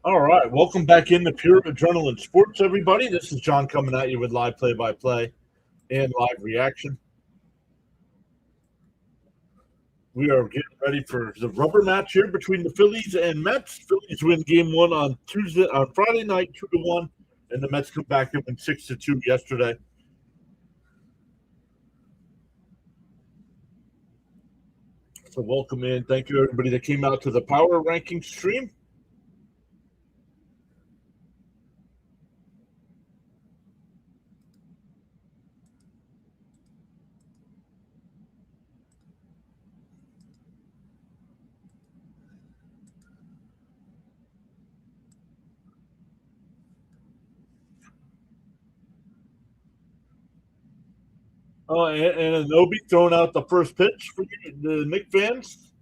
All right, welcome back into Pure Adrenaline Sports, everybody. This is John coming at you with live play-by-play and live reaction. We are getting ready for the rubber match here between the Phillies and Mets. Phillies win Game 1 on Friday night, 2-1, and the Mets come back and win 6-2 yesterday. So welcome in. Thank you, everybody that came out to the Power Ranking stream. And Anobi throwing out the first pitch for the Knick fans.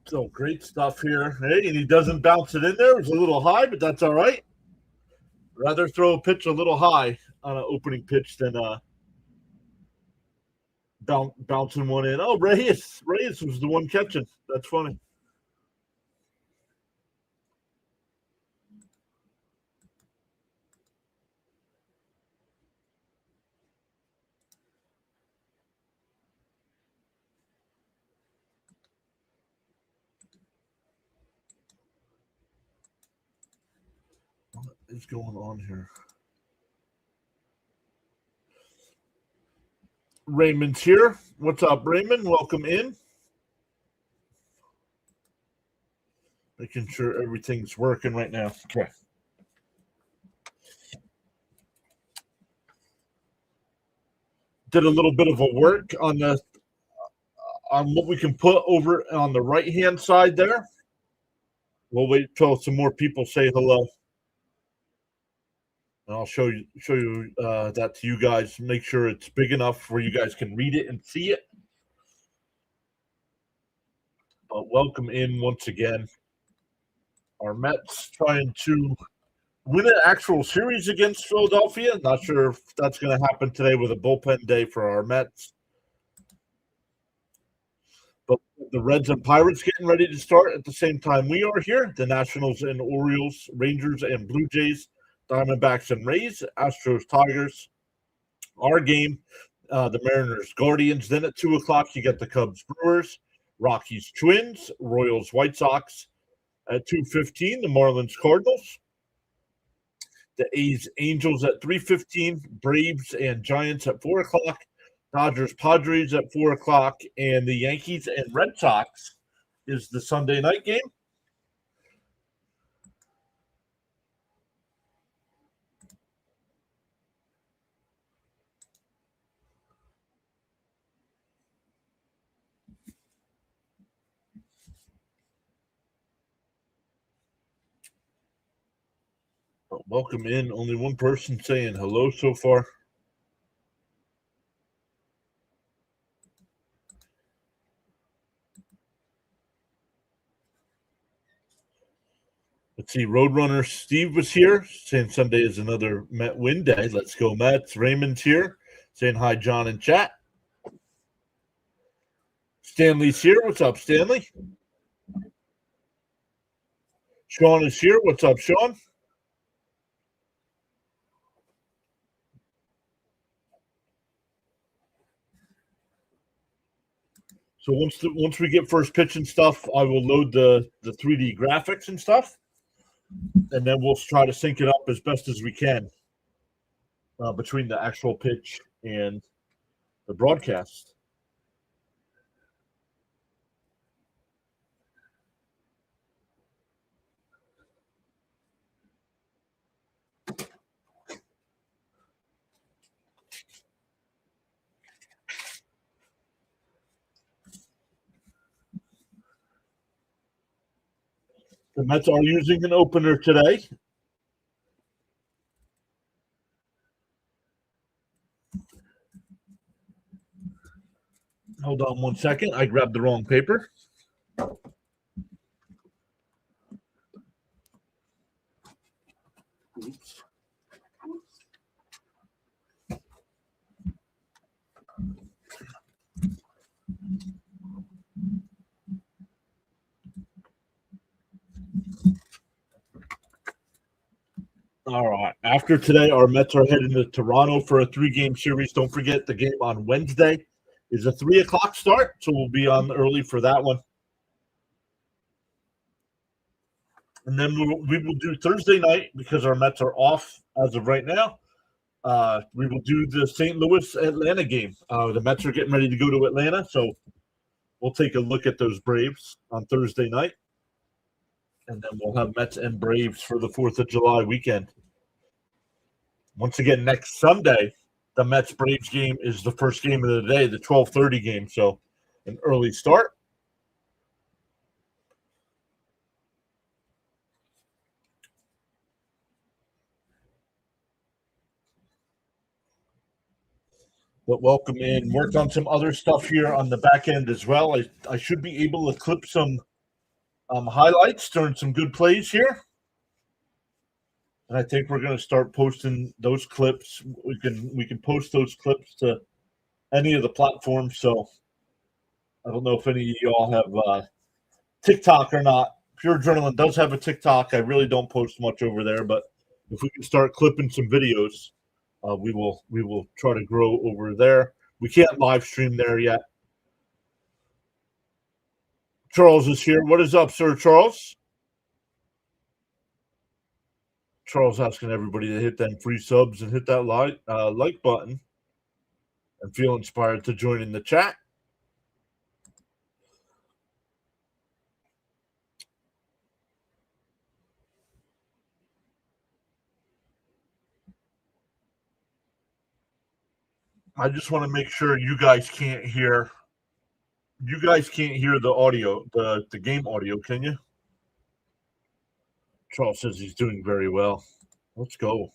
So great stuff here. Hey, and he doesn't bounce it in there. It's a little high, but that's all right. Rather throw a pitch a little high on an opening pitch than bouncing one in. Oh, Reyes was the one catching. That's funny. What is going on here? Raymond's here. What's up, Raymond? Welcome in. Making sure everything's working right now. Okay. Did a little bit of a work on what we can put over on the right hand side there. We'll wait till some more people say hello. And I'll show you that to you guys. Make sure it's big enough where you guys can read it and see it. But welcome in once again. Our Mets trying to win an actual series against Philadelphia. Not sure if that's going to happen today with a bullpen day for our Mets. But the Reds and Pirates getting ready to start at the same time we are here. The Nationals and Orioles, Rangers and Blue Jays, Diamondbacks and Rays, Astros, Tigers. Our game, the Mariners, Guardians. Then at 2 o'clock, you get the Cubs, Brewers, Rockies, Twins, Royals, White Sox. At 2:15, the Marlins, Cardinals. The A's, Angels at 3:15, Braves and Giants at 4 o'clock, Dodgers, Padres at 4 o'clock, and the Yankees and Red Sox is the Sunday night game. Welcome in. Only one person saying hello so far. Let's see. Roadrunner Steve was here saying Sunday is another Met win day. Let's go Mets. Raymond's here saying hi, John, in chat. Stanley's here. What's up, Stanley? Sean is here. What's up, Sean? So once we get first pitch and stuff, I will load the 3D graphics and stuff, and then we'll try to sync it up as best as we can between the actual pitch and the broadcast. The Mets are using an opener today. Hold on one second. I grabbed the wrong paper. Oops. All right. After today, our Mets are heading to Toronto for a 3-game series. Don't forget the game on Wednesday is a 3:00 start, so we'll be on early for that one. And then we will do Thursday night because our Mets are off as of right now. We will do the St. Louis Atlanta game. The Mets are getting ready to go to Atlanta, so we'll take a look at those Braves on Thursday night. And then we'll have Mets and Braves for the 4th of July weekend. Once again, next Sunday, the Mets-Braves game is the first game of the day, the 12:30 game, so an early start. But welcome in. Worked on some other stuff here on the back end as well. I should be able to clip some highlights during some good plays here. And I think we're going to start posting those clips. We can post those clips to any of the platforms. So I don't know if any of y'all have TikTok or not. Pure Adrenaline does have a TikTok. I really don't post much over there, but if we can start clipping some videos, we will try to grow over there. We can't live stream there yet. Charles is here. What is up, Sir Charles? Charles asking everybody to hit them free subs and hit that like button and feel inspired to join in the chat. I just want to make sure you guys can't hear. You guys can't hear the audio, the game audio, can you? Charles says he's doing very well. Let's go.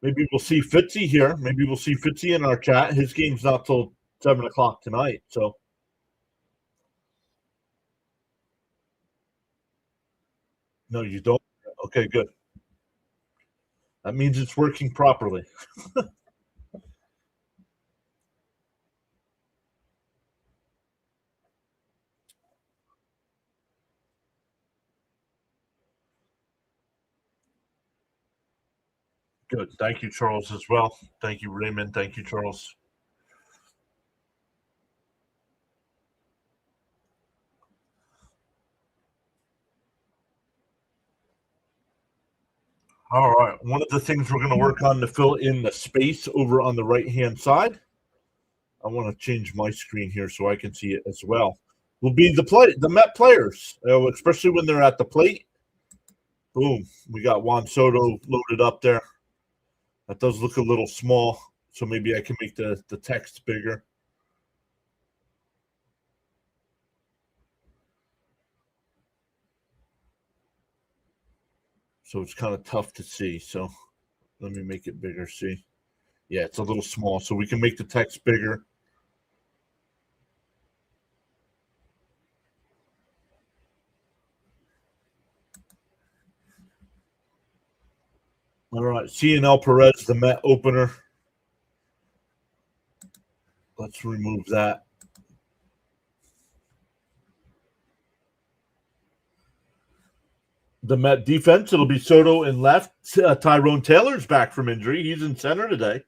Maybe we'll see Fitzy here. Maybe we'll see Fitzy in our chat. His game's not till 7:00 tonight, so. No, you don't? Okay, good. That means it's working properly. Good. Thank you, Charles, as well. Thank you, Raymond. Thank you, Charles. All right. One of the things we're going to work on to fill in the space over on the right-hand side, I want to change my screen here so I can see it as well, will be the Met players, especially when they're at the plate. Boom. We got Juan Soto loaded up there. That does look a little small, so maybe I can make the text bigger. So it's kind of tough to see. So let me make it bigger. See? Yeah, it's a little small, so we can make the text bigger. All right, Cionel Perez, the Met opener. Let's remove that. The Met defense, it'll be Soto in left. Tyrone Taylor's back from injury. He's in center today.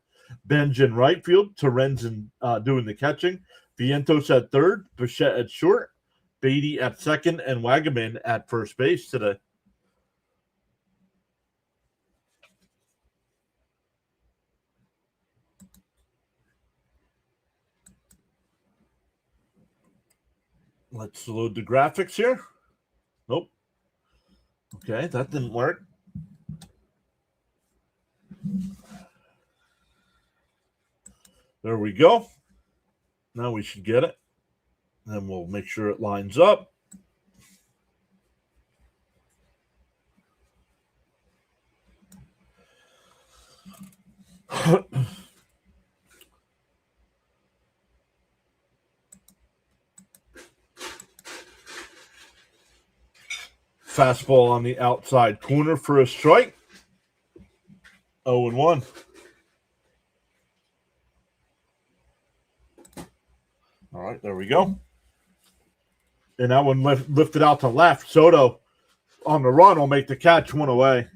Benj in right field. Torrens doing the catching. Vientos at third. Bichette at short. Beatty at second. And Wagaman at first base today. Let's load the graphics here. Nope. Okay, that didn't work. There we go. Now we should get it. And we'll make sure it lines up. Fastball on the outside corner for a strike. 0-1. All right, there we go. And that one lifted out to left. Soto on the run will make the catch, one away.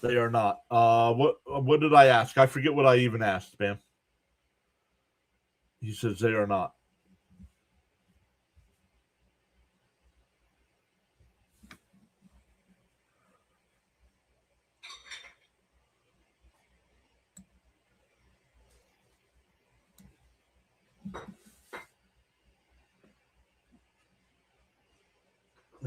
They are not. What did I ask? I forget what I even asked, Bam. He says they are not.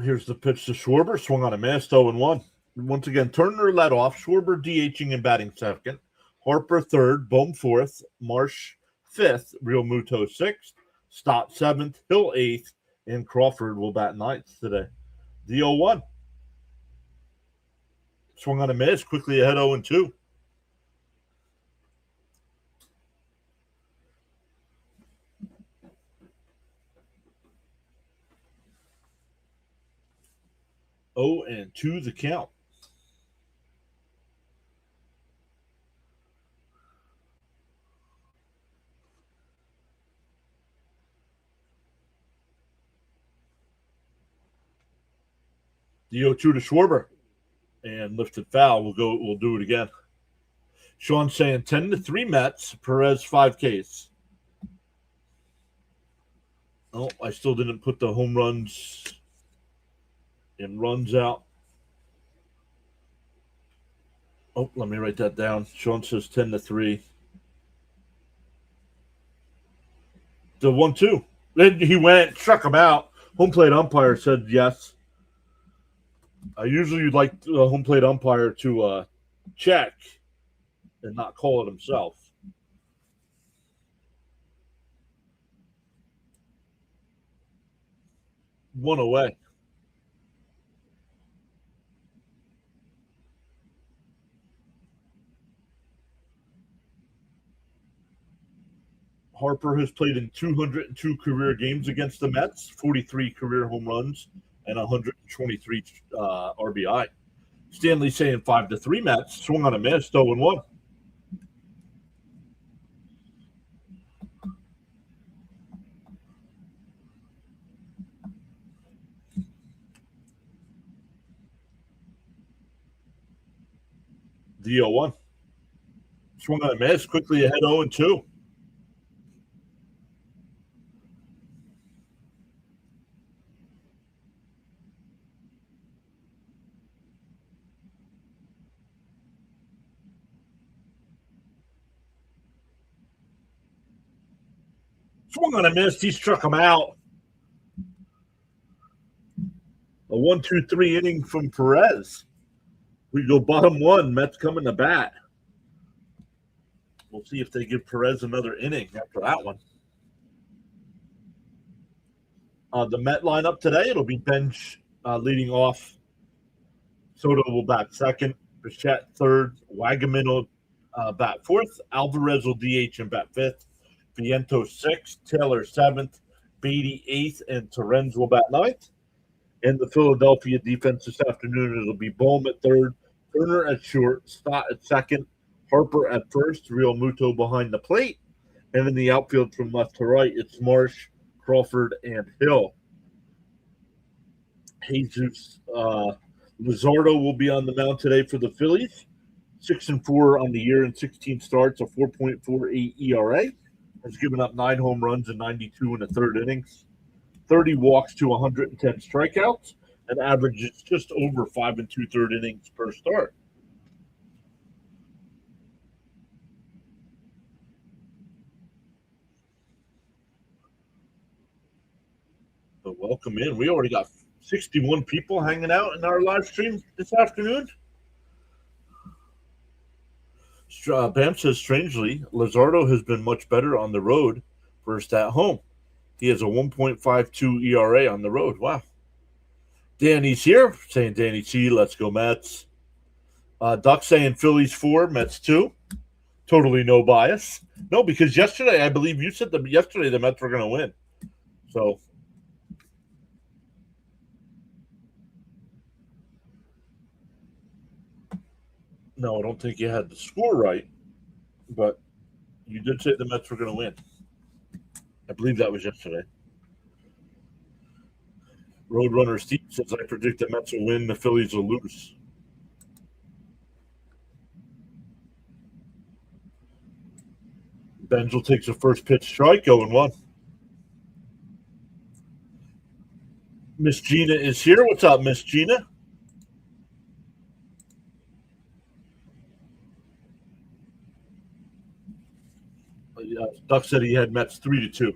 Here's the pitch to Schwarber. Swung on a miss, 0-1. Once again, Turner led off. Schwarber DHing and batting second. Harper third. Bohm fourth. Marsh fifth. Real Muto sixth. Stott seventh. Hill eighth. And Crawford will bat ninth today. The 0-1. Swung on a miss. Quickly ahead 0-2. Oh, and 2 the count. The 0-2 to Schwarber. And lifted foul. We'll do it again. Sean saying 10-3 Mets. Perez 5 Ks. Oh, I still didn't put the home runs and runs out. Oh, let me write that down. Sean says 10-3. The 1-2. Then he went, struck him out. Home plate umpire said yes. I usually like the home plate umpire to check and not call it himself. One away. Harper has played in 202 career games against the Mets, 43 career home runs, and 123 RBI. Stanley saying 5-3 Mets. Swung on a miss, 0-1. The 0-1. Swung on a miss, quickly ahead 0-2. Swung on a miss, he struck him out. A 1-2-3 inning from Perez. We go bottom one. Mets coming to bat. We'll see if they give Perez another inning after that one. The Met lineup today, it'll be bench leading off. Soto will bat second. Bichette third. Wagaman will bat fourth. Alvarez will DH and bat fifth. Vientos sixth. Taylor seventh. Beatty eighth. And Torrens will bat ninth. In the Philadelphia defense this afternoon, it'll be Bohm at third. Turner at short. Stott at second. Harper at first. Real Muto behind the plate. And in the outfield from left to right, it's Marsh, Crawford, and Hill. Jesus Luzardo will be on the mound today for the Phillies. 6-4 on the year and 16 starts, a 4.48 ERA. Has given up 9 home runs and 92 in the third innings. 30 walks to 110 strikeouts, and averages just over 5 2/3 innings per start. So welcome in. We already got 61 people hanging out in our live stream this afternoon. Bam says, strangely, Luzardo has been much better on the road versus at home. He has a 1.52 ERA on the road. Wow. Danny's here saying, Danny C, let's go Mets. Duck saying Phillies 4, Mets 2. Totally no bias. No, because yesterday, I believe you said that yesterday the Mets were going to win. So. No, I don't think you had the score right, but you did say the Mets were going to win. I believe that was yesterday. Roadrunner Steve says, I predict the Mets will win, the Phillies will lose. Benzel takes a first pitch strike, 0-1. Miss Gina is here. What's up, Miss Gina? Duck said he had Mets 3-2.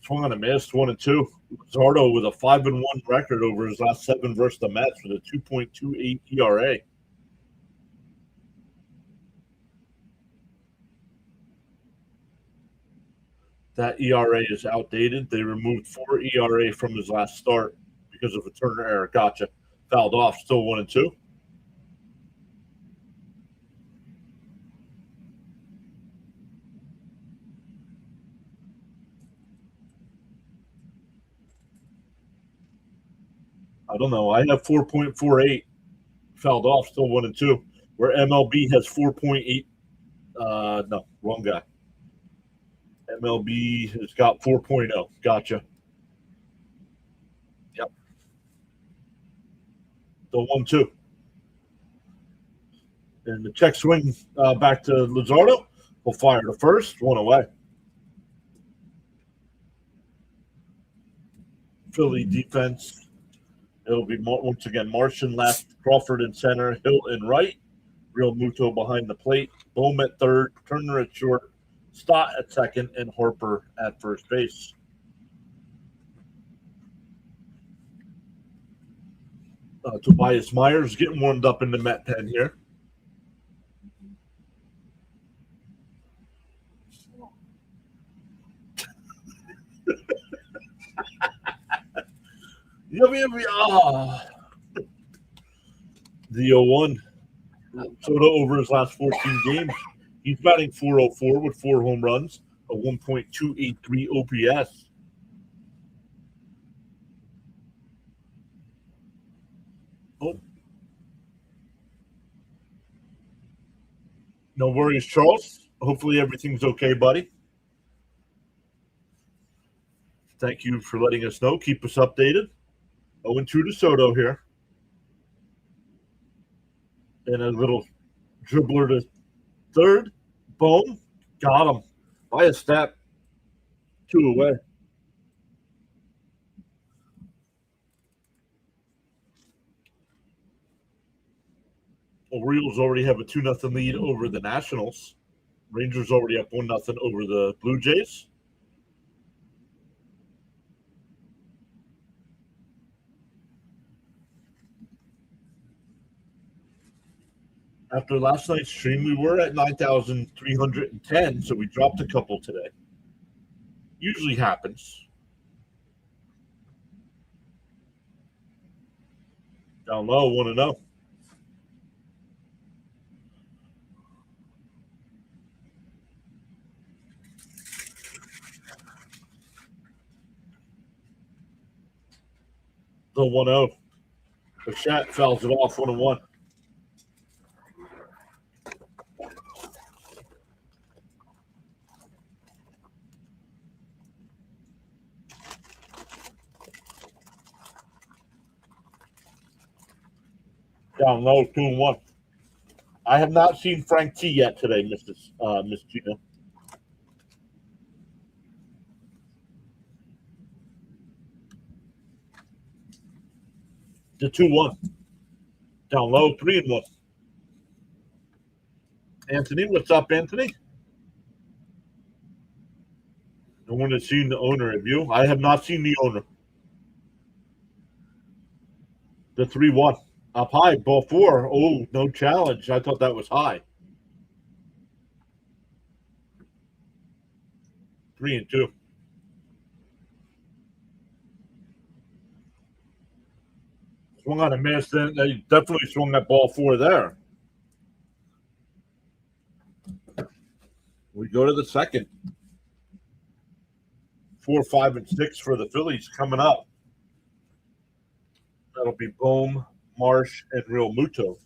Swung on a miss, 1-2. Luzardo with a 5-1 record over his last 7 versus the Mets with a 2.28 ERA. That ERA is outdated. They removed 4 ERA from his last start because of a Turner error. Gotcha. Fouled off, still 1-2. I don't know. I have 4.48. Fouled off, still 1-2. Where MLB has 4.8. No, wrong guy. MLB has got 4.0. Gotcha. Yep. The 1-2. And the check swing back to Luzardo. Will fire to first, 1 away. Philly defense. It'll be once again Martian left, Crawford in center, Hill in right, Real Muto behind the plate, Bohm at third, Turner at short, Stott at second, and Harper at first base. Tobias Myers getting warmed up in the Met pen here. The 0-1. Soto over his last 14 games. He's batting .404 with 4 home runs, a 1.283 OPS. Oh. No worries, Charles. Hopefully everything's okay, buddy. Thank you for letting us know. Keep us updated. 0-2 to Soto here. And a little dribbler to third. Boom. Got him. By a step. 2 away. Orioles already have a 2-0 lead over the Nationals. Rangers already up 1-0 over the Blue Jays. After last night's stream, we were at 9,310, so we dropped a couple today. Usually happens. Down low, 1-0. The 1-0. Bichette fouls it off, 1-1. Down low, 2-1. I have not seen Frank T yet today, Miss Gina. The 2-1. Down low, 3-1. Anthony, what's up, Anthony? No one has seen the owner, have you? I have not seen the owner. The 3-1. Up high, ball 4. Oh, no challenge. I thought that was high. 3-2. Swung on a miss. Then they definitely swung that ball 4 there. We go to the second. 4, 5, and 6 for the Phillies coming up. That'll be Bohm, Marsh, and Real Muto.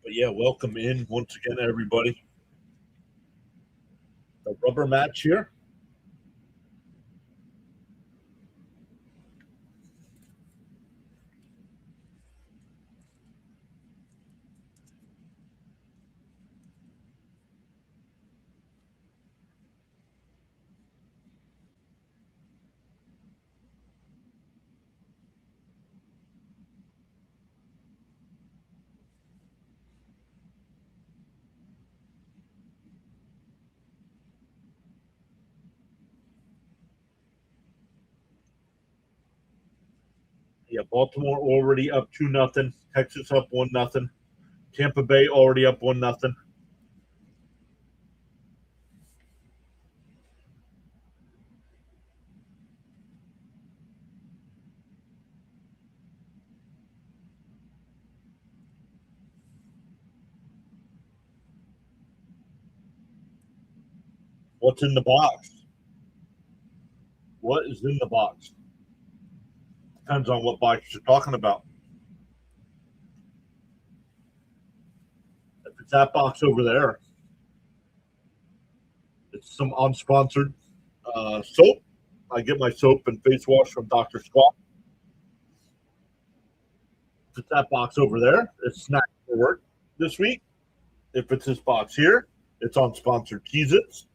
But yeah, welcome in once again, everybody. The rubber match here. Yeah, Baltimore already up 2-0. Texas up 1-0. Tampa Bay already up 1-0. What's in the box? What is in the box? Depends on what box you're talking about. If it's that box over there, it's some unsponsored soap. I get my soap and face wash from Dr. Squat. If it's that box over there, it's snack for work this week. If it's this box here, it's unsponsored Cheez-Its.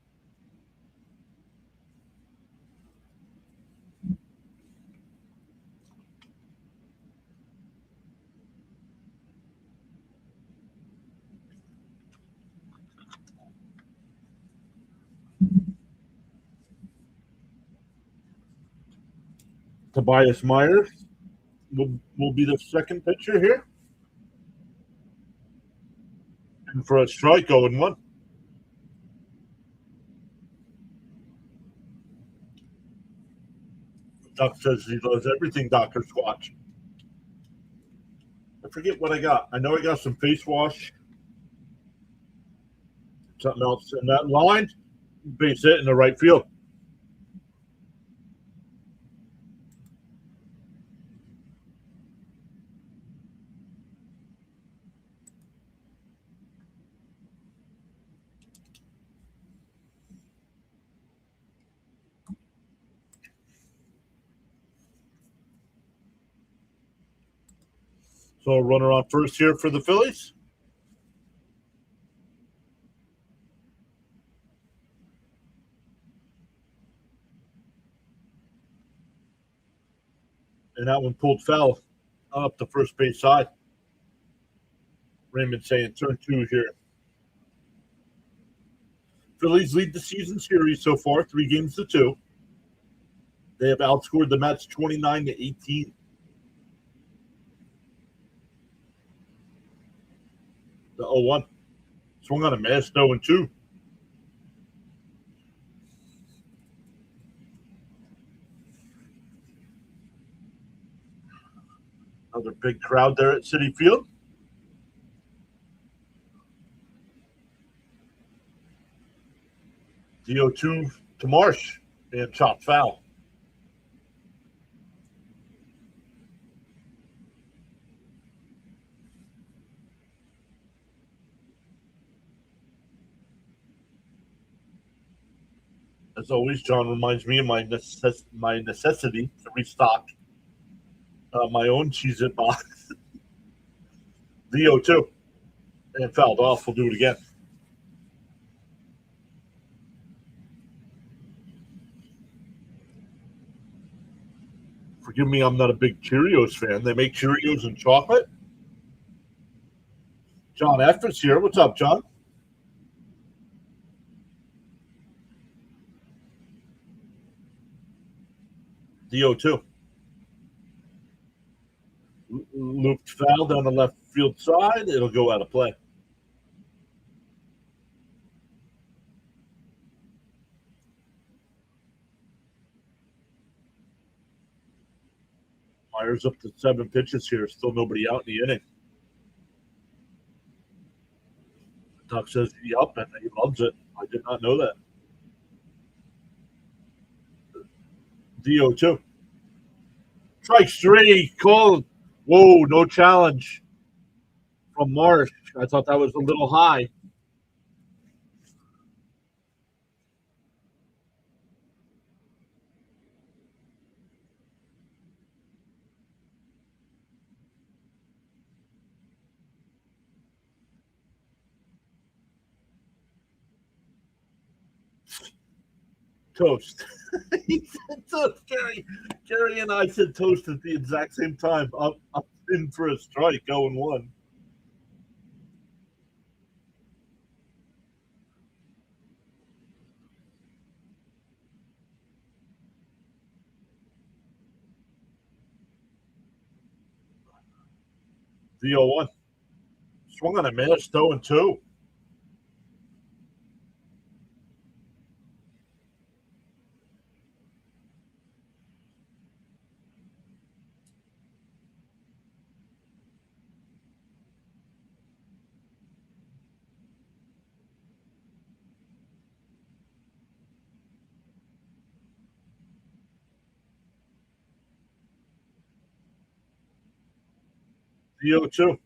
Tobias Myers will be the second pitcher here. And for a strike, 0-1. Duck says he loves everything Dr. Squatch. I forget what I got. I know I got some face wash. Something else in that line. Base hit in the right field. So a runner on first here for the Phillies. And that one pulled foul up the first base side. Raymond saying turn 2 here. Phillies lead the season series so far, 3-2. They have outscored the Mets 29-18. The 0-1. Swung on a miss, 0-2. Another big crowd there at Citi Field. The 0-2 to Marsh and chopped foul. As always, John reminds me of my necessity to restock my own Cheez-It box. The 0-2 and fouled off. We'll do it again. Forgive me, I'm not a big Cheerios fan. They make Cheerios and chocolate. John F. is here. What's up, John? The 0-2. Looped foul down the left field side. It'll go out of play. Myers up to 7 pitches here. Still nobody out in the inning. Doc says, yep, and he loves it. I did not know that. The 0-2. Strike 3. Called. Whoa, no challenge from Marsh. I thought that was a little high. Toast. He said toast. Gary and I said toast at the exact same time. I'm in for a strike, 0-1. The 0-1. Swung on a miss, 0-2. The 0-2.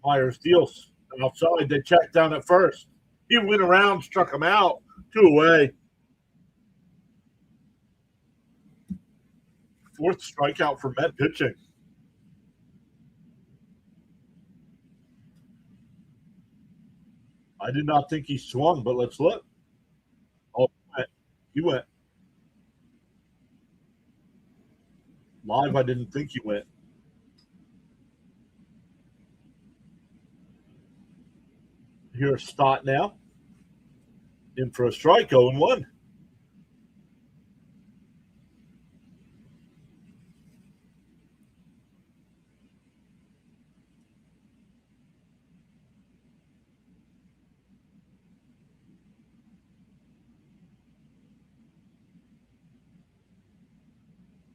Myers deals outside. They checked down at first. He went around, struck him out. 2 away. Fourth strikeout for Met pitching. I did not think he swung, but let's look. Oh, he went. Live, I didn't think he went. Here's Stott now. In for a strike, 0-1.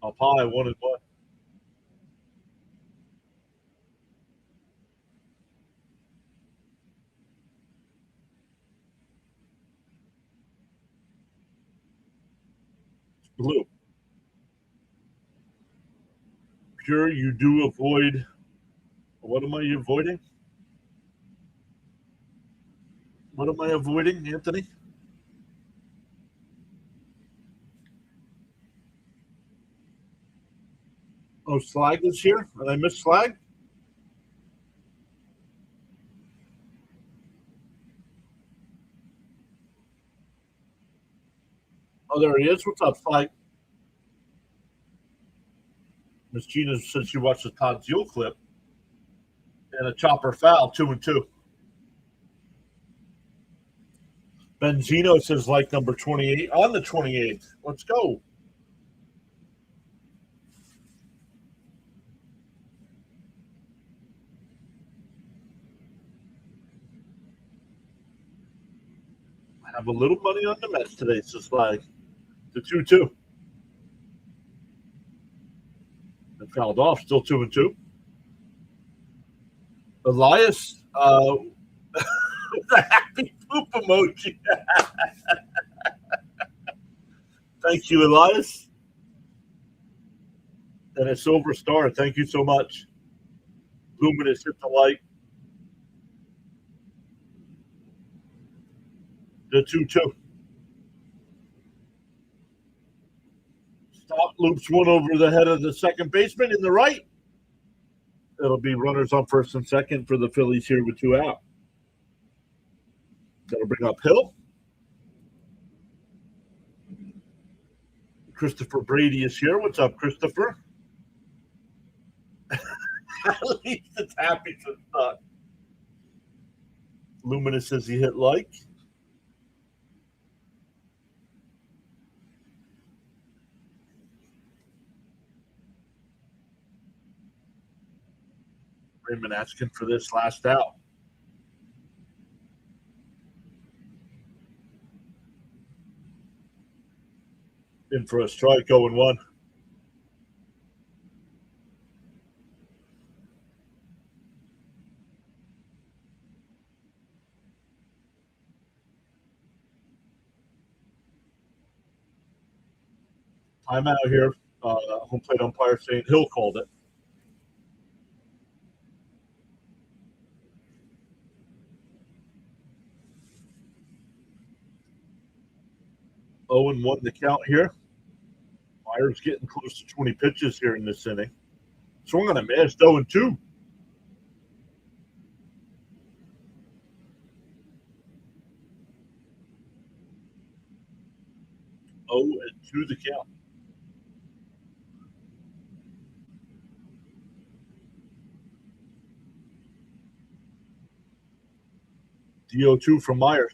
Up high, 1-1. Blue. Pure, you do avoid. What am I avoiding? What am I avoiding, Anthony? Oh, Slag is here? Did I miss Slag? Oh, there he is. What's up, Slag? Miss Gina said she watched the Todd Zeal clip. And a chopper foul, 2-2. Benzino says like number 28 on the 28th. Let's go. I have a little money on the Mets today, says Slag. The 2-2. And fouled off, still 2-2. Elias, the happy poop emoji. Thank you, Elias. And a silver star. Thank you so much. Luminous hit the light. The 2-2. Stop loops one over the head of the second baseman in the right. It'll be runners on first and second for the Phillies here with 2 out. That'll bring up Hill. Christopher Brady is here. What's up, Christopher? At least it's happy to start. Luminous says he hit like. Raymond asking for this last out. In for a strike, 0-1. Timeout here. Home plate umpire saying Hill called it. 0-1 the count here. Myers getting close to 20 pitches here in this inning. Swung on a miss, 0-2. Oh, and 2 the count. DO2 from Myers.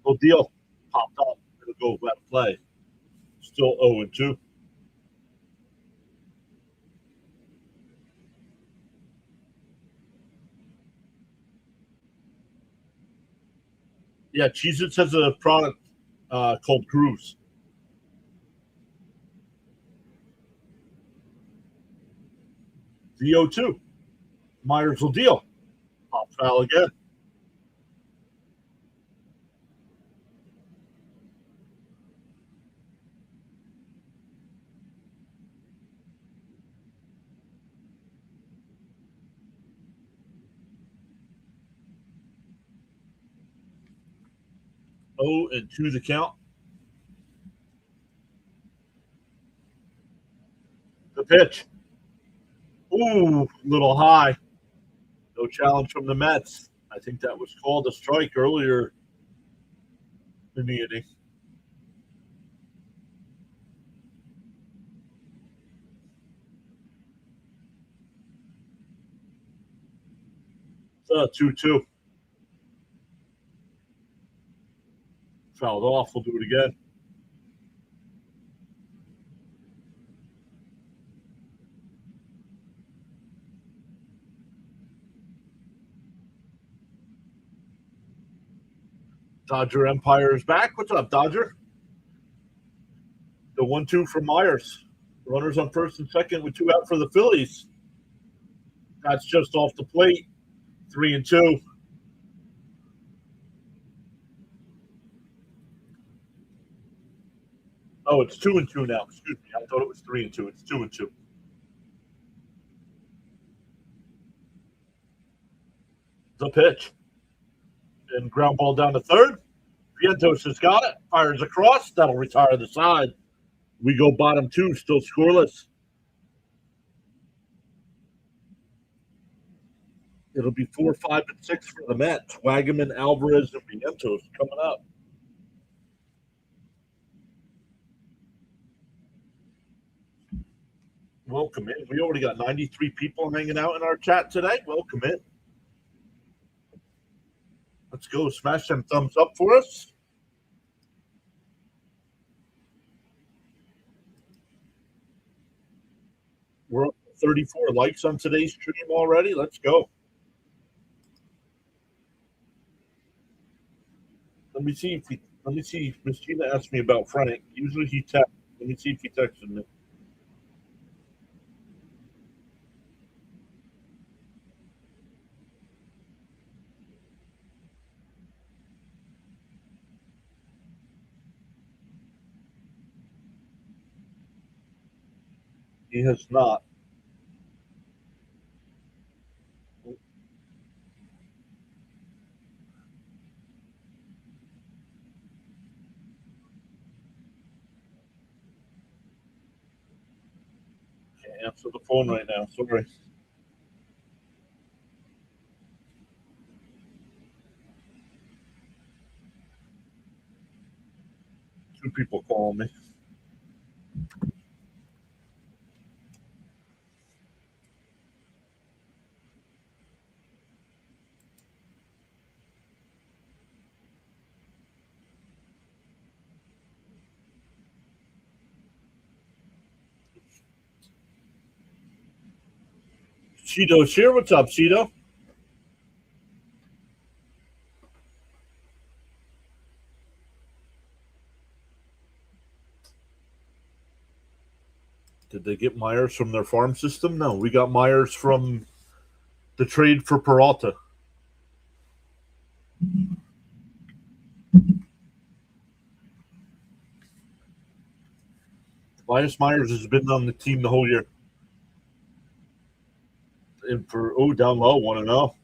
Little deal. Popped up. It'll go out of play. Still 0-2. Yeah, Cheez-Its has a product called Grooves. DO2. Myers will deal. Pop foul again. Oh, and 2 the count. The pitch. Ooh, little high. No challenge from the Mets. I think that was called a strike earlier in the inning. It's 2-2. Fouled off. We'll do it again. Dodger Empire is back. What's up, Dodger? The 1-2 from Myers. Runners on first and second with 2 out for the Phillies. That's just off the plate. 3-2. Oh, it's 2-2 now. Excuse me. I thought it was 3-2. It's 2-2. The pitch. And ground ball down to third. Vientos has got it. Fires across. That'll retire the side. We go bottom 2, still scoreless. It'll be 4, 5, and 6 for the Mets. Wagaman, Alvarez, and Vientos coming up. Welcome in. We already got 93 people hanging out in our chat today. Welcome in. Let's go. Smash them thumbs up for us. We're up to 34 likes on today's stream already. Let's go. Let me see if Miss Gina asked me about Frank. Usually he texts. Let me see if he texted me. He has not. Can't answer the phone right now. Sorry. Two people calling me. Cheeto's here. What's up, Cheeto? Did they get Myers from their farm system? No, we got Myers from the trade for Peralta. Linus Myers has been on the team the whole year. And for down low, 1-0.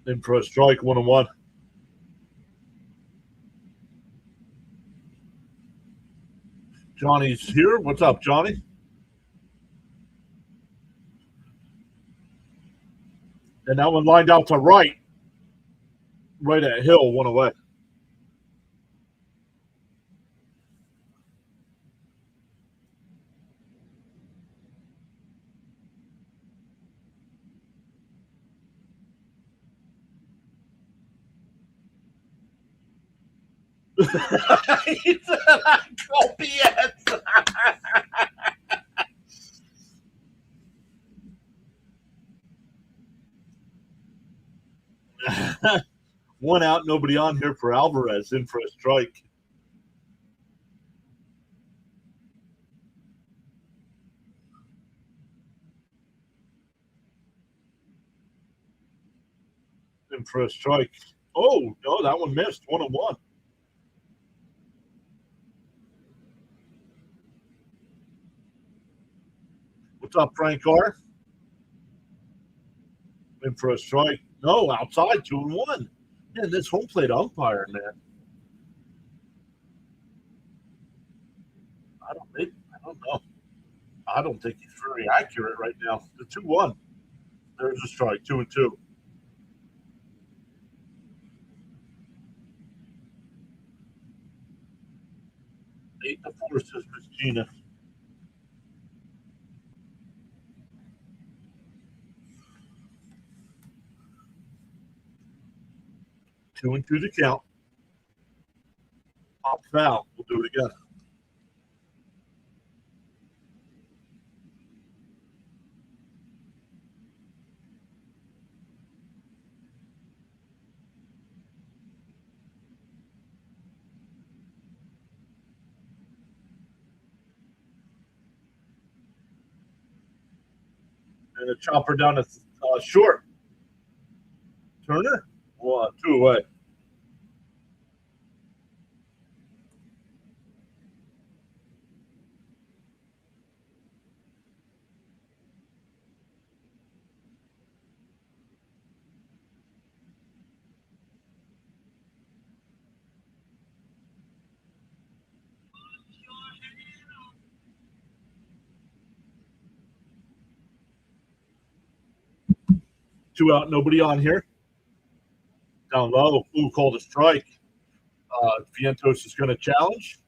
In for a strike, 1-1. Johnny's here. What's up, Johnny? And that one lined out to right at Hill, one away. He said, I call BS. One out, nobody on here for Alvarez, in for a strike. In for a strike. Oh, no, that one missed. 1-1. What's up, Frank R? In for a strike. No, outside, 2-1. Man, this home plate umpire, man. I don't know. I don't think he's very accurate right now. The 2-1. There's a strike, 2-2. 8-4 says Miss Gina. Two and two to count. Pop foul. We'll do it again. And a chopper down to short. Turner? 1-2 away. Two out, nobody on here. Down low. Ooh, called a strike. Vientos is going to challenge.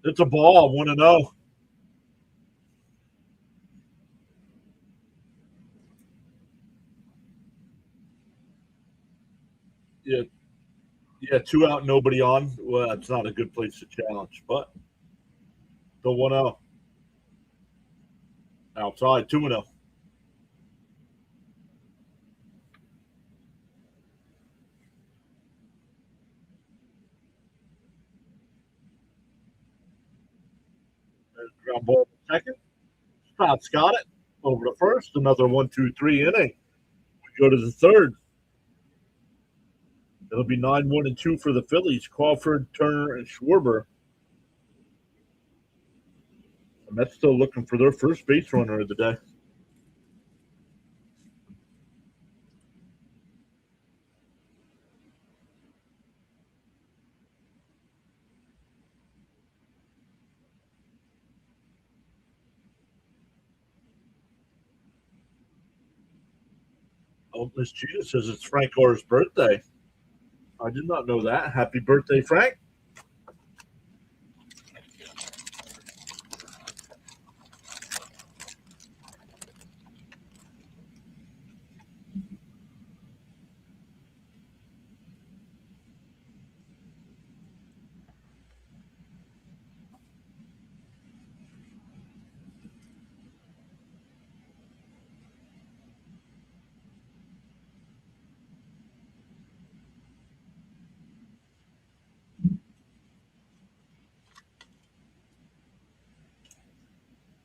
It's a ball, 1-0. Yeah, yeah, two out, nobody on. Well, that's not a good place to challenge, but the 1-0. Outside, 2-0. Ground ball second. Scott's got it. Over to first. Another 1-2-3 inning. We go to the third. It'll be 9-1-2 for the Phillies. Crawford, Turner, and Schwarber. The Mets still looking for their first base runner of the day. Oh, Miss Gina says it's Frank Orr's birthday. I did not know that. Happy birthday, Frank.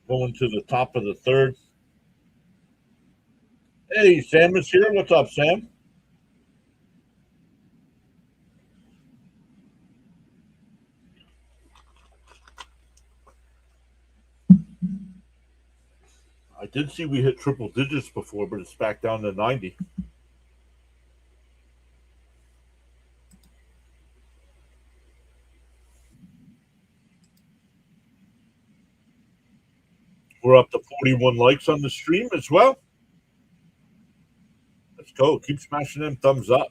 Going to the top of the third. Hey, Sam is here. What's up, Sam? did see we hit triple digits before, but it's back down to 90. We're up to 41 likes on the stream as well. Let's go. Keep smashing them thumbs up.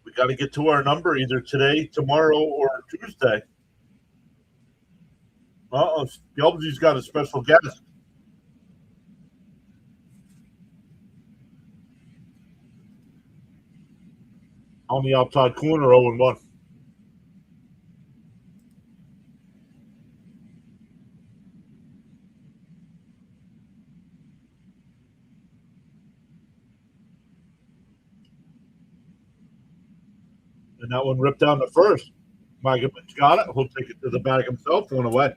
We got to get to our number either today, tomorrow, or Tuesday. Skelby's got a special guest on the outside corner, 0-1. And that one ripped down the first. Magovich got it. He'll take it to the bag himself. One away.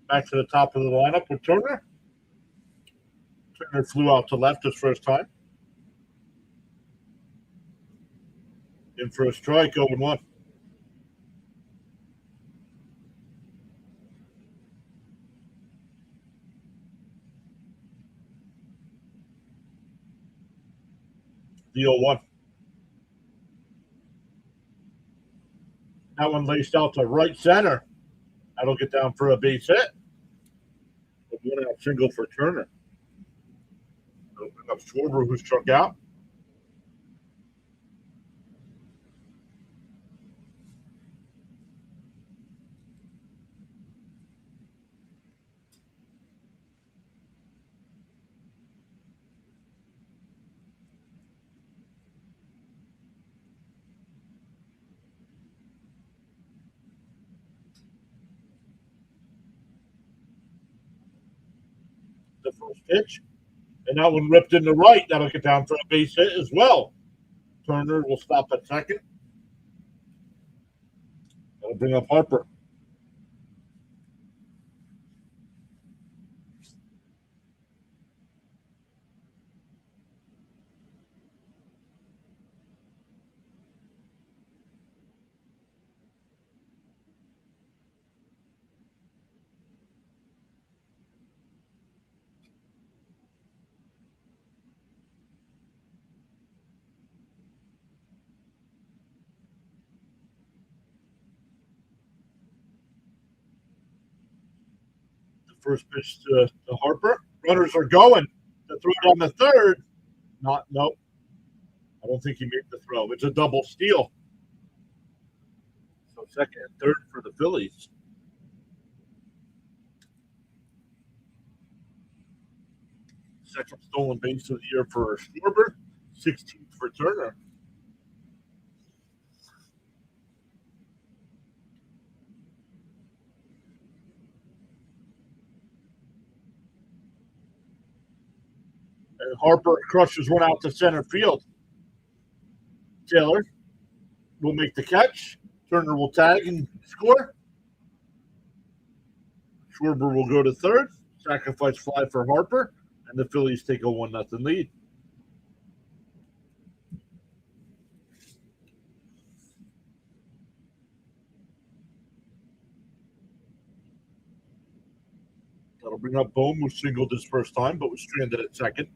Back to the top of the lineup with Turner. Turner flew out to left his first time. In for a strike, 0-1. The 0-1. That one laced out to right center. That'll get down for a base hit. A one-out single for Turner. It'll bring up Schwarber, who's struck out. The first pitch. And that one ripped in the right. That'll get down for a base hit as well. Turner will stop at second. That'll bring up Harper. The first pitch to Harper. Runners are going. The throw on the third. Nope. I don't think he made the throw. It's a double steal. So second and third for the Phillies. Second stolen base of the year for Schwarber. 16th for Turner. And Harper crushes one out to center field. Taylor will make the catch. Turner will tag and score. Schwarber will go to third. Sacrifice fly for Harper. And the Phillies take a 1-0 lead. That'll bring up Bohm, who singled his first time, but was stranded at second.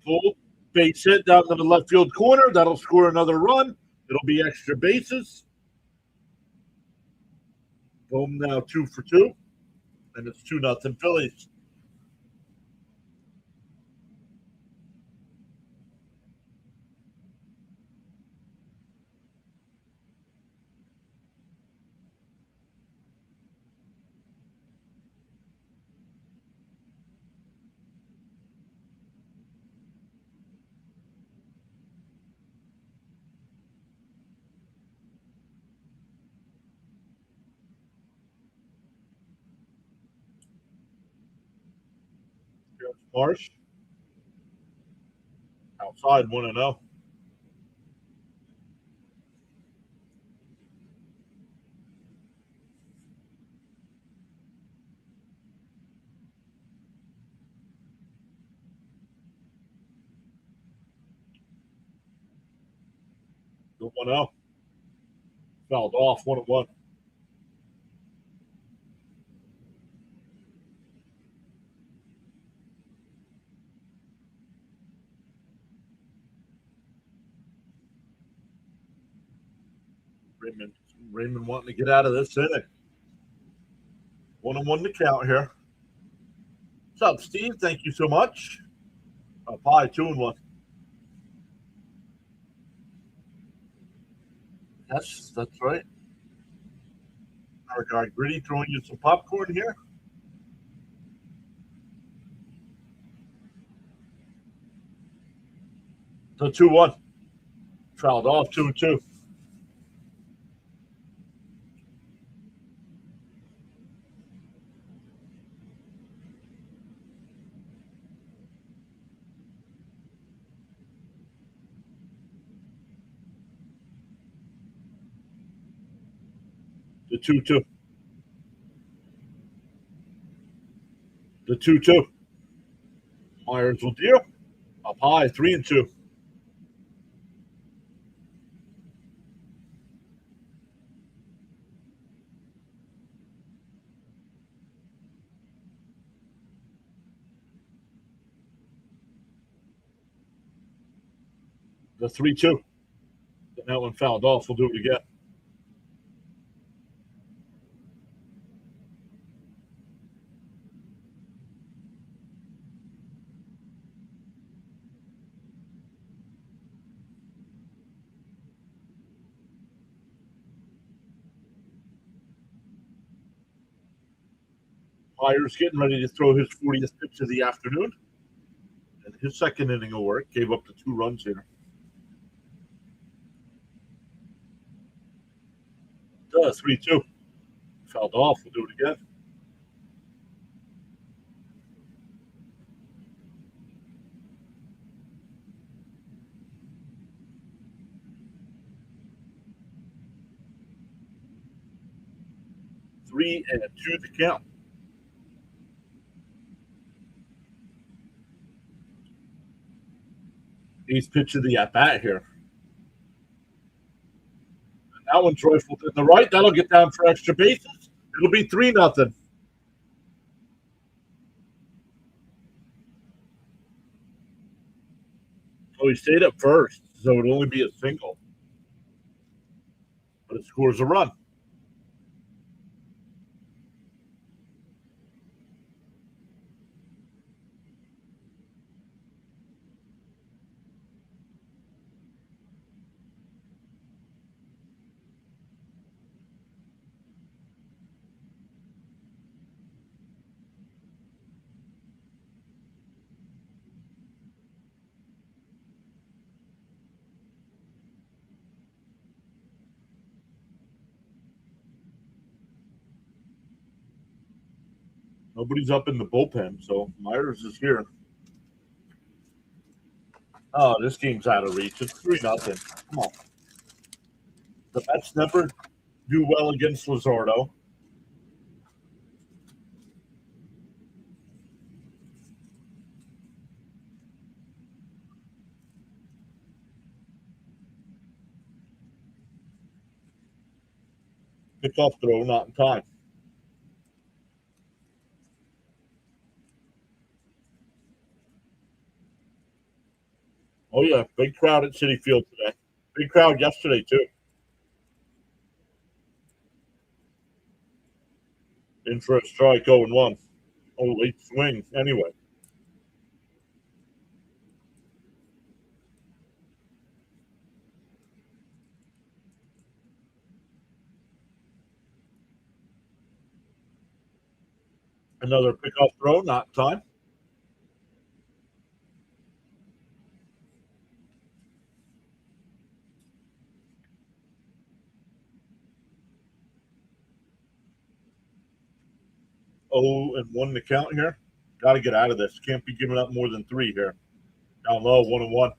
Full base hit down to the left field corner. That'll score another run. It'll be extra bases. Boom now 2 for 2. And it's 2-0 Phillies. Marsh outside 1-0. The 1-0 fouled off 1-1. Raymond Raymond wanting to get out of this inning. 1-1 to count here. What's up, Steve? Thank you so much. Pie 2-1. Yes, that's right. Our guy Gritty throwing you some popcorn here. The 2-1. Fouled off 2-2. The 2-2. The 2-2. Myers will deal. Up high, 3-2. The 3-2. That one fouled off. We'll do it again. Myers getting ready to throw his 40th pitch of the afternoon. And his second inning of work gave up the 2 runs here. The 3-2. Fouled off. We'll do it again. Three and 2 to count. Eighth pitch of the at bat here. And that one's rifled in the right. That'll get down for extra bases. It'll be 3-0. So he stayed at first, so it'll only be a single. But it scores a run. Nobody's up in the bullpen, so Myers is here. Oh, this game's out of reach. It's 3-0. Come on. The Mets never do well against Luzardo. Kickoff throw, not in time. Oh, yeah. Big crowd at Citi Field today. Big crowd yesterday, too. In for a strike, 0-1. Oh, late swing. Anyway. Another pickoff throw, not in time. Oh, and 1 to count here. Got to get out of this. Can't be giving up more than 3 here. Down low, 1-1.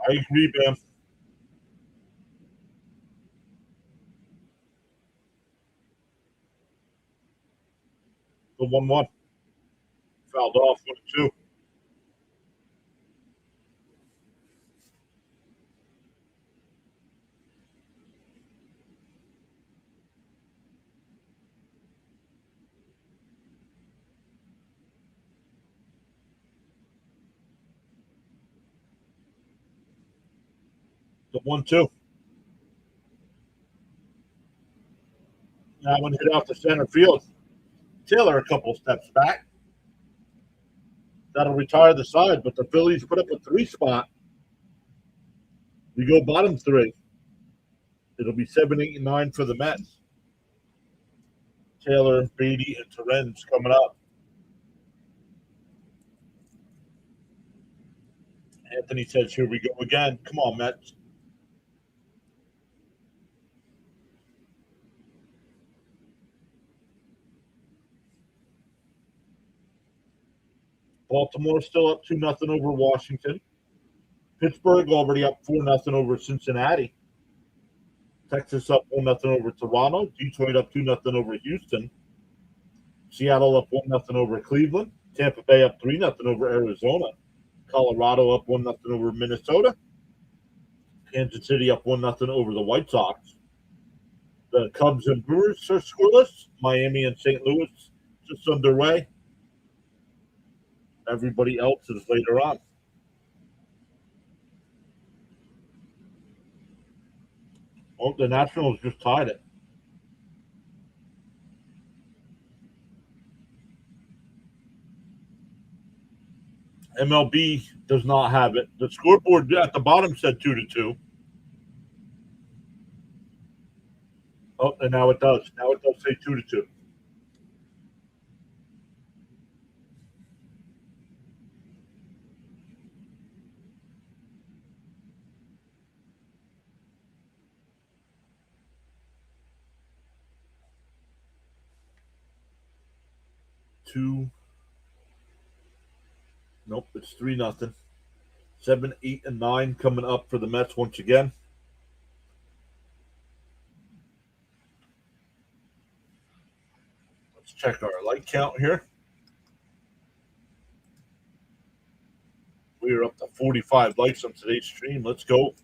I agree, man. The 1-1. Fouled off, 1-2. The 1-2. That one hit off the center field. Taylor a couple steps back. That'll retire the side, but the Phillies put up a 3 spot. We go bottom 3. It'll be 7, 8, and 9 for the Mets. Taylor, Beatty, and Torrens coming up. Anthony says, here we go again. Come on, Mets. Baltimore still up 2-0 over Washington. Pittsburgh already up 4-0 over Cincinnati. Texas up 1-0 over Toronto. Detroit up 2-0 over Houston. Seattle up 1-0 over Cleveland. Tampa Bay up 3-0 over Arizona. Colorado up 1-0 over Minnesota. Kansas City up 1-0 over the White Sox. The Cubs and Brewers are scoreless. Miami and St. Louis just underway. Everybody else is later on. Oh, the Nationals just tied it. MLB does not have it. The scoreboard at the bottom said 2-2. Oh, and now it does. Now it does say 2-2. Two. Nope, it's 3-0. 7, 8, and 9 coming up for the Mets once again. Let's check our light count here. We are up to 45 likes on today's stream. Let's go.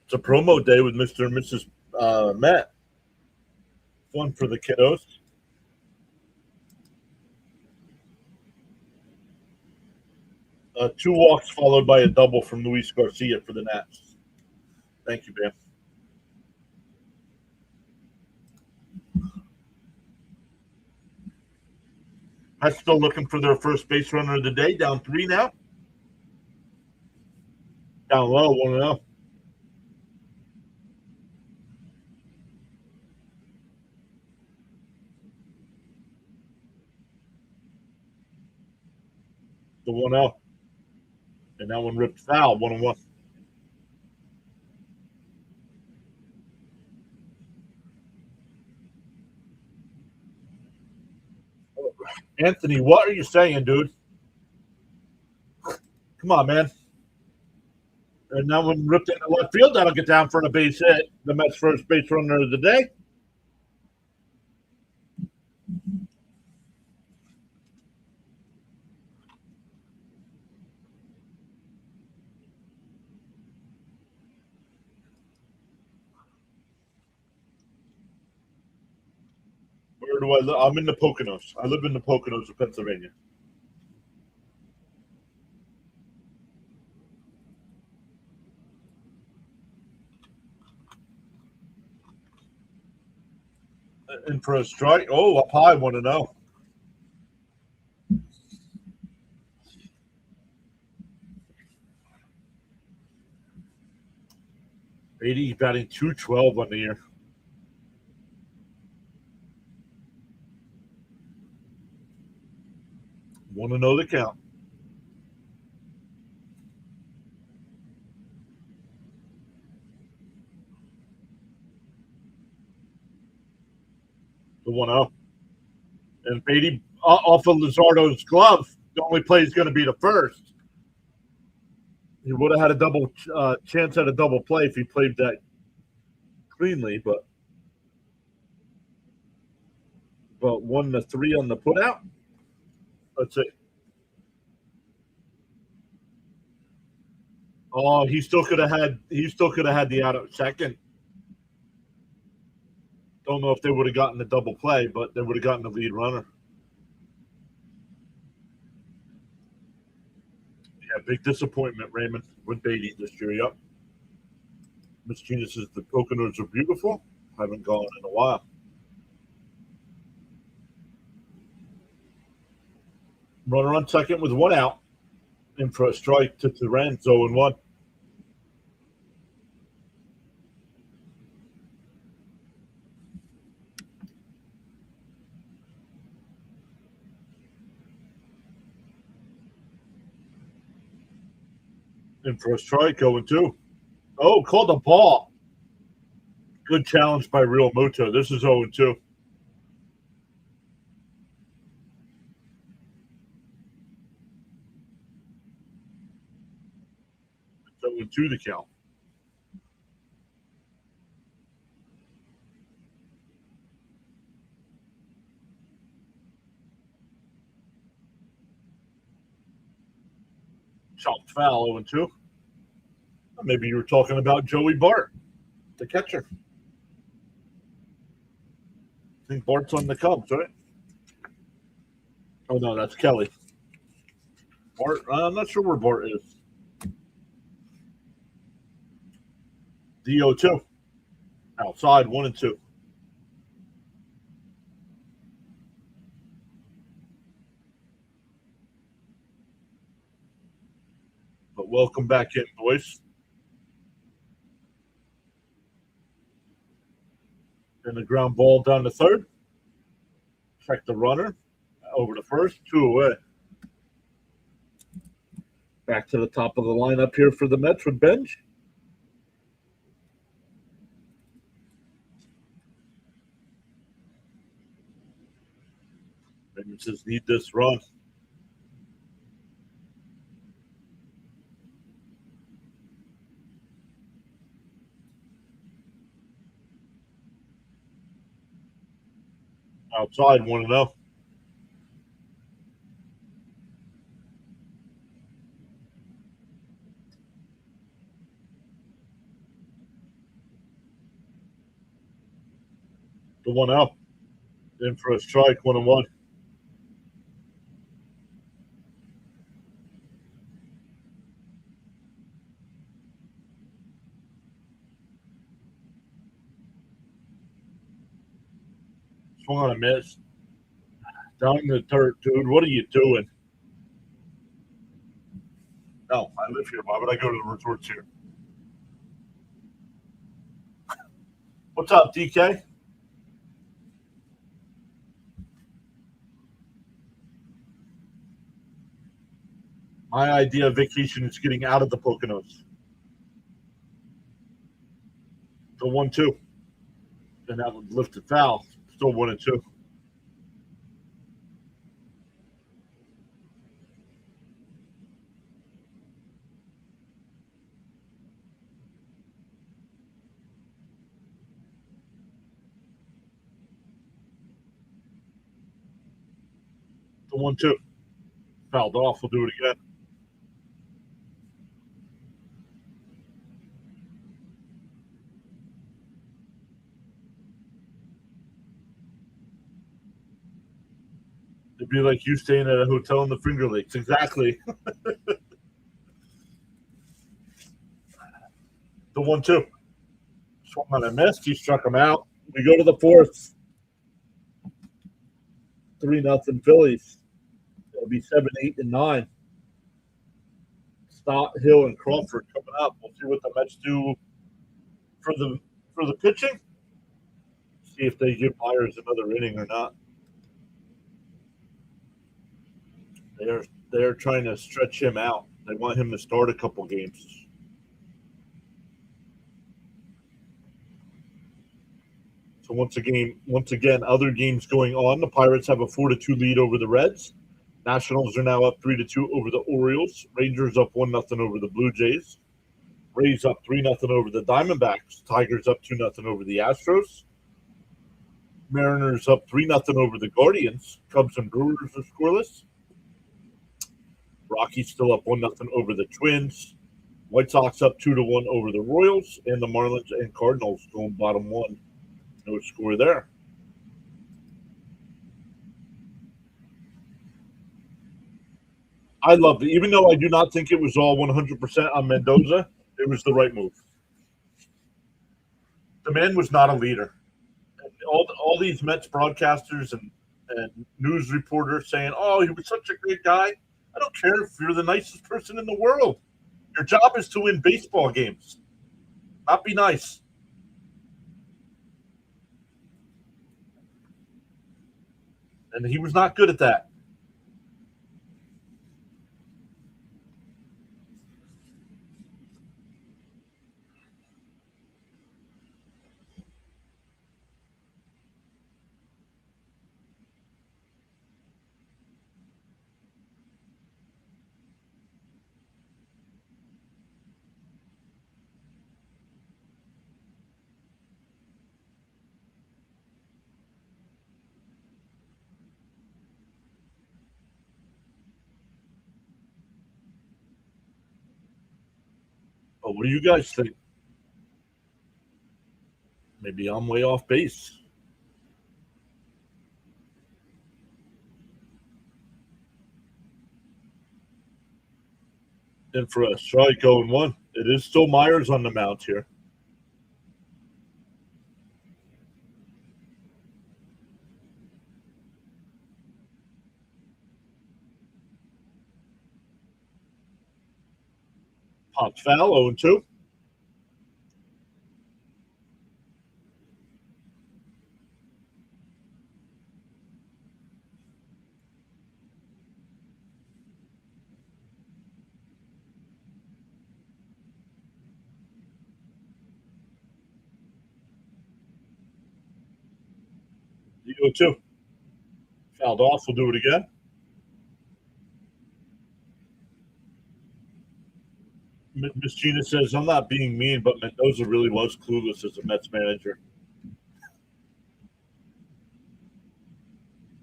It's a promo day with Mr. and Mrs. Met. Fun for the kiddos. Two walks followed by a double from Luis Garcia for the Nats. Thank you, man. Mets still looking for their first base runner of the day. Down 3 now. Down low, 1-0. The 1-0. And that one ripped foul, 1-1. Anthony, what are you saying, dude? Come on, man. And that one ripped into left field. That'll get down for a base hit. The Mets' first base runner of the day. Where do I live? I'm in the Poconos. I live in the Poconos of Pennsylvania. And for a strike, up high, 1-0. Beatty batting 212 on the year. 1-0 the count. The 1-0. And Beatty off of Luzardo's glove. The only play is going to be the first. He would have had a double chance at a double play if he played that cleanly, but 1-3 on the putout. Let's see. Oh, he still could have had the out at second. Don't know if they would have gotten the double play, but they would have gotten the lead runner. Yeah, big disappointment, Raymond, with Beatty this year. Yep. Miss Gina says the Poconos are beautiful. Haven't gone in a while. Runner on second with 1 out. In for a strike to Turan, 0-1. In for a strike, 0-2. Oh, called a ball. Good challenge by Real Muto. This is 0-2. It's 0-2 the count. Chopped foul, 0-2. Maybe you were talking about Joey Bart, the catcher. I think Bart's on the Cubs, right? Oh, no, that's Kelly. Bart, I'm not sure where Bart is. DO2. Outside, 1-2. But welcome back in, boys. And the ground ball down to third. Check the runner. Over to first, 2 away. Back to the top of the lineup here for the Mets with Benj. Maybe says need this run. Outside, 1-0. The 1-0. In for a strike, 1-1. Swung on a miss. Down in the dirt, dude. What are you doing? No, I live here. Why would I go to the resorts here? What's up, DK? My idea of vacation is getting out of the Poconos. The 1-2. And that would lift it foul. Still 1-2. The 1-2. Fouled off. We'll do it again. It'd be like you staying at a hotel in the Finger Lakes. Exactly. The 1-2. Swung on a miss. He struck him out. We go to the fourth. 3-0 Phillies. It'll be 7, 8, and 9. Stott, Hill, and Crawford coming up. We'll see what the Mets do for the pitching. See if they give Myers another inning or not. They're trying to stretch him out. They want him to start a couple games. So once again, other games going on. The Pirates have a 4-2 lead over the Reds. Nationals are now up 3-2 over the Orioles. Rangers up 1-0 over the Blue Jays. Rays up 3-0 over the Diamondbacks. Tigers up 2-0 over the Astros. Mariners up 3-0 over the Guardians. Cubs and Brewers are scoreless. Rockies still up 1-0 over the Twins. White Sox up 2-1 over the Royals, and the Marlins and Cardinals going bottom one. No score there. I loved it. Even though I do not think it was all 100% on Mendoza, it was the right move. The man was not a leader. All these Mets broadcasters and news reporters saying, "Oh, he was such a great guy." I don't care if you're the nicest person in the world. Your job is to win baseball games, not be nice. And he was not good at that. But what do you guys think? Maybe I'm way off base. And for a strike 0-1, it is still Myers on the mound here. Pops foul 0-2. The 0-2. Fouled off. We'll do it again. Miss Gina says, I'm not being mean, but Mendoza really was clueless as a Mets manager.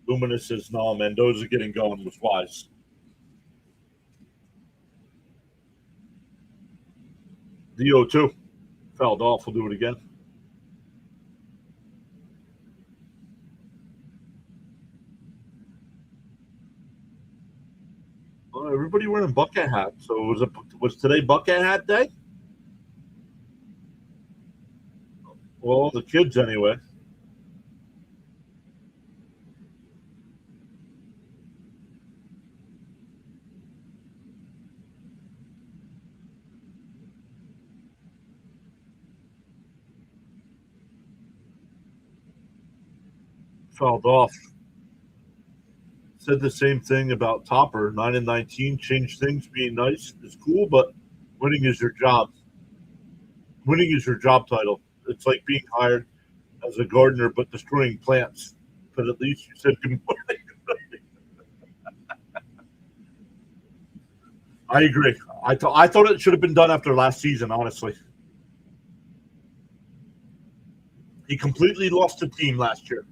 Luminous says, no, Mendoza getting going was wise. The 0-2. Fouled off. We'll do it again. Everybody wearing bucket hats. So was today bucket hat day? Well, the kids anyway. Fouled off. Said the same thing about Topper. 9-19, change things. Being nice is cool, but winning is your job. Winning is your job title. It's like being hired as a gardener but destroying plants. But at least you said good morning. I agree. I thought it should have been done after last season, honestly. He completely lost the team last year.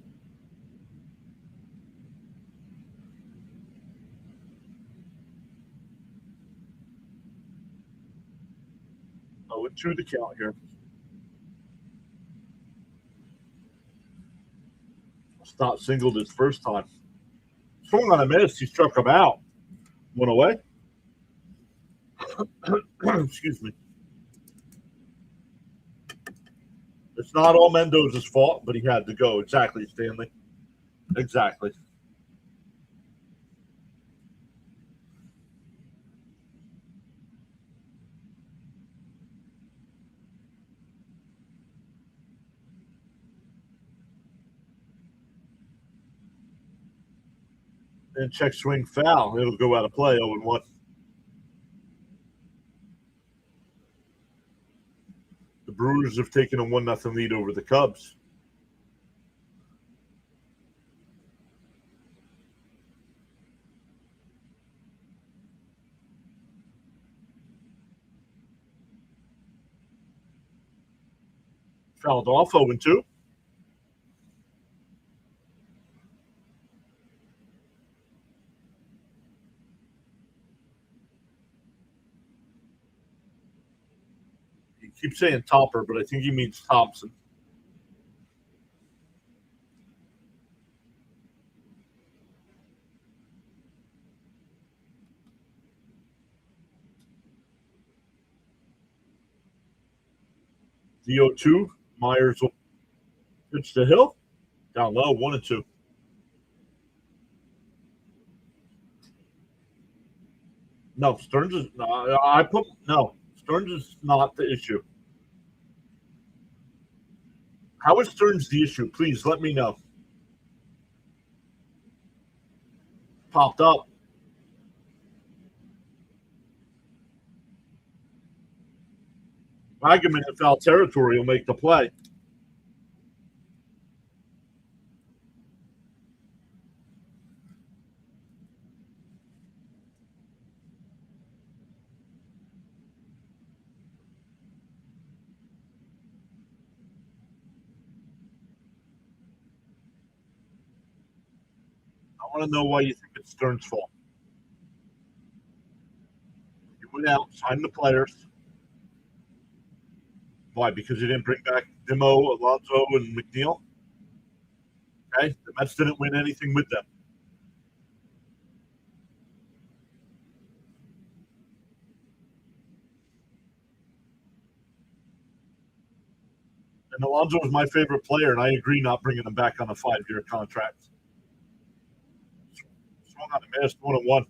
Oh, with 2 to count here. Stott singled his first time. Swung on a miss. He struck him out. Went away. Excuse me. It's not all Mendoza's fault, but he had to go. Exactly, Stanley. Exactly. And check swing foul. It'll go out of play 0-1. The Brewers have taken a 1-0 lead over the Cubs. Fouled off 0-2. He keeps saying Topper, but I think he means Thompson. The 0-2. Myers will pitch to Hill. Down low, 1-2. No, Stearns is. I put no. Stearns is not the issue. How is Stearns the issue? Please let me know. Popped up. Wagaman in foul territory will make the play. I want to know why you think it's Stearns' fault. He went out, signed the players. Why? Because he didn't bring back Demo, Alonso, and McNeil. Okay, the Mets didn't win anything with them. And Alonso was my favorite player, and I agree not bringing him back on a 5-year contract. Swung on the mast 1-1.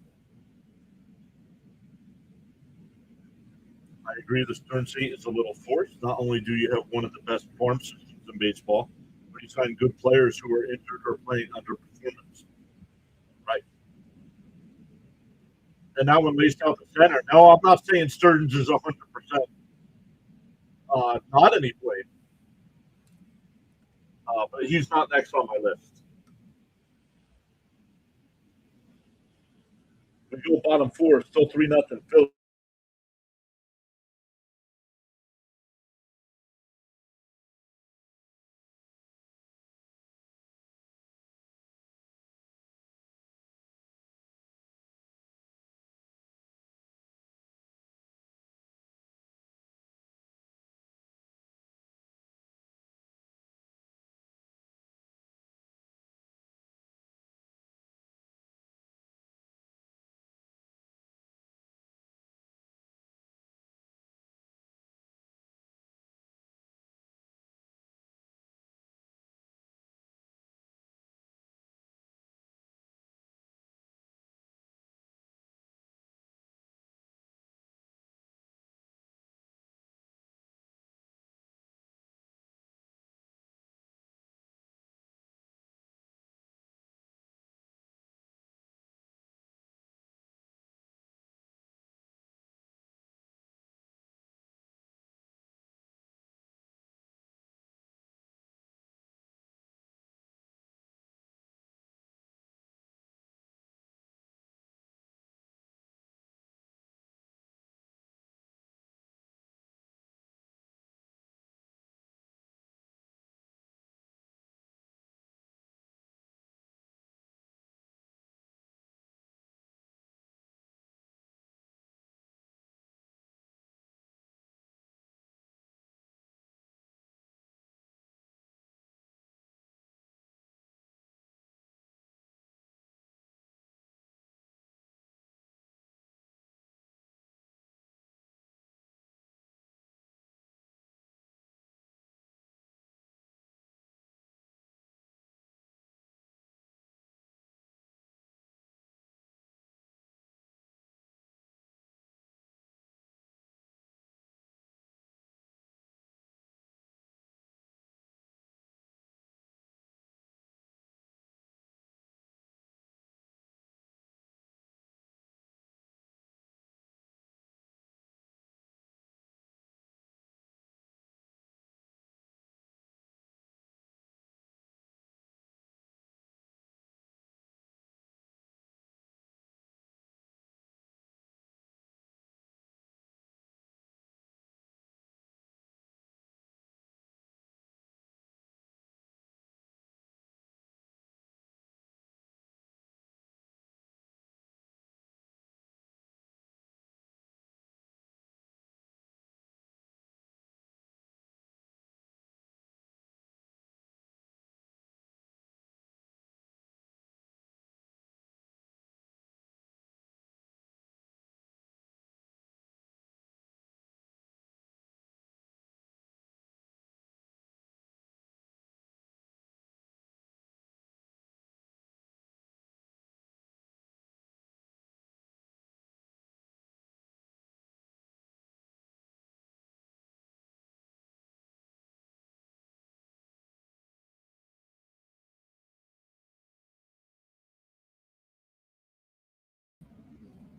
I agree the Stearns seat is a little forced. Not only do you have one of the best farm systems in baseball, but you sign good players who are injured or playing underperformance. Right. And now when laced out the center, no, I'm not saying Stearns is 100% not any play, but he's not next on my list. We go bottom four, still 3-0 Phillies.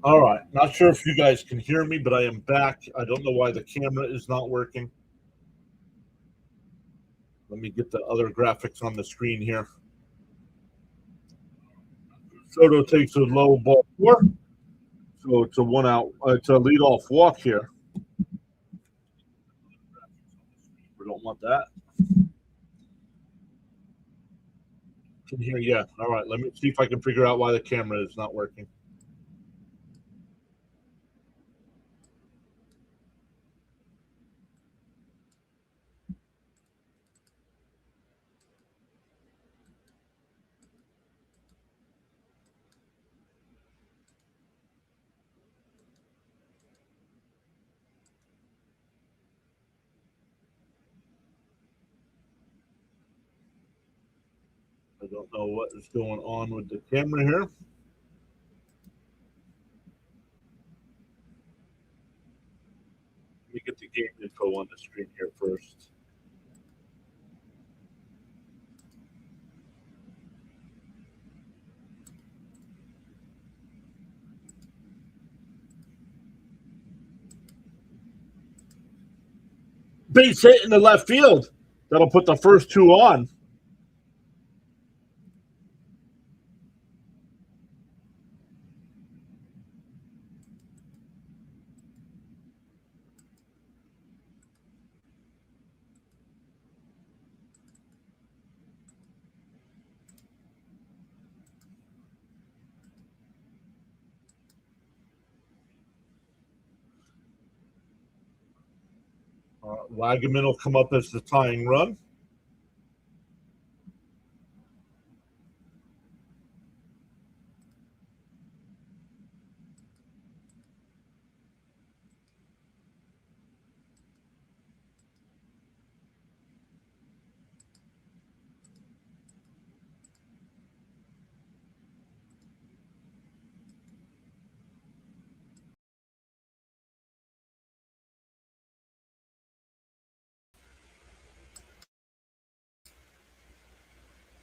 All right. Not sure if you guys can hear me, but I am back. I don't know why the camera is not working. Let me get the other graphics on the screen here. Soto takes a low ball four. So it's a one out. It's a leadoff walk here. We don't want that. Can hear, yeah. All right. Let me see if I can figure out why the camera is not working. I don't know what is going on with the camera here. Let me get the game info on the screen here first. Base hit in the left field. That'll put the first two on. Wagaman will come up as the tying run.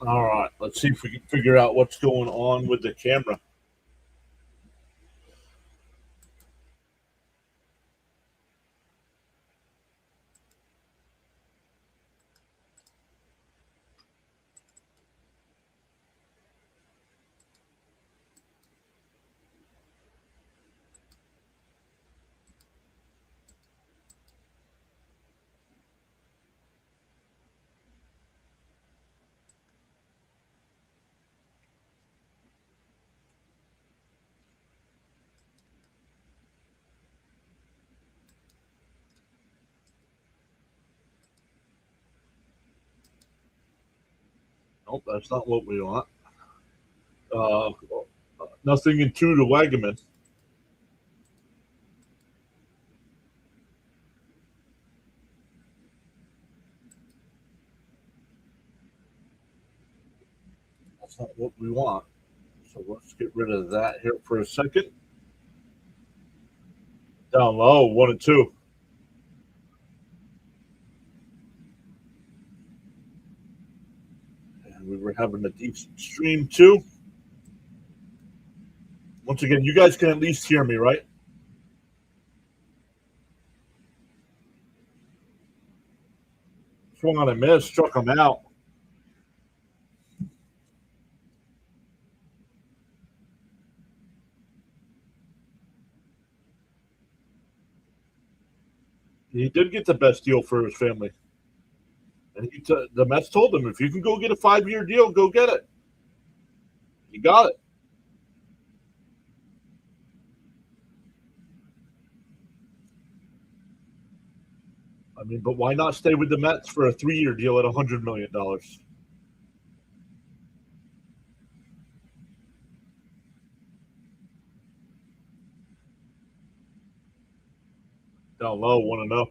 All right, let's see if we can figure out what's going on with the camera. Nope, that's not what we want. Nothing in two to Wagaman. That's not what we want. So let's get rid of that here for a second. Down low, 1-2. And we were having a decent stream too. Once again, you guys can at least hear me, right? Swung on a miss, struck him out. He did get the best deal for his family. And the Mets told him, if you can go get a 5-year deal, go get it. You got it. I mean, but why not stay with the Mets for a 3-year deal at $100 million? Down low, 1-0.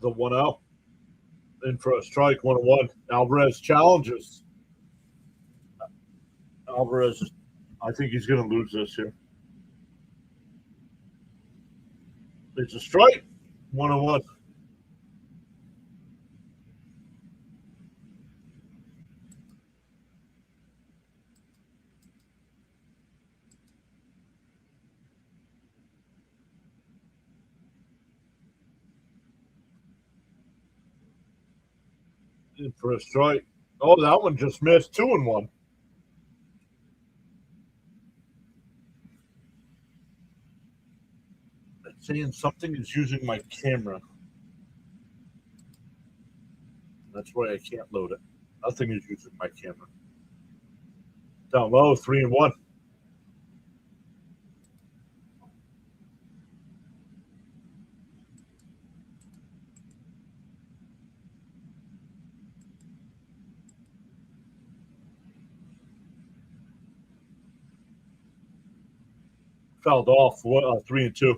The 1-0. In for a strike, 1-1. Alvarez challenges. Alvarez I think he's going to lose this here. It's a strike. 1-1. In for a strike. Oh, that one just missed. 2-1. It's saying something is using my camera. That's why I can't load it. Nothing is using my camera. Down low, 3-1. Fouled off. 3-2.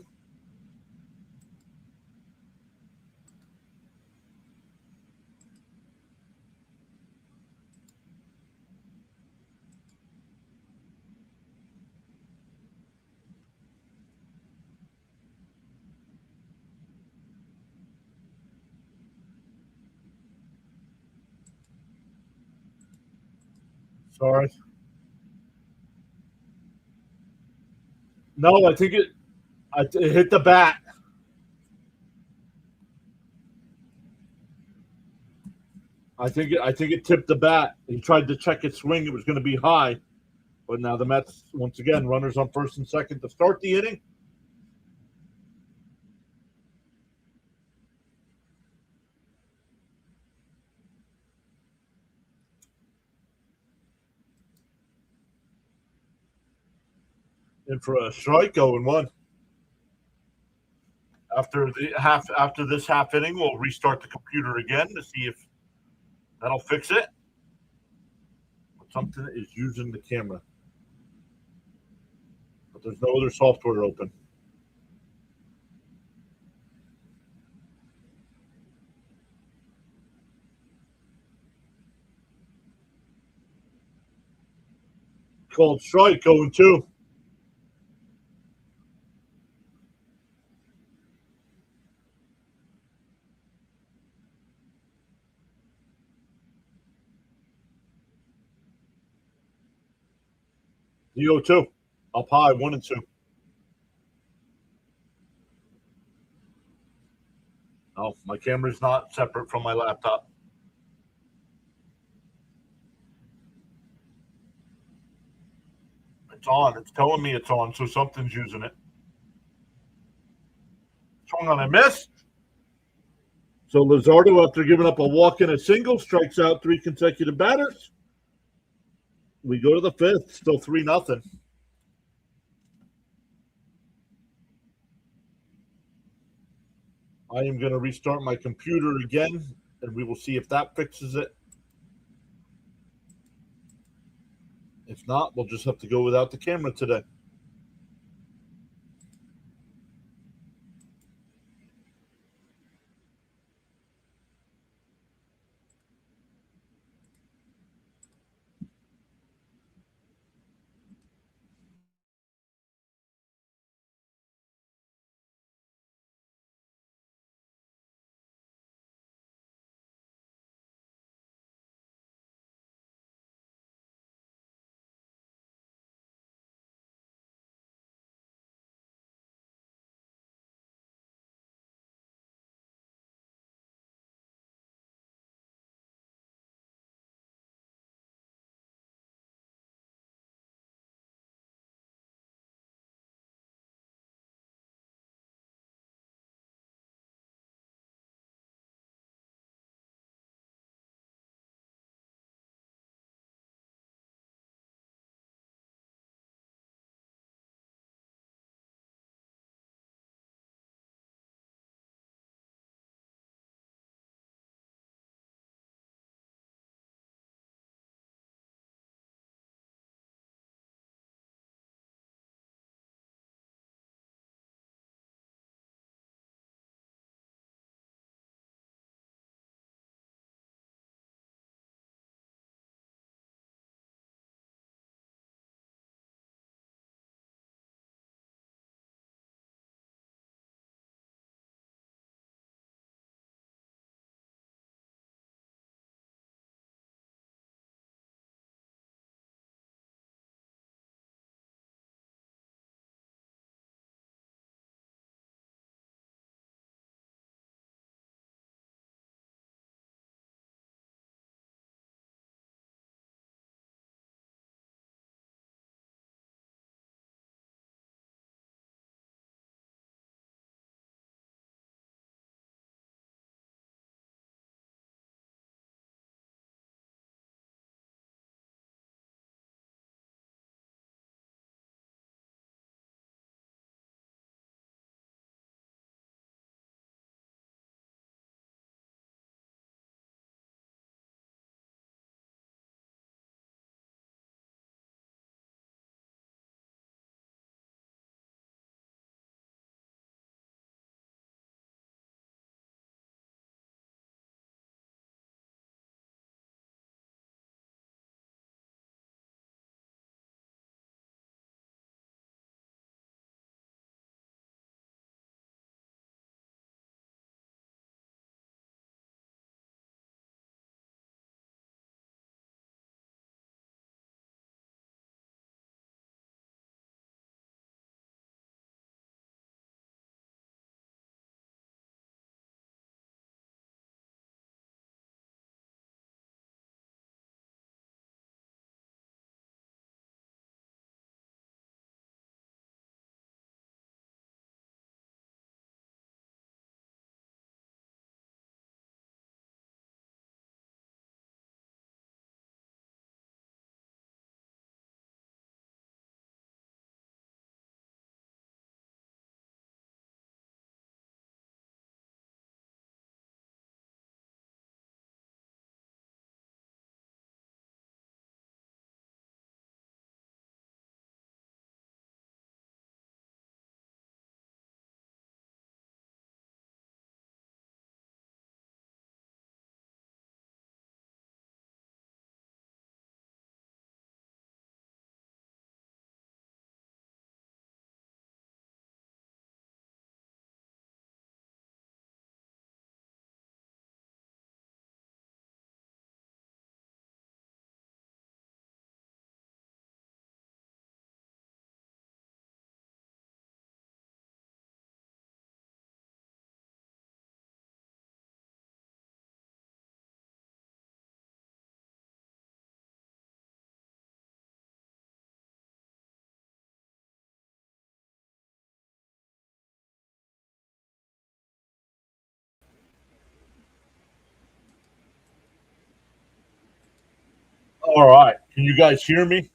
Sorry. No, I think it hit the bat. I think it tipped the bat. He tried to check its swing. It was going to be high, but now the Mets once again runners on first and second to start the inning. In for a strike, 0-1. After this half inning, we'll restart the computer again to see if that'll fix it. But something is using the camera, but there's no other software open. Called strike, 0-2. The 0-2. Up high, 1-2. Oh, my camera's not separate from my laptop. It's on. It's telling me it's on, so something's using it. Swung on a miss. So Luzardo, after giving up a walk and a single, strikes out 3 consecutive batters. We go to the fifth, still 3-0. I am going to restart my computer again, and we will see if that fixes it. If not, we'll just have to go without the camera today. All right. Can you guys hear me?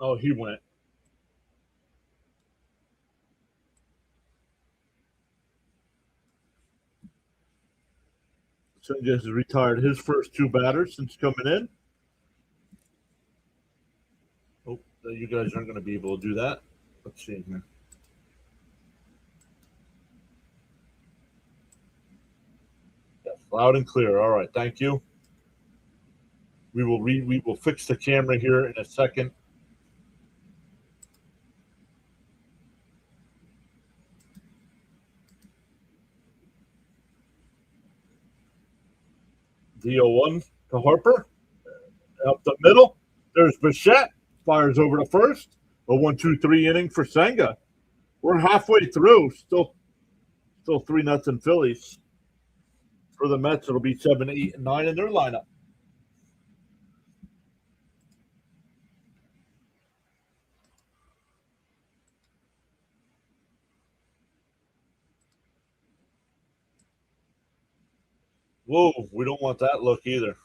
Oh, he went. So he just retired his first two batters since coming in. Oh, you guys aren't going to be able to do that. Let's see here. Yes, loud and clear. All right. Thank you. We will fix the camera here in a second. The 0-1 to Harper. Up the middle. There's Bichette. Fires over to first. A 1-2-3 inning for Senga. We're halfway through. Still 3-0 Phillies. For the Mets, it'll be 7, 8, and 9 in their lineup. Whoa, we don't want that look either.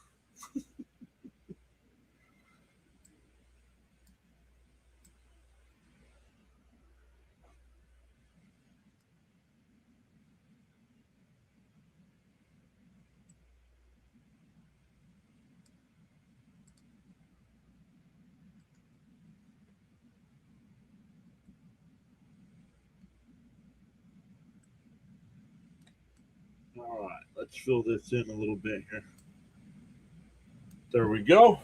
All right, let's fill this in a little bit here. There we go.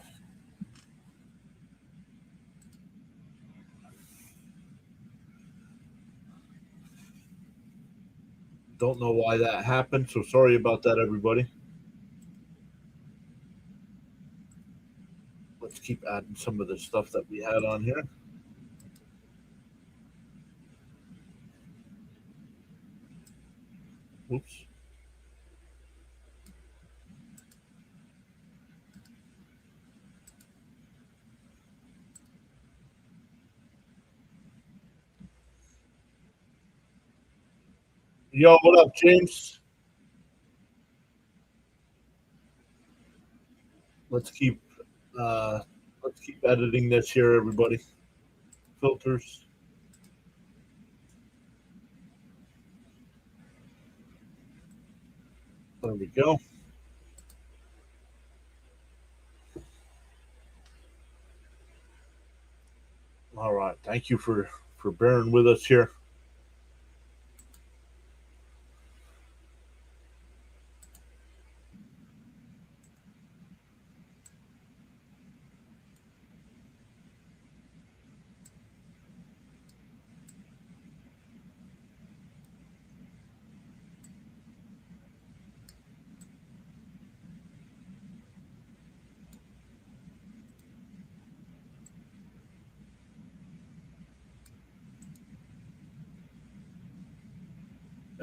Don't know why that happened, so sorry about that, everybody. Let's keep adding some of the stuff that we had on here. Oops. Yo, what up, James? Let's keep uh, let's keep editing this here, everybody. Filters. There we go. All right. Thank you for bearing with us here.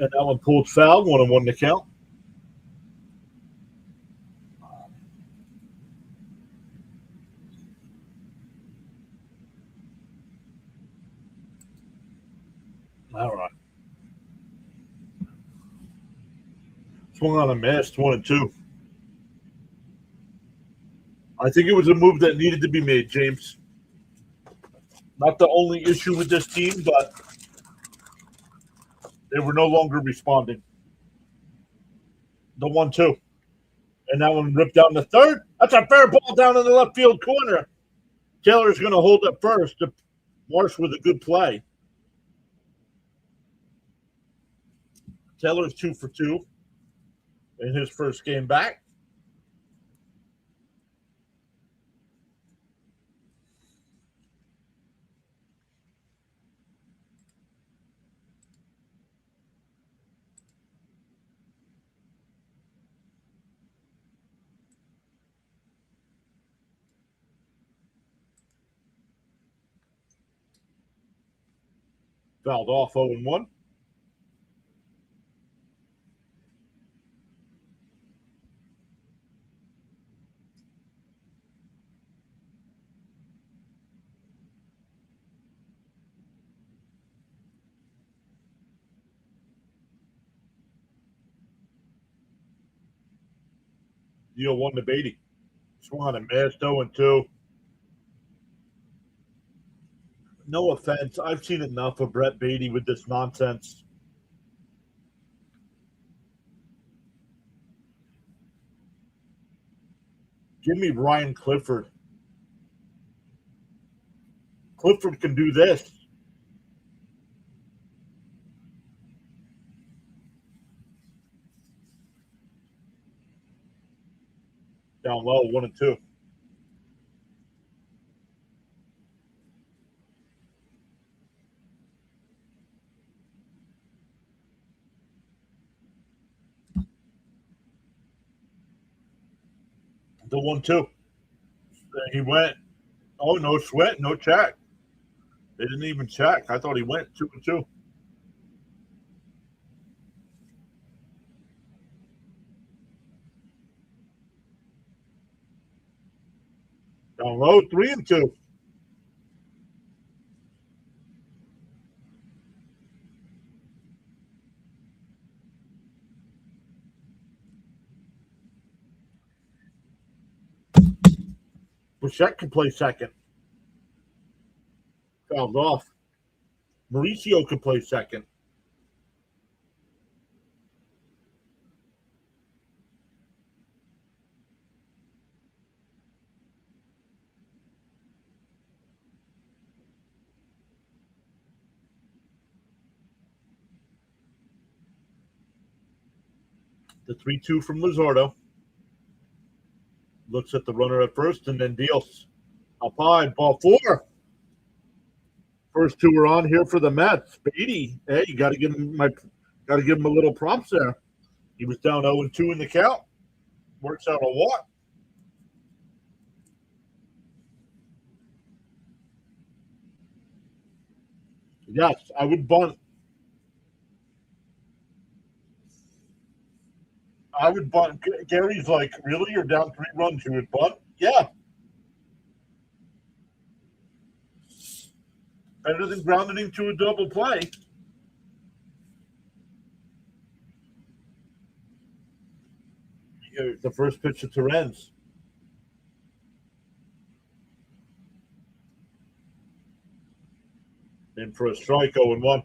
And that one pulled foul, 1-1 to count. All right. Swung on a miss, 1-2. I think it was a move that needed to be made, James. Not the only issue with this team, but they were no longer responding. The 1-2. And that one ripped down the third. That's a fair ball down in the left field corner. Taylor's going to hold it first. Marsh with a good play. Taylor's 2 for 2 in his first game back. Fouled off 0-1. Deal 1 to Beatty. Swung and missed 0-2. No offense. I've seen enough of Brett Beatty with this nonsense. Give me Ryan Clifford. Clifford can do this. Down low, 1-2. The 1-2. He went. Oh, no sweat, no check. They didn't even check. I thought he went 2-2. Down low, 3-2. Bichette can play second. Fouled off. Mauricio can play second. The 3-2 from Luzardo. Looks at the runner at first and then deals. Up high, ball 4. First 2 are on here for the Mets. Beatty, hey, you got to give him a little props there. He was down 0-2 in the count. Works out a walk. Yes, I would bunt. I would bunt. Gary's like, really? You're down 3 runs. You would bunt? Yeah. Better than grounding into a double play. The first pitch to Terens. In for a strike, 0-1.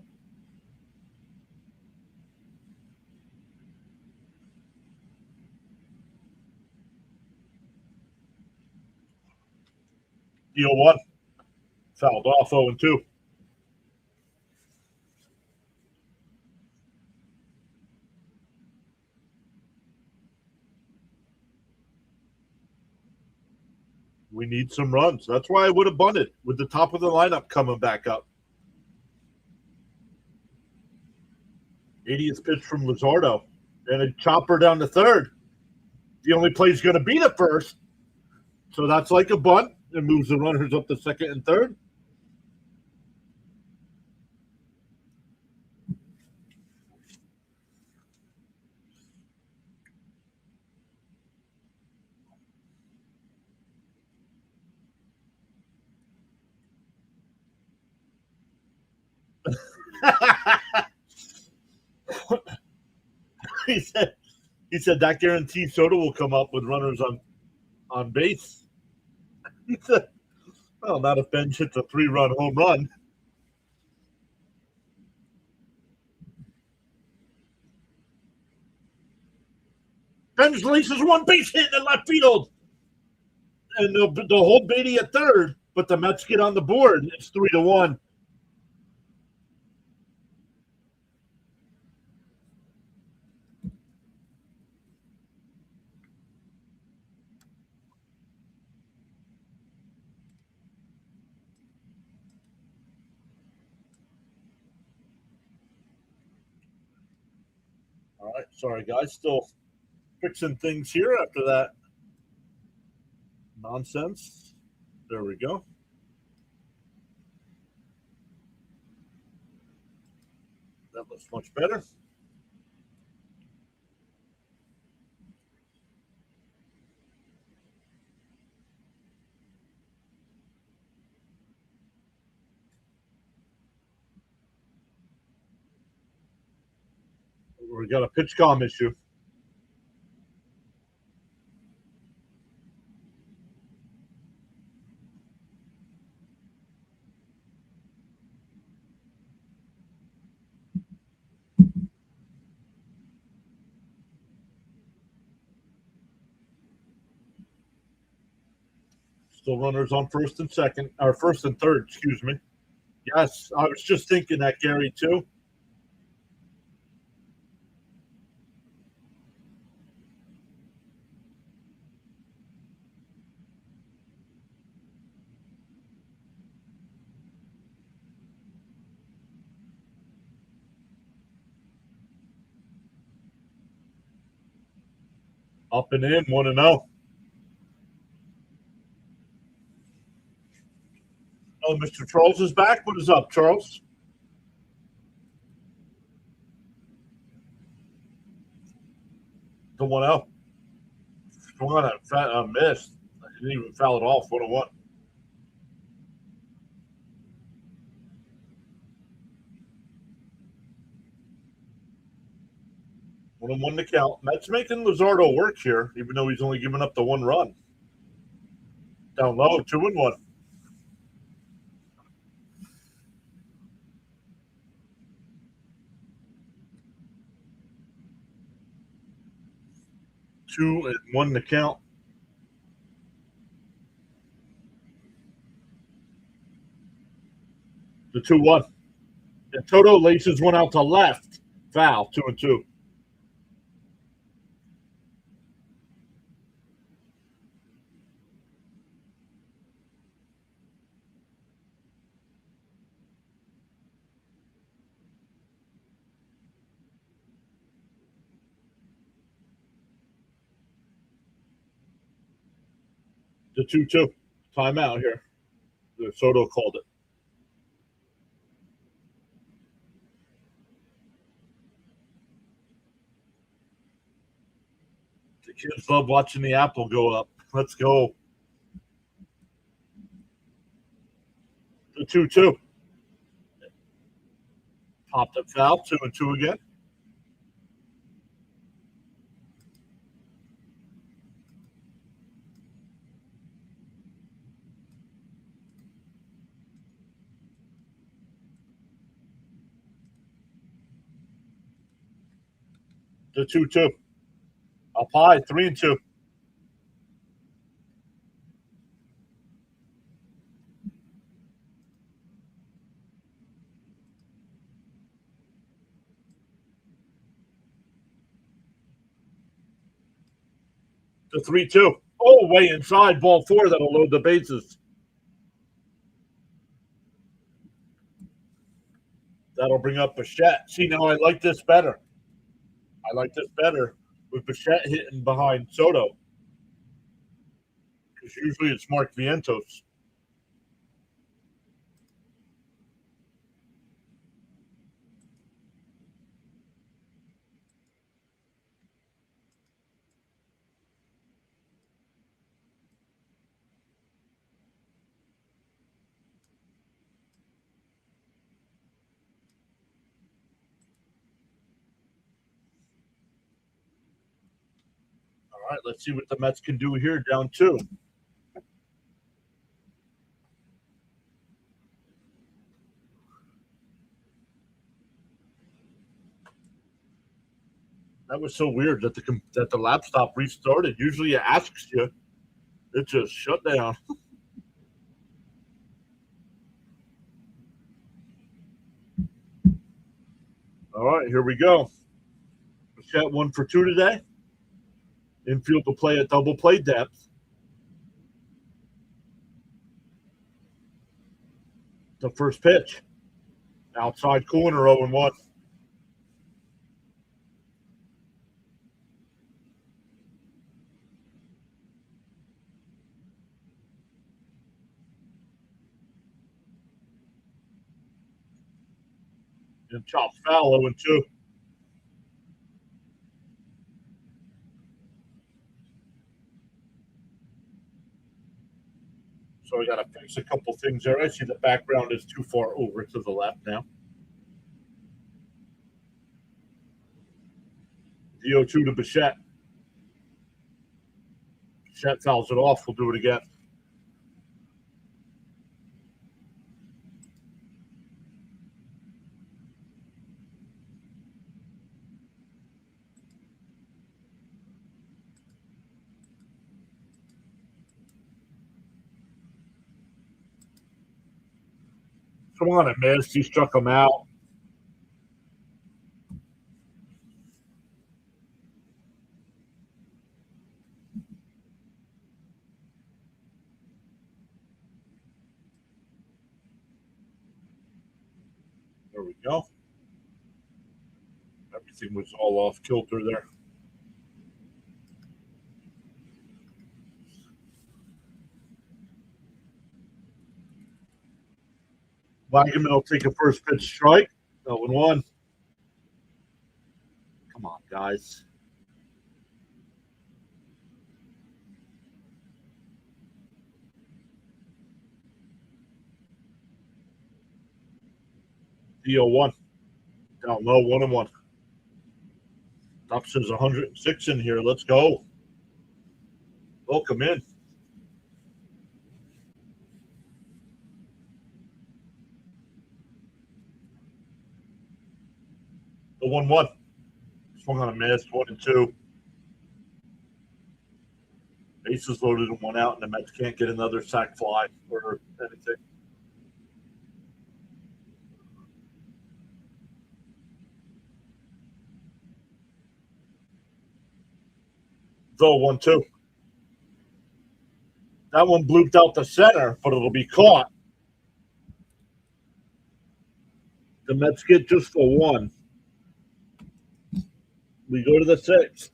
Deal 1. Fouled off, 0-2. We need some runs. That's why I would have bunted with the top of the lineup coming back up. 80th pitch from Luzardo. And a chopper down to third. The only play is going to be the first. So that's like a bunt. It moves the runners up to second and third. he said that guarantees Soto will come up with runners on base. He said, well, not if Bench hits a 3-run home run. Bench releases 1 base hit in left field. And they'll hold Beatty at third, but the Mets get on the board. It's 3-1. All right, sorry guys, still fixing things here after that nonsense. There we go. That looks much better. We got a pitch com issue. Still runners on first and second, or first and third, excuse me. Yes, I was just thinking that, Gary, too. Up and in, 1-0. Oh, Mr. Charles is back. What is up, Charles? The 1-0. Swung on a miss. I didn't even foul it off. 1-1. 1-1 to count. Mets making Luzardo work here, even though he's only given up the one run. Down low, 2-1. 2-1 to count. The 2-1. And Toto laces one out to left. Foul, 2-2. The 2-2. Timeout here. Soto called it. The kids love watching the apple go up. Let's go. The 2-2. Popped up foul. 2-2 again. The 2-2. Up high. 3-2. The 3-2. Oh, way inside. Ball 4. That'll load the bases. That'll bring up Bichette. See, now I like this better. I like this better with Bichette hitting behind Soto. Because usually it's Mark Vientos. All right, let's see what the Mets can do here. Down 2. That was so weird that the laptop restarted. Usually it asks you. It just shut down. All right, here we go. Bichette 1 for 2 today. Infield to play at double play depth. The first pitch. Outside corner, 0-1. And chops foul, 0-2. So we got to fix a couple things there. I see the background is too far over to the left now. The 0-2 to Bichette. Bichette fouls it off. We'll do it again. Come on, it missed. He struck him out. There we go. Everything was all off kilter there. Wagaman will take a first pitch strike. 0-1. Come on, guys. DO1. Down low, 1-1. Top says 106 in here. Let's go. Welcome in. The 1-1. Swung on a miss, 1-2. Bases loaded and 1 out, and the Mets can't get another sac fly or anything. Though 1-2. That one blooped out the center, but it'll be caught. The Mets get just the 1. We go to the 6th.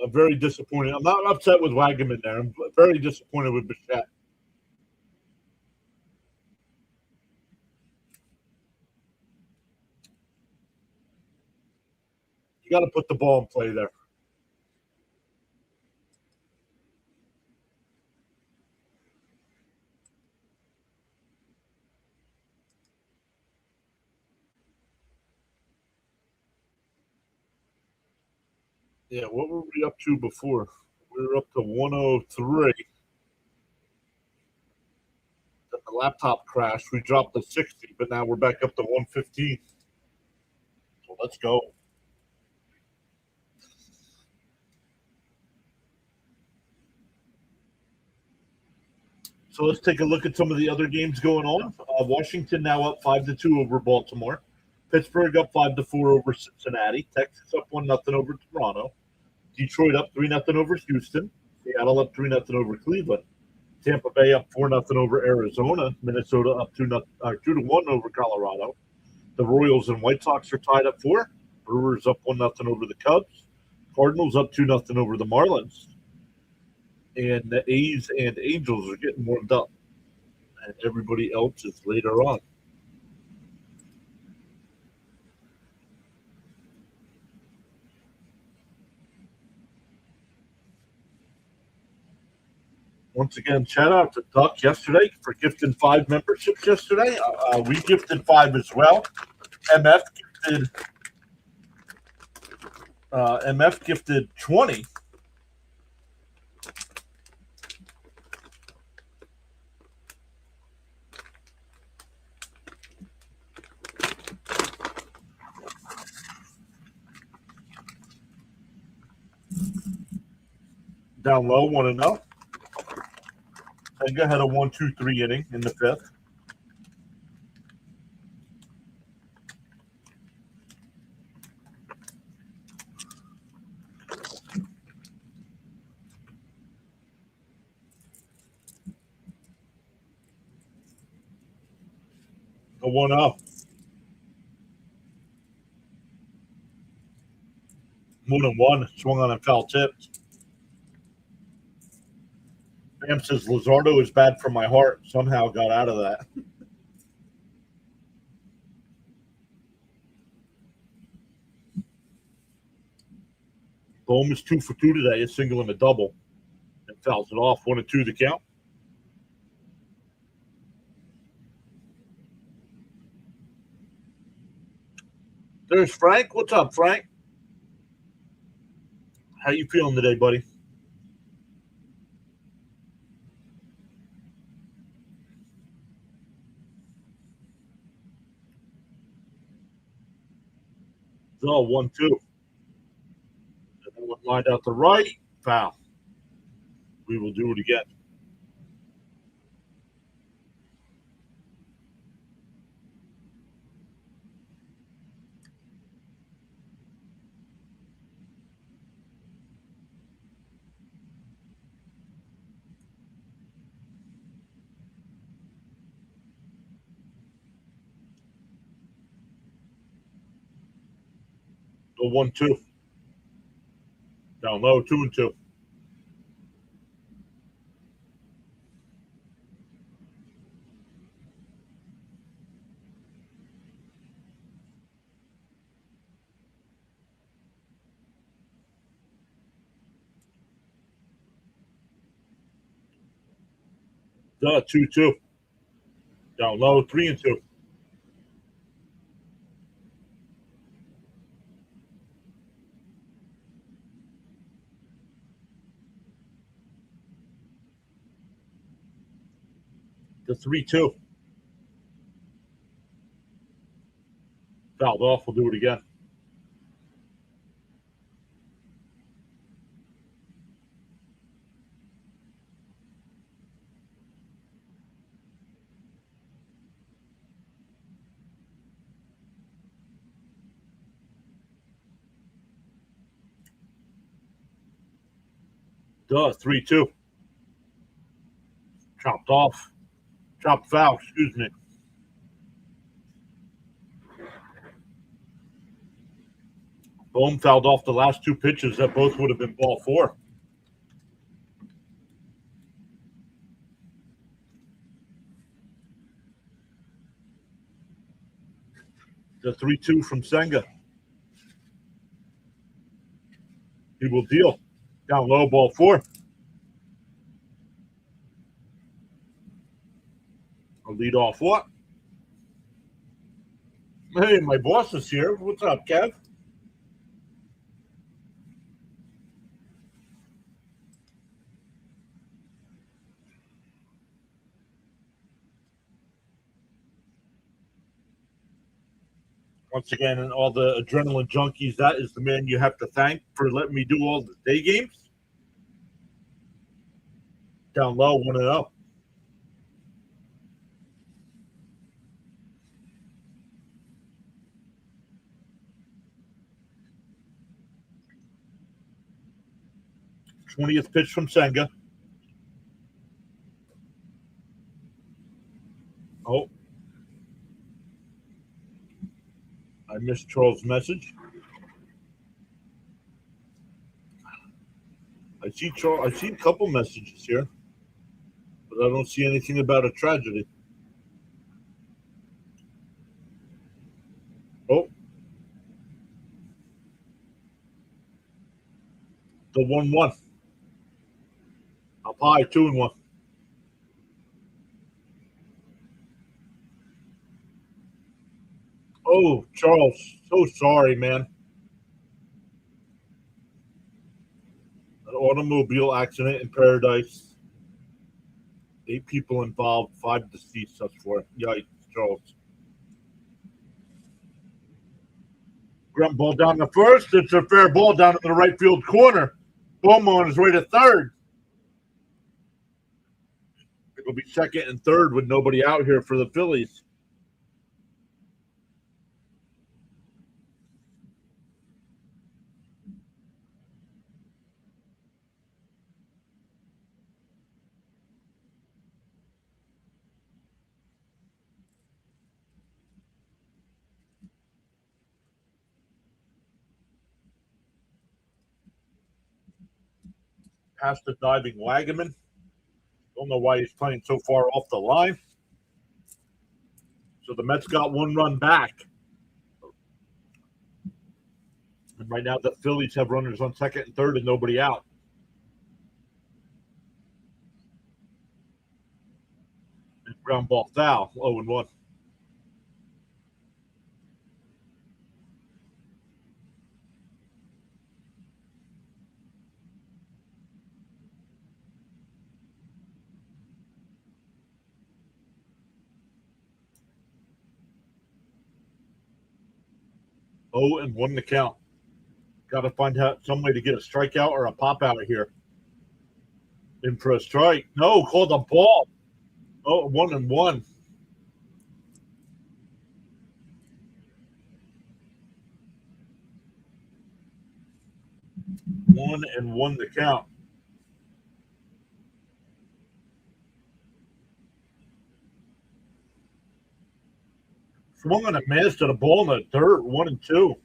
I'm very disappointed. I'm not upset with Wagaman there. I'm very disappointed with Bichette. You got to put the ball in play there. Yeah, what were we up to before? We were up to 103. Then the laptop crashed. We dropped to 60, but now we're back up to 115. So let's go. So let's take a look at some of the other games going on. Washington now up 5-2 over Baltimore. Pittsburgh up 5-4 over Cincinnati. Texas up 1-0 over Toronto. Detroit up 3-0 over Houston. Seattle up 3-0 over Cleveland. Tampa Bay up 4-0 over Arizona. Minnesota up 2-1 over Colorado. The Royals and White Sox are tied up 4. Brewers up 1-0 over the Cubs. Cardinals up 2-0 over the Marlins. And the A's and Angels are getting warmed up. And everybody else is later on. Once again, shout out to Duck yesterday for gifting 5 memberships yesterday. We gifted 5 as well. MF gifted 20. Down low, 1-0. Senga had a 1-2-3 inning in the 5th. A 1-0. Moon and 1 swung on and foul tipped. Sam says Luzardo is bad for my heart. Somehow got out of that. Bohm is 2 for 2 today, a single and a double. And fouls it off. 1-2 the count. There's Frank. What's up, Frank? How you feeling today, buddy? Oh, 1-2. That one lined out to right. Foul. We will do it again. The 1-2. Down low, 2-2. The 2-2. Down low, 3-2. The 3-2. Fouled off. We'll do it again. The 3-2. Chopped off. Chopped foul, excuse me. Bohm fouled off the last two pitches that both would have been ball 4. The 3-2 from Senga. He will deal. Down low, ball 4. A lead off what? Hey, my boss is here. What's up, Kev? Once again, and all the adrenaline junkies, that is the man you have to thank for letting me do all the day games. Down low, 1-0. th pitch from Senga. Oh, I missed Charles' message. I see a couple messages here, but I don't see anything about a tragedy. Oh, the 1-1. Up high, 2-1. Oh, Charles, so sorry, man. An automobile accident in Paradise. 8 people involved, 5 deceased thus far. Yikes, Charles. Grunt ball down the first. It's a fair ball down in the right field corner. Beaumont is right at third. It'll be second and third with nobody out here for the Phillies. Past the diving Wagaman. Don't know why he's playing so far off the line. So the Mets got 1 run back. And right now the Phillies have runners on second and third and nobody out. And ground ball foul, 0-1. Oh, and 1 to count. Got to find out some way to get a strikeout or a pop out here. In for a strike. No, called a ball. Oh, 1-1. 1-1 the count. Swung on a miss to the ball in the dirt. 1-2.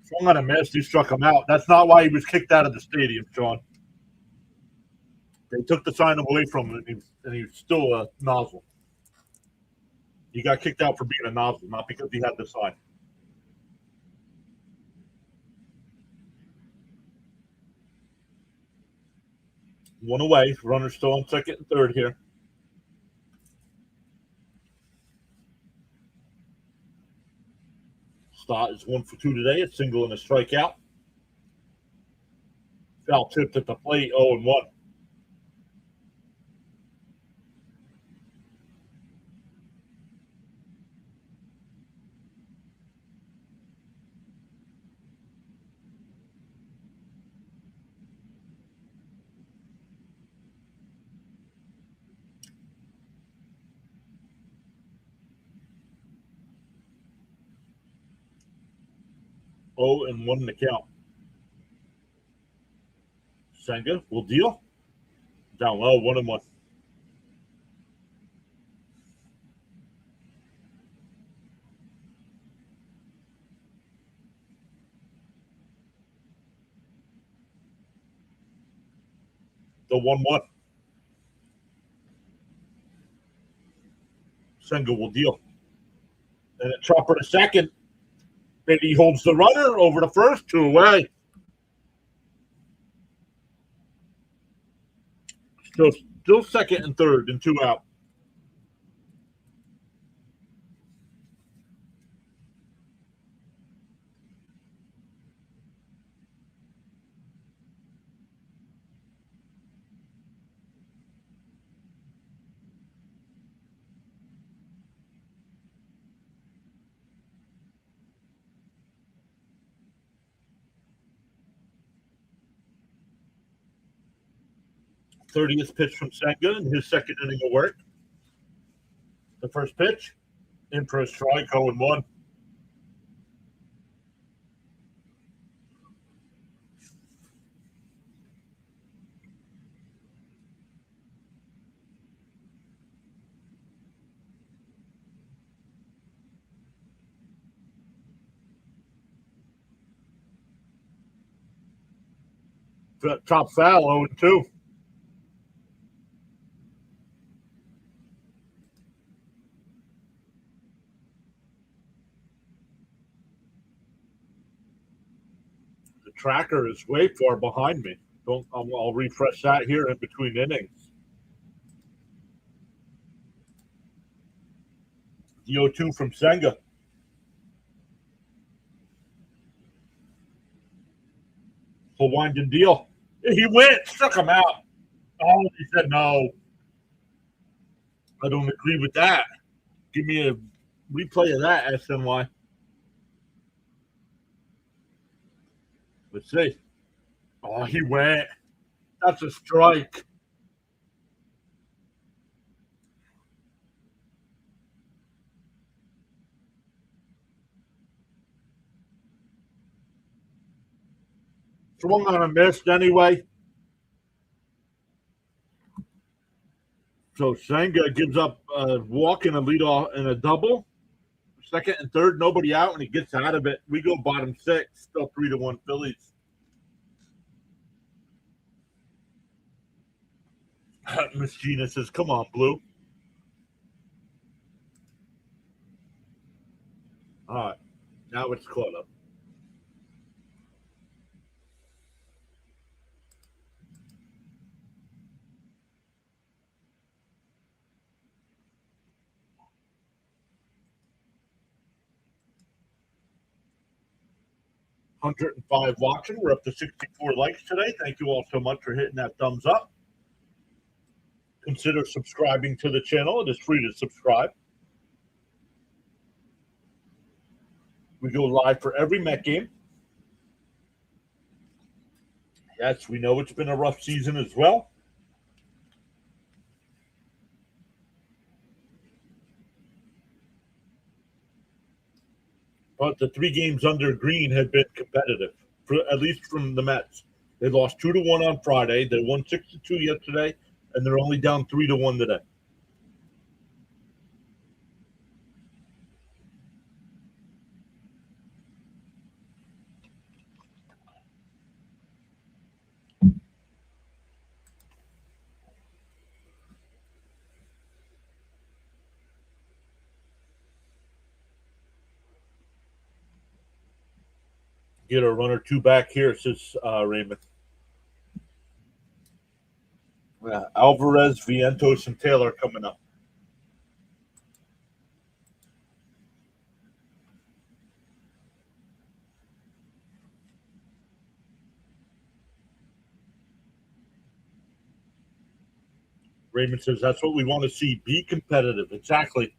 Swung on a miss. He struck him out. That's not why he was kicked out of the stadium, Sean. They took the sign away from him, and he was still a nozzle. He got kicked out for being a nozzle, not because he had the sign. One away. Runner still on second and third here. Stott is 1 for 2 today. A single and a strikeout. Foul tipped at the plate. 0-1. Oh, and 1 in the count. Senga will deal. Down low, 1-1. The 1-1. Senga will deal. And a chopper to second. And he holds the runner over the first. 2 away. Still second and third and 2 out. '30th pitch from Senga in his second inning of work. The first pitch, in for a strike, 0-1. Top foul, 0-2. The tracker is way far behind me. I'll refresh that here in between innings. The 0-2 from Senga. He'll wind and deal. He went, struck him out. Oh, he said no. I don't agree with that. Give me a replay of that, SNY. Let's see. Oh, he went. That's a strike. Swung on a miss anyway. So Senga gives up a walk and a leadoff and a double. Second and third, nobody out, and he gets out of it. We go bottom 6, still 3-1 Phillies. Miss Gina says, "Come on, Blue." All right, now it's caught up. 105 watching. We're up to 64 likes today. Thank you all so much for hitting that thumbs up. Consider subscribing to the channel. It is free to subscribe. We go live for every Met game. Yes, we know it's been a rough season as well. But the 3 games under green have been competitive, at least from the Mets. They lost 2-1 on Friday. They won 6-2 yesterday, and they're only down 3-1 today. Get a runner 2 back here, says Raymond. Alvarez, Vientos, and Taylor coming up. Raymond says that's what we want to see. Be competitive. Exactly.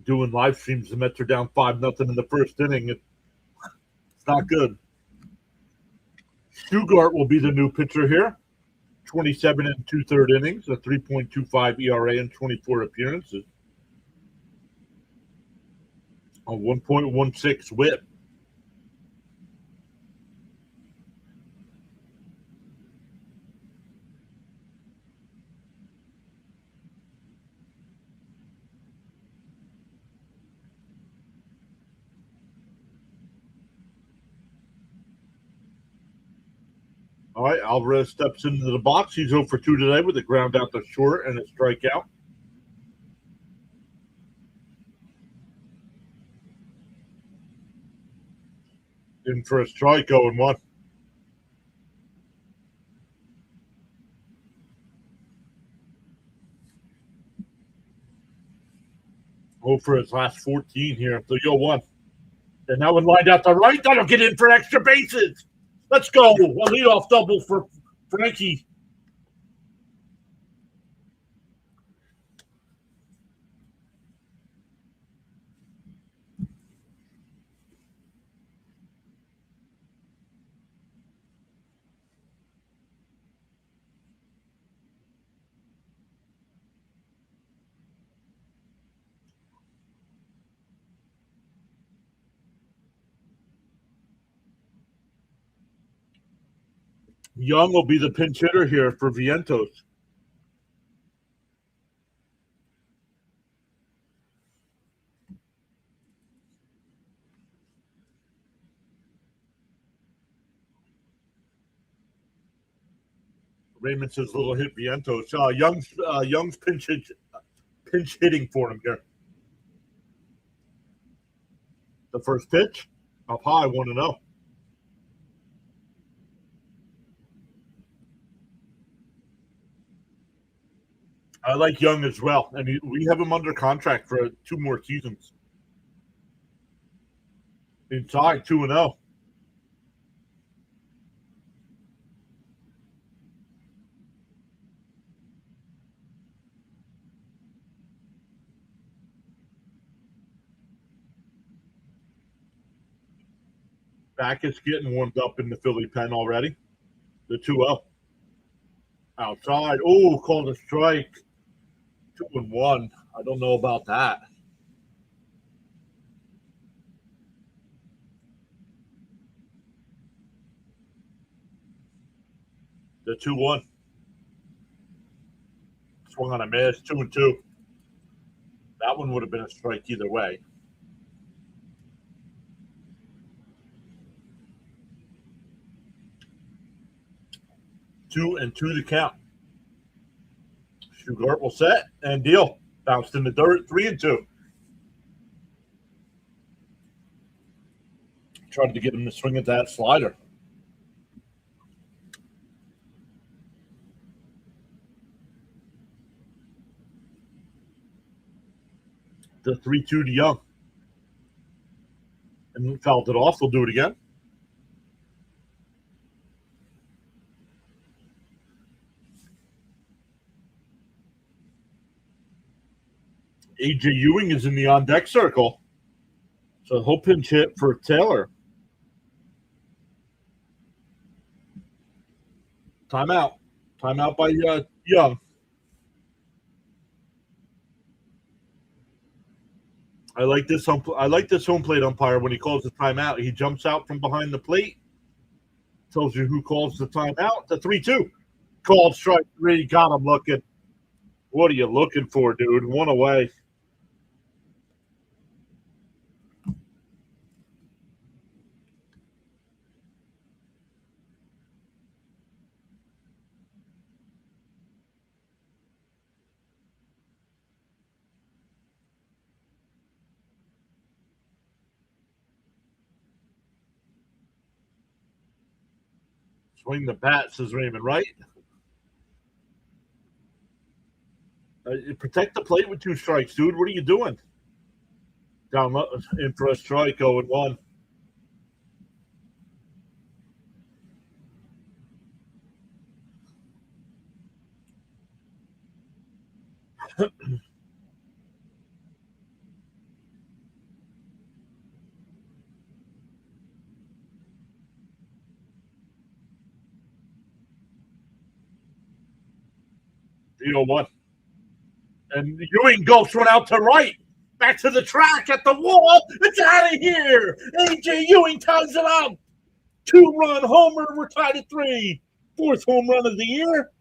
Doing live streams, the Mets are down 5-0 in the first inning. It's not good. Stugart will be the new pitcher here. 27 and 2/3 innings, a 3.25 ERA and 24 appearances. A 1.16 whip. All right, Alvarez steps into the box. He's 0 for 2 today with a ground out to short and a strikeout. In for a strike, 0-1. For his last 14 here. So 0-1. And that one lined out to right. That'll get in for extra bases. Let's go. A leadoff double for Frankie. Young will be the pinch hitter here for Vientos. Raymond says little hit Vientos. Young's pinch hitting for him here. The first pitch, up high, 1-0. I like Young as well, and we have him under contract for 2 more seasons. Inside, 2-0. Back is getting warmed up in the Philly pen already. The 2-0. Outside. Oh, called a strike. 2-1. I don't know about that. The 2-1. Swung on a miss. 2-2. That one would have been a strike either way. 2-2 to count. Stugart will set and deal. Bounced in the dirt. 3-2. Tried to get him to swing at that slider. The 3-2 to Young. And fouled it off. We'll do it again. AJ Ewing is in the on-deck circle. So he'll pinch hit for Taylor. Timeout. Timeout by Young. I like this home plate umpire when he calls the timeout. He jumps out from behind the plate, tells you who calls the timeout. The 3-2. Called strike 3. Got him looking. What are you looking for, dude? One away. Swing the bat, says Raymond, right? Protect the plate with 2 strikes, dude. What are you doing? Down in for a strike, 0-1. The 0-1. And Ewing gulps one out to right. Back to the track at the wall. It's out of here. AJ Ewing ties it up. 2-run homer. We're tied at 3. 4th home run of the year.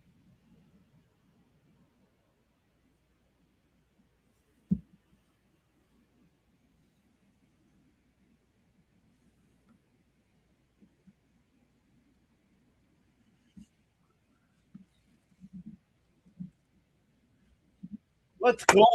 Let's go.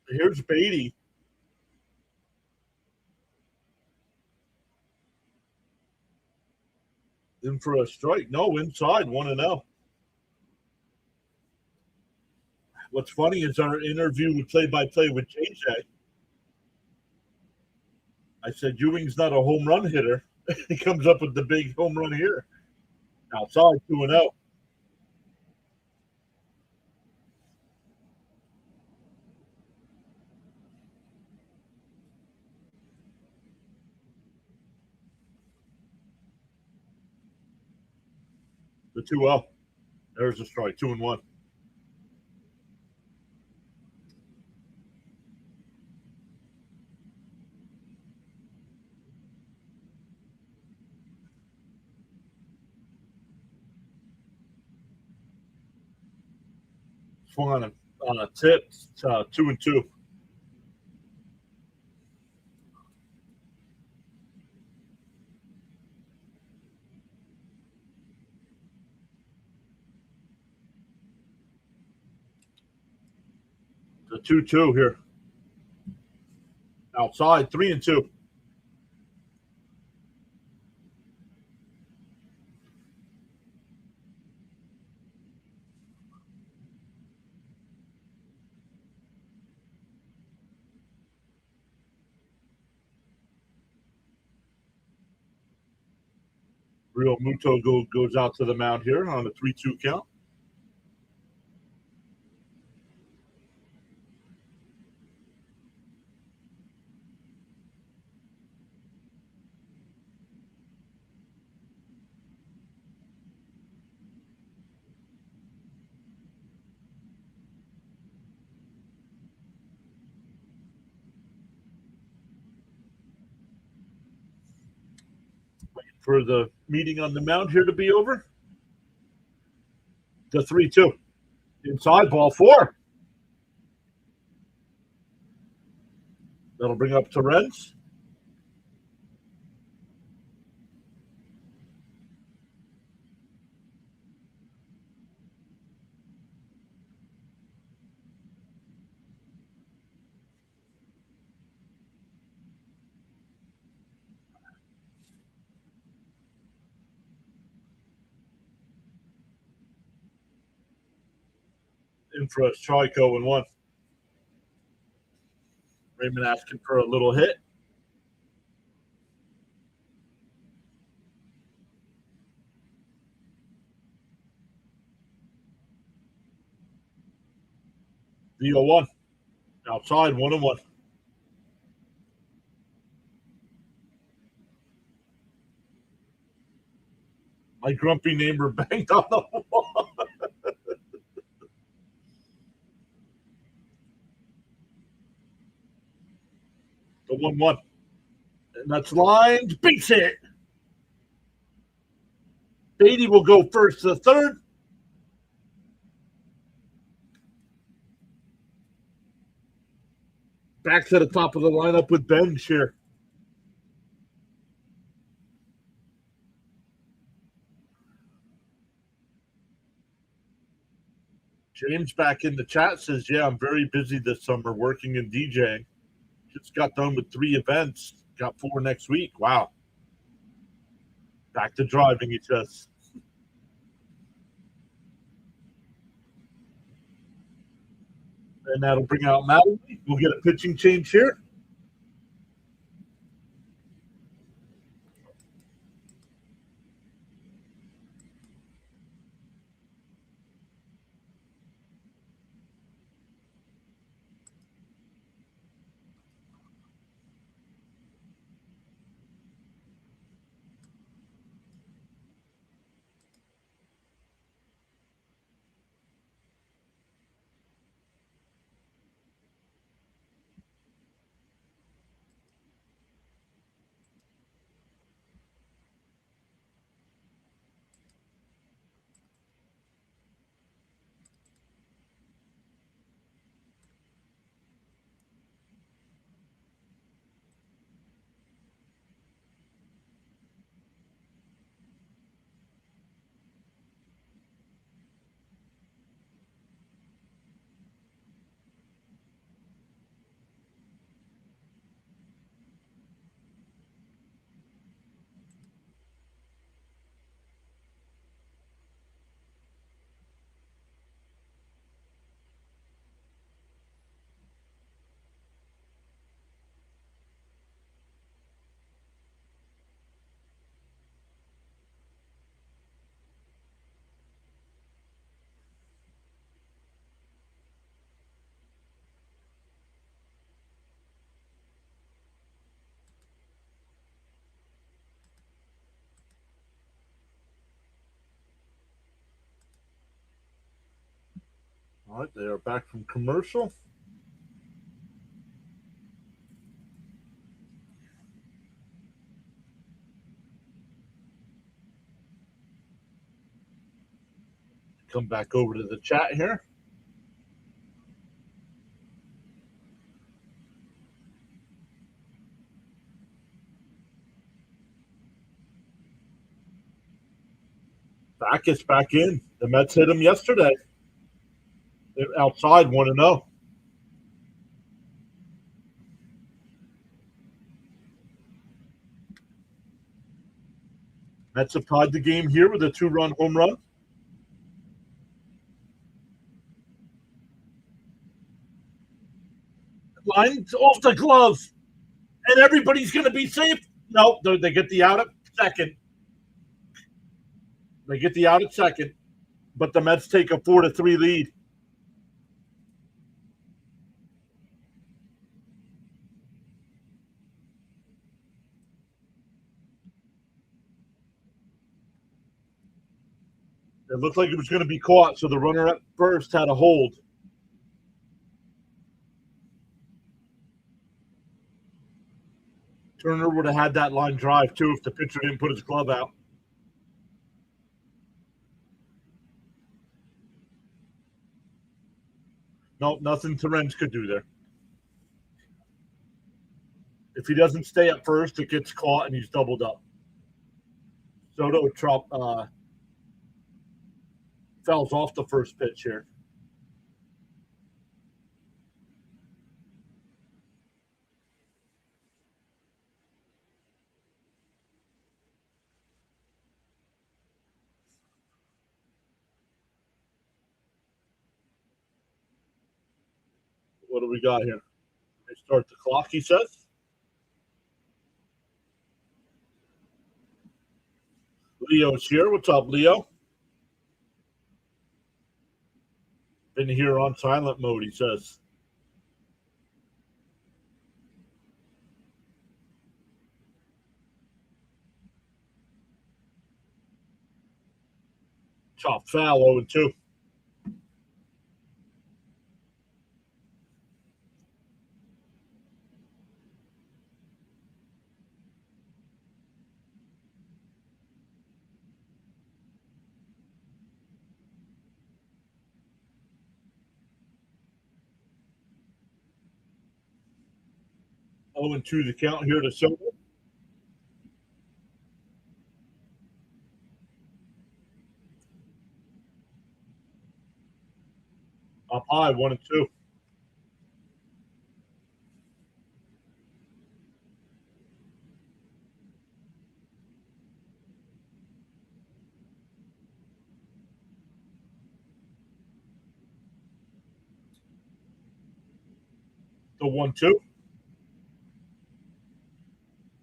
Here's Beatty. In for a strike. No, inside, 1-0. What's funny is our interview with play-by-play with JJ. I said, Ewing's not a home run hitter. He comes up with the big home run here. Outside, 2-0. The 2-0. There's a strike, 2-1. Swung on a tip, 2-2. The 2-2 here. Outside, 3-2. Real Muto goes out to the mound here on a 3-2 count. Waiting for the meeting on the mound here to be over. The 3-2. Inside, ball 4. That'll bring up Torrens. In for a strike 0-1. Raymond asking for a little hit. The 0-1. Outside 1-1. My grumpy neighbor banged on the wall. The 1-1. And that's lined. Base hit. Beatty will go first to third. Back to the top of the lineup with Bench here. James back in the chat says, yeah, I'm very busy this summer working and DJing. Just got done with 3 events. Got 4 next week. Wow. Back to driving, he says. And that'll bring out Madeline. We'll get a pitching change here. All right, they are back from commercial. Come back over to the chat here. Backus back in. The Mets hit him yesterday. They're outside 1-0. Mets have tied the game here with a 2-run home run. Line off the glove. And everybody's going to be safe. No, they get the out at second. They get the out at second. But the Mets take a 4-3 lead. It looked like it was going to be caught, so the runner at first had a hold. Turner would have had that line drive, too, if the pitcher didn't put his glove out. No, nothing Terens could do there. If he doesn't stay at first, it gets caught and he's doubled up. Soto fouls off the first pitch here. What do we got here? Let me start the clock, he says. Leo's here. What's up, Leo? Been here on silent mode, he says. Top foul, 0-2. Oh, and 2 to count here to Silver. Up high, 1-2. The 1-2.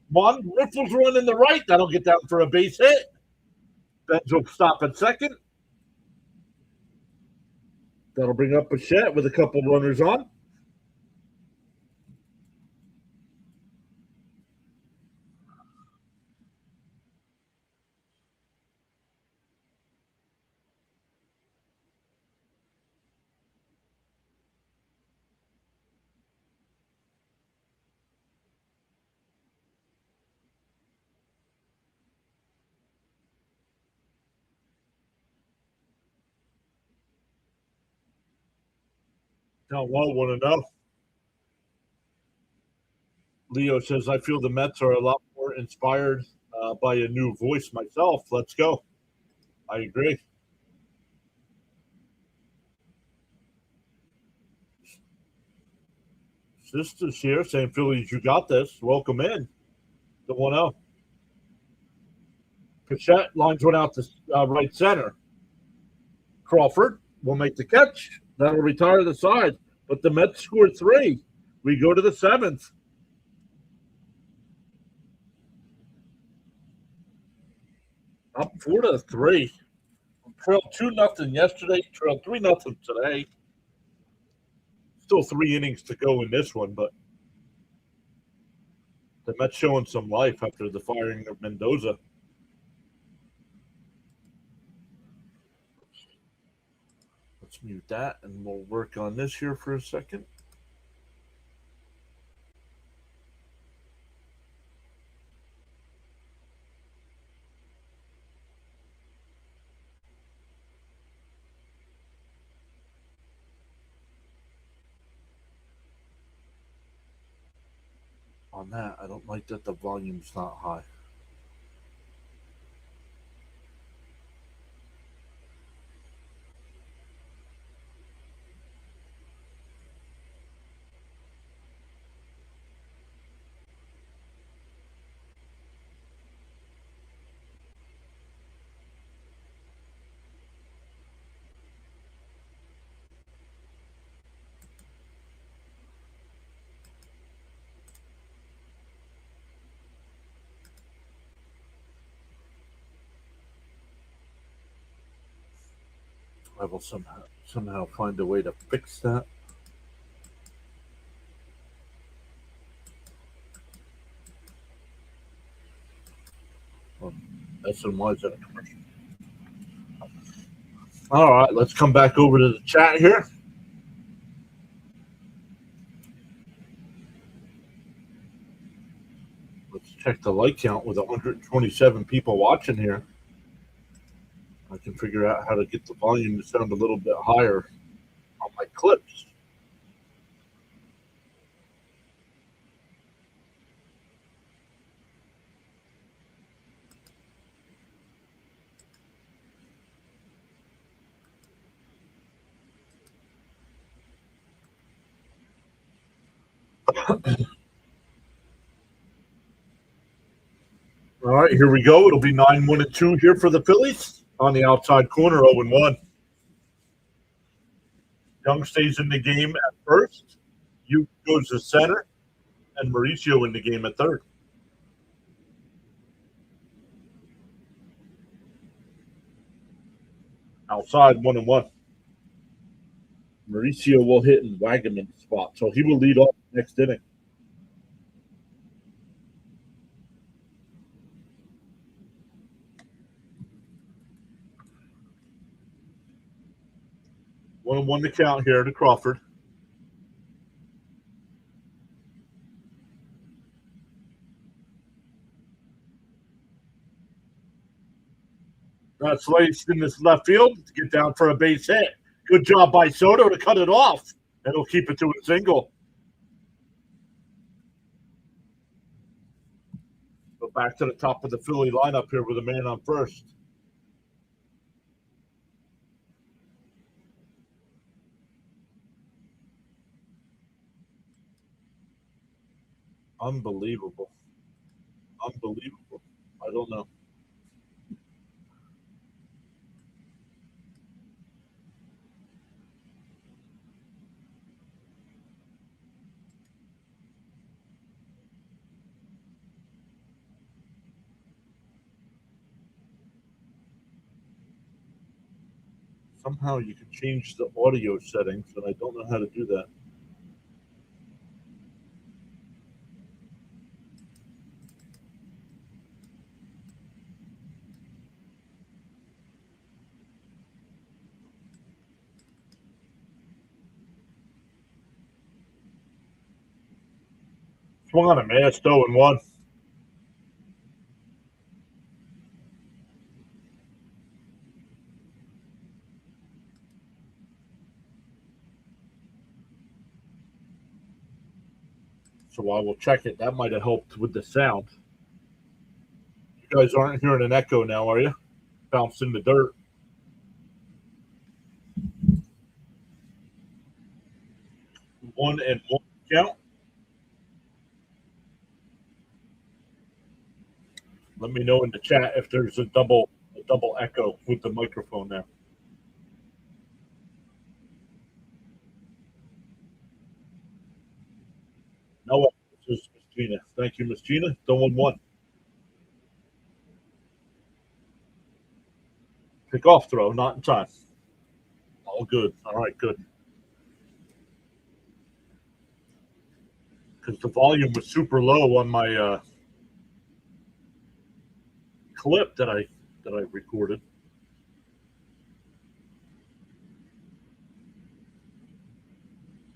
One, Riffles running the right. That'll get down for a base hit. Benz will stop at second. That'll bring up Bichette with a couple runners on. Down low, 1-0. Leo says, I feel the Mets are a lot more inspired by a new voice myself. Let's go. I agree. Sister's here saying, Phillies, you got this. Welcome in. The 1-0. Bichette lines one out to right center. Crawford will make the catch. That'll retire the side. But the Mets scored 3. We go to the 7th. Up 4-3. Trailed 2-0 yesterday. Trailed 3-0 today. Still 3 innings to go in this one, but the Mets showing some life after the firing of Mendoza. Let's mute that, and we'll work on this here for a second. On that, I don't like that the volume's not high. I will somehow find a way to fix that. SNY's in a commercial. All right, let's come back over to the chat here. Let's check the like count with 127 people watching here. I can figure out how to get the volume to sound a little bit higher on my clips. All right, here we go. It'll be 9-1-2 here for the Phillies. On the outside corner, 0-1. Young stays in the game at first. You goes to center, and Mauricio in the game at third. Outside 1-1. Mauricio will hit in Wagaman's spot, so he will lead off next inning. One and one to count here to Crawford. That's laced in this left field to get down for a base hit. Good job by Soto to cut it off. It'll keep it to a single. Go back to the top of the Philly lineup here with a man on first. Unbelievable. Unbelievable. I don't know. Somehow you can change the audio settings, and I don't know how to do that. Swung on a mass, 0-1. So I will check it. That might have helped with the sound. You guys aren't hearing an echo now, are you? Bounced in the dirt. 1-1 count. Let me know in the chat if there's a double echo with the microphone there. No, this is Miss Gina. Thank you, Miss Gina. 0-1. Pick-off throw, not in time. All good. All right, good. Because the volume was super low on my clip that I recorded.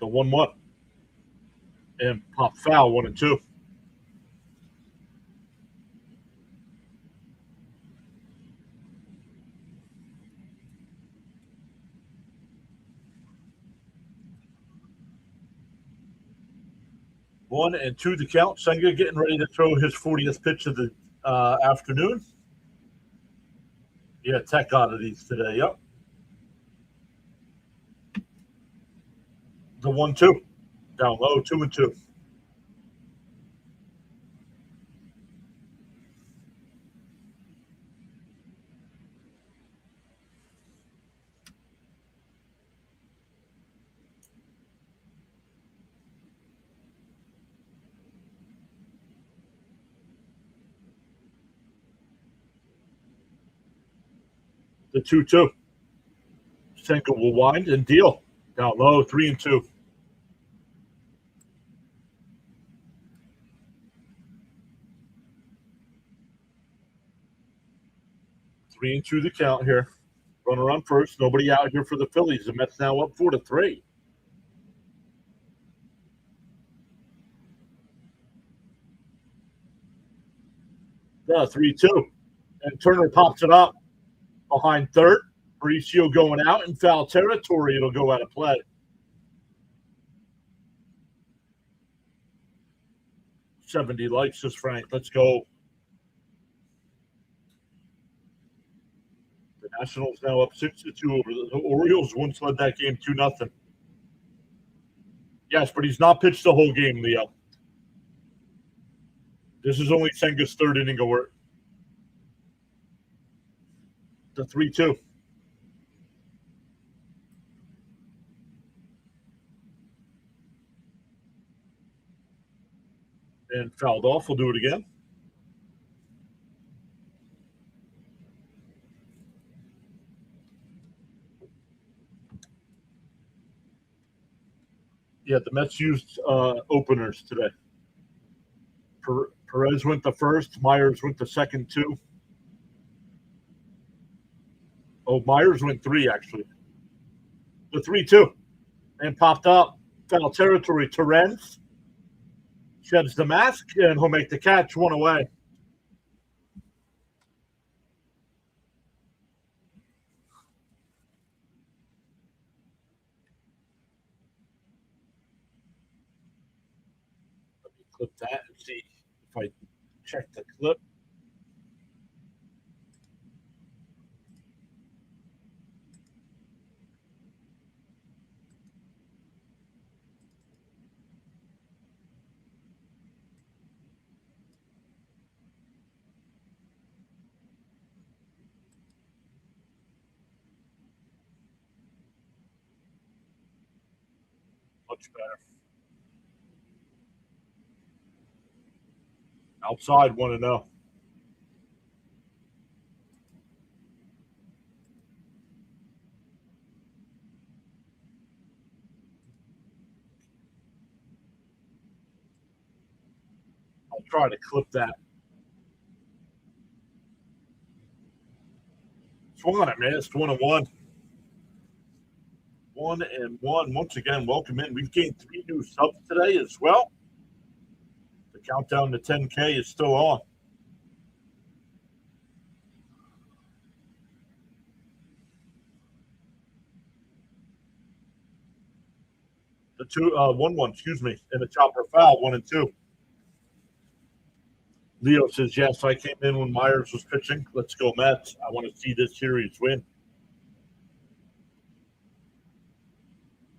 The 1-1. And pop foul 1-2. One and two to count. Senga getting ready to throw his 40th pitch of the afternoon. Yeah, tech oddities today. Yep. The 1-2. Down low, 2-2. The 2-2. Senga will wind and deal. Down low, 3-2. 3-2 the count here. Runner on first. Nobody out here for the Phillies. The Mets now up 4-3. Yeah, 3-2. And Turner pops it up behind third. Mauricio going out in foul territory. It'll go out of play. 70 likes this, Frank. Let's go. The Nationals now up 6-2 over the Orioles. Once led that game 2-0. Yes, but he's not pitched the whole game, Leo. This is only Senga's third inning of work. The 3-2. And fouled off. We'll do it again. Yeah, the Mets used openers today. Perez went the first. Myers went the second, two. Oh, Myers went three, actually. The 3-2. And popped up. Foul territory. Terrence sheds the mask, and he'll make the catch. One away. Let me clip that and see if I check the clip. Much better. Outside 1-0. I'll try to clip that. Swung on it, man. It's 1-1. 1-1. Once again, welcome in. We've gained 3 new subs today as well. The countdown to 10K is still on. The 1-1, excuse me, and the chopper foul, 1 and 2. Leo says, yes, I came in when Myers was pitching. Let's go, Mets. I want to see this series win.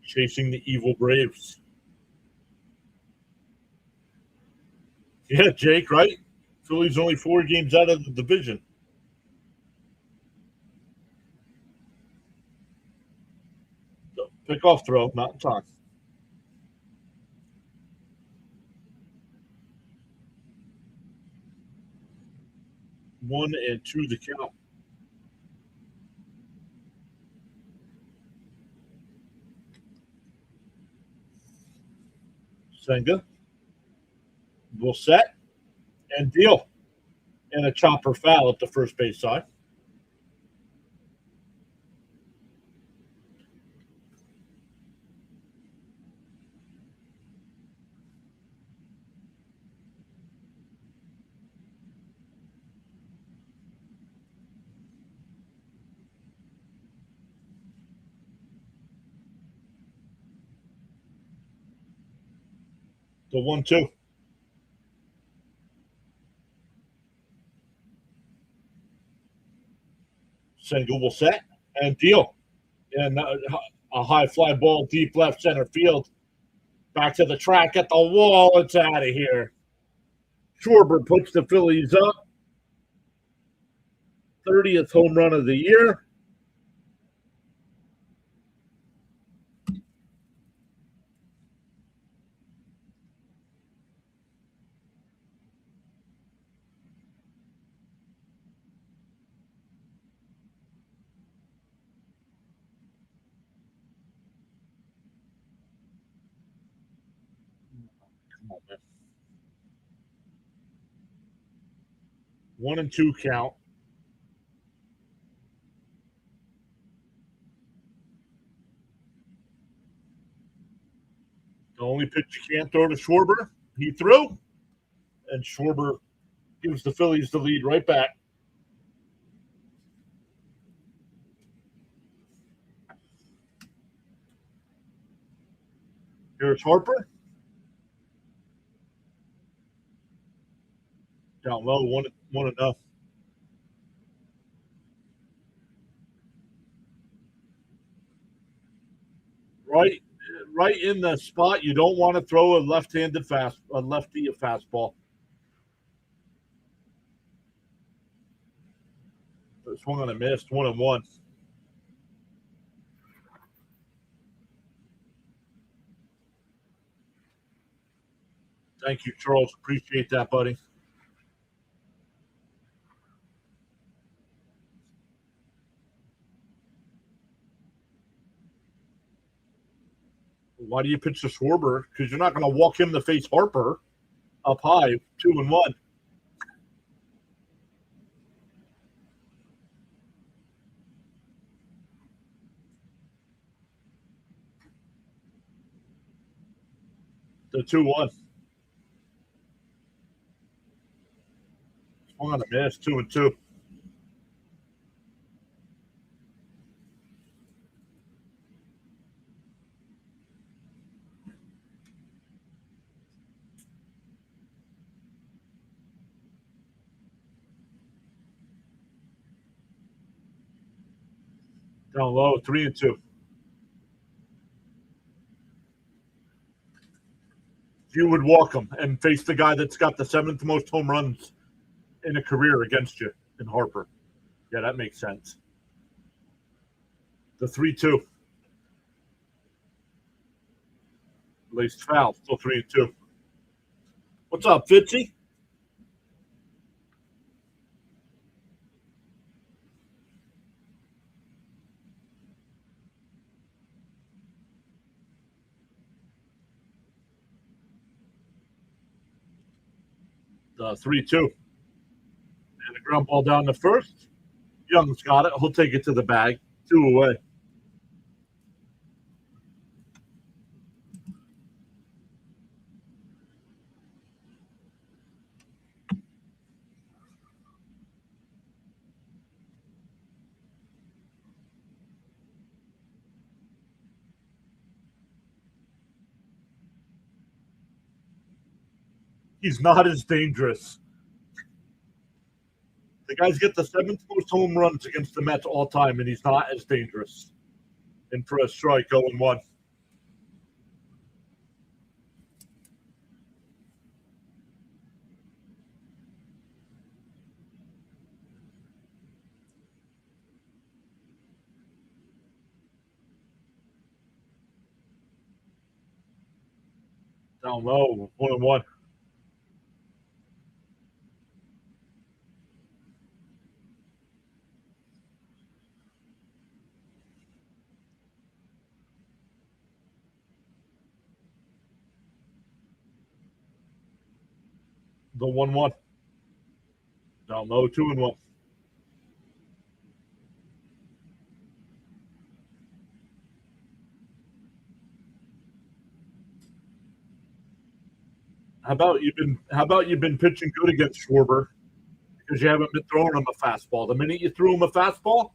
Chasing the evil Braves. Yeah, Jake, right? Phillies only 4 games out of the division. So, pick-off throw, not in time. 1 and 2 to count. Senga will set and deal. And a chopper foul at the first base side. The 1-2. Senga will set and deal. And a high fly ball deep left center field. Back to the track at the wall. It's out of here. Schwarber puts the Phillies up. 30th home run of the year. Come on, man. 1 and 2 count. The only pitch you can't throw to Schwarber, he threw, and Schwarber gives the Phillies the lead right back. Here's Harper. Down low, 1-0. Right in the spot you don't want to throw a lefty fastball. Swung on a missed, 1-1. Thank you, Charles. Appreciate that, buddy. Why do you pitch to Schwarber? Because you're not going to walk him to face Harper up high, 2-1. The 2-1. Swung on a miss, 2-2. Down low, 3-2. You would walk him and face the guy that's got the seventh most home runs in a career against you in Harper. Yeah, that makes sense. The 3-2. Laced foul, still 3-2. What's up, Fitzy? The 3-2. And a ground ball down the first. Young's got it. He'll take it to the bag. 2 away. He's not as dangerous. The guy's got the seventh most home runs against the Mets all time, and he's not as dangerous. And for a strike, 0-1. Down low, 1-1. The 1-1. Down low, 2-1. How about you've been pitching good against Schwarber because you haven't been throwing him a fastball. The minute you threw him a fastball,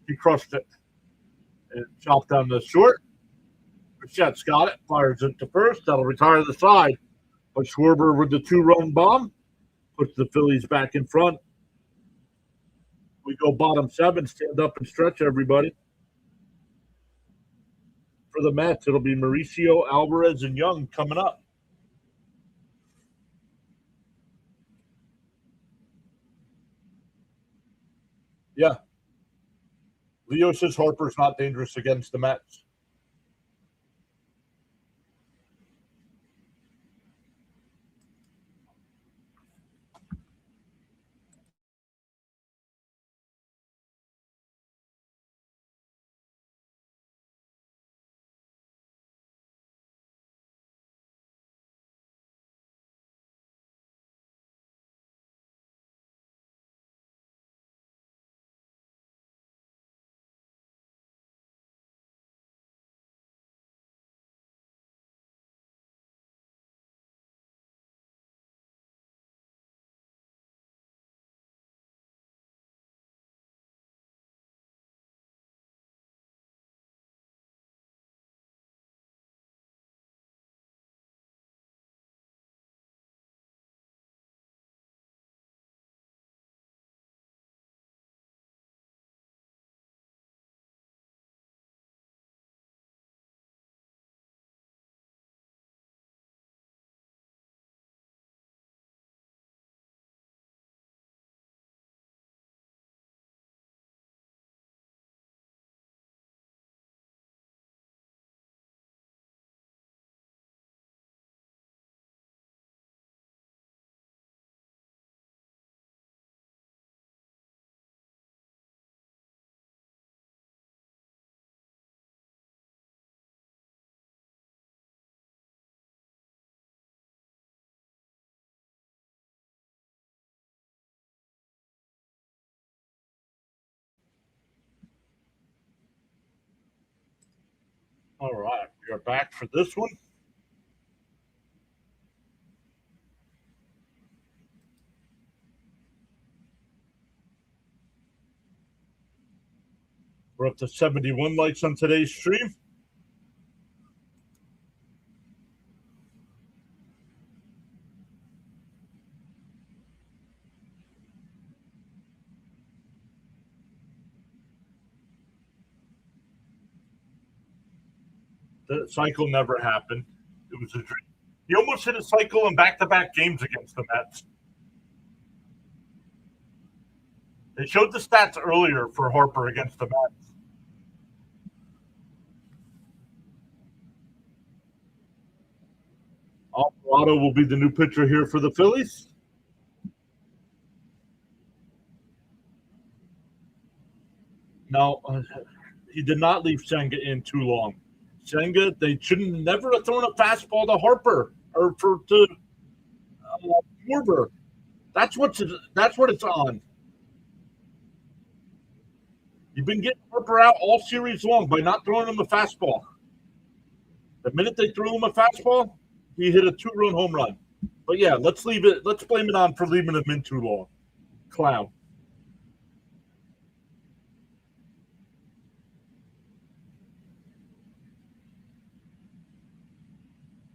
he crushed it and chopped down the short. Brichette's got it, fires it to first. That'll retire the side. But Schwarber with the 2-run bomb puts the Phillies back in front. We go bottom 7, stand up and stretch, everybody. For the Mets, it'll be Mauricio, Alvarez, and Young coming up. Yeah. Leo says Harper's not dangerous against the Mets. All right, we are back for this one. We're up to 71 likes on today's stream. The cycle never happened. It was a dream. He almost hit a cycle in back-to-back games against the Mets. They showed the stats earlier for Harper against the Mets. Alvarado will be the new pitcher here for the Phillies. Now, he did not leave Senga in too long. Senga, they shouldn't never have thrown a fastball to Harper or to Schwarber. That's what it's on. You've been getting Harper out all series long by not throwing him a fastball. The minute they threw him a fastball, he hit a 2-run home run. But yeah, let's leave it. Let's blame it on for leaving him in too long. Clown.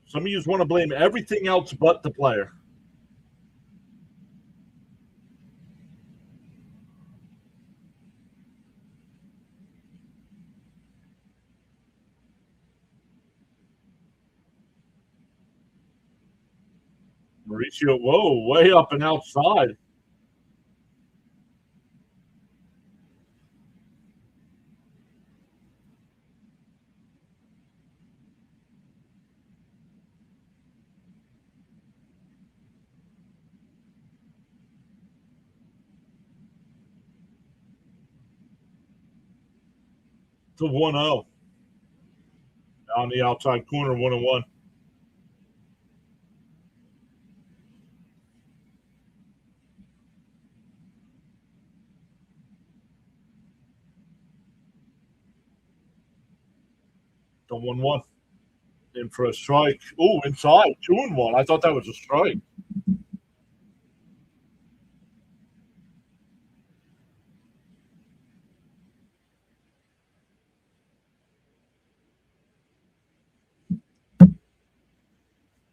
Some of you want to blame everything else but the player. Mauricio, whoa, way up and outside. To 1-0. On the outside corner, 1-1. The 1-1. In for a strike. Oh, inside. 2-1. I thought that was a strike.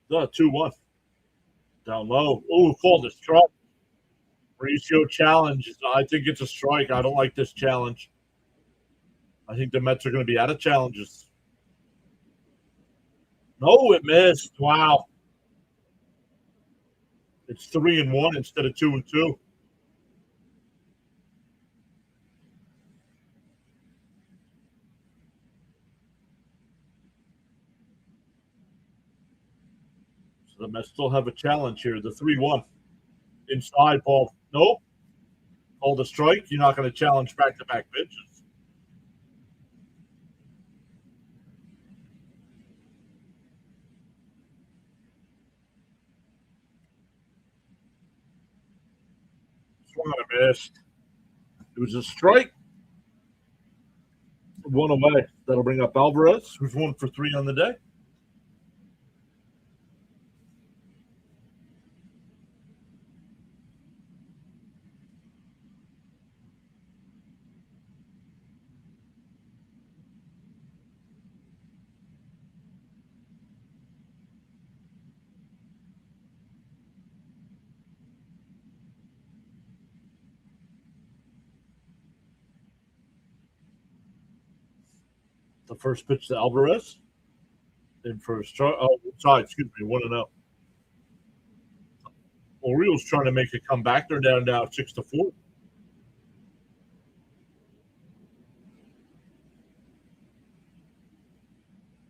The 2-1. Down low. Oh, called a strike. Mauricio challenge. I think it's a strike. I don't like this challenge. I think the Mets are going to be out of challenges. No, it missed. Wow. It's 3-1 instead of 2-2. So the Mets still have a challenge here. The 3-1. Inside ball. Nope. Called a strike. You're not going to challenge back-to-back pitches. Swung and a missed. It was a strike. 1 away. That'll bring up Alvarez, who's 1 for 3 on the day. The first pitch to Alvarez. In for a strike. Oh, sorry, excuse me. 1-0. Orioles trying to make a comeback. They're down now 6-4.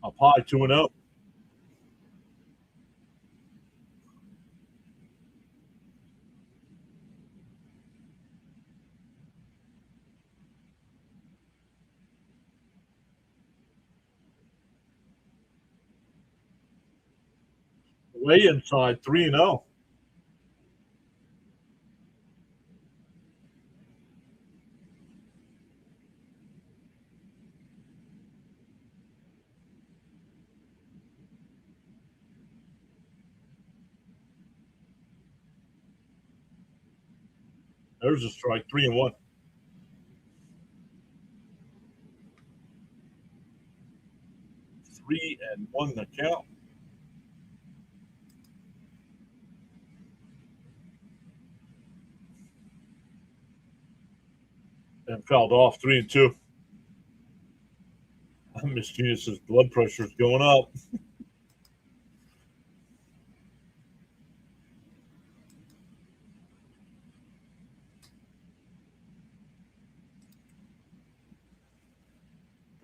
Up high, 2-0. Way inside, 3-0. There's a strike. 3-1. 3-1 the count. And fouled off. 3-2. Miss Genius's blood pressure is going up.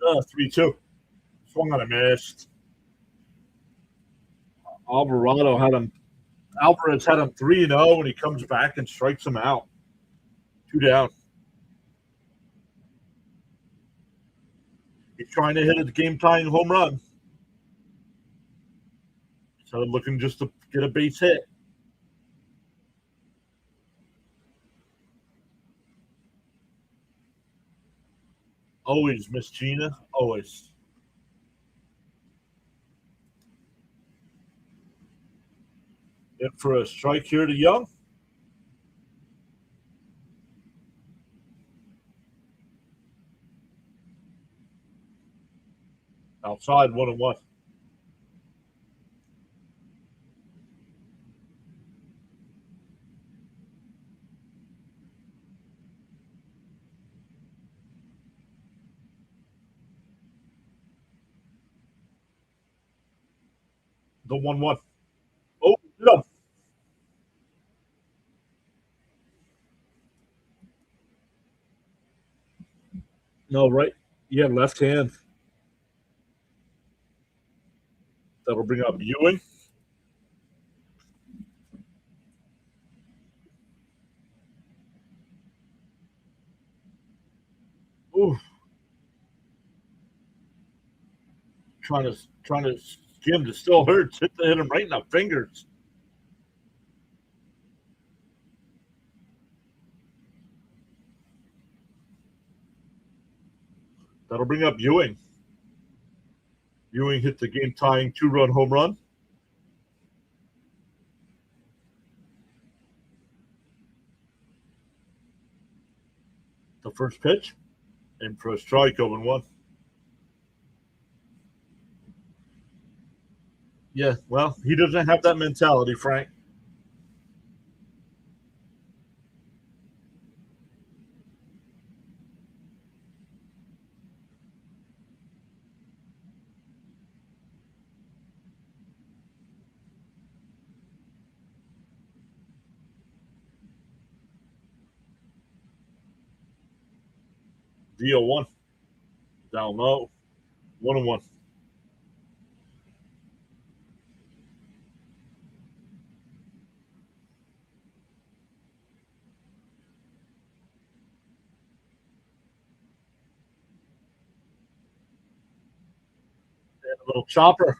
Uh, 3-2. Swung on a missed. Alvarez had him 3-0, and he comes back and strikes him out. 2 down. He's trying to hit a game-tying home run. So looking just to get a base hit. Always, Miss Gina. Always. In for a strike here to Young. Outside, 1-1. The 1-1. Oh, no. No, right. Yeah, left hand. That'll bring up Ewing. Ooh. Trying to skim to still hurts. Hit him right in the fingers. That'll bring up Ewing. Ewing hit the game-tying 2-run home run. The first pitch. And for a strike, 0-1. Yeah, well, he doesn't have that mentality, Frank. The 0-1. Down low. 1-1. And a little chopper.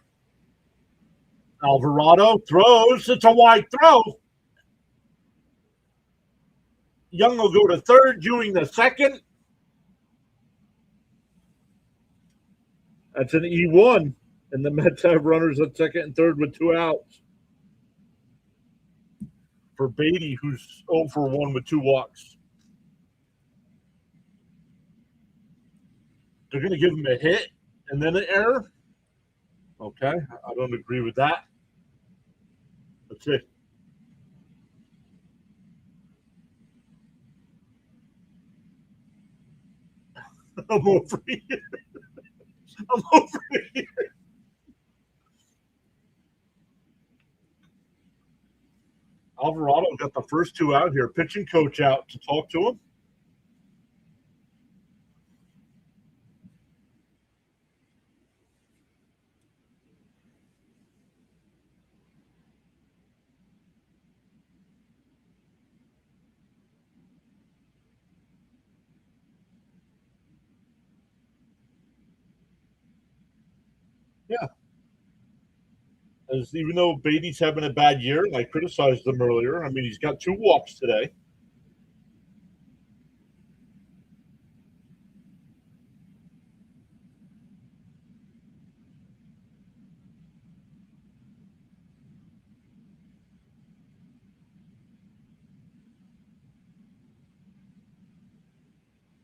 Alvarado throws. It's a wide throw. Young will go to third, Ewing the second. That's an E1. And the Mets have runners at second and third with 2 outs. For Beatty, who's 0-1 with 2 walks. They're going to give him a hit and then an error. Okay, I don't agree with that. That's it. I'm over here. I'm over here. Alvarado got the first 2 out here. Pitching coach out to talk to him. Yeah. As even though Beatty's having a bad year, and I criticized him earlier, I mean, he's got 2 walks today.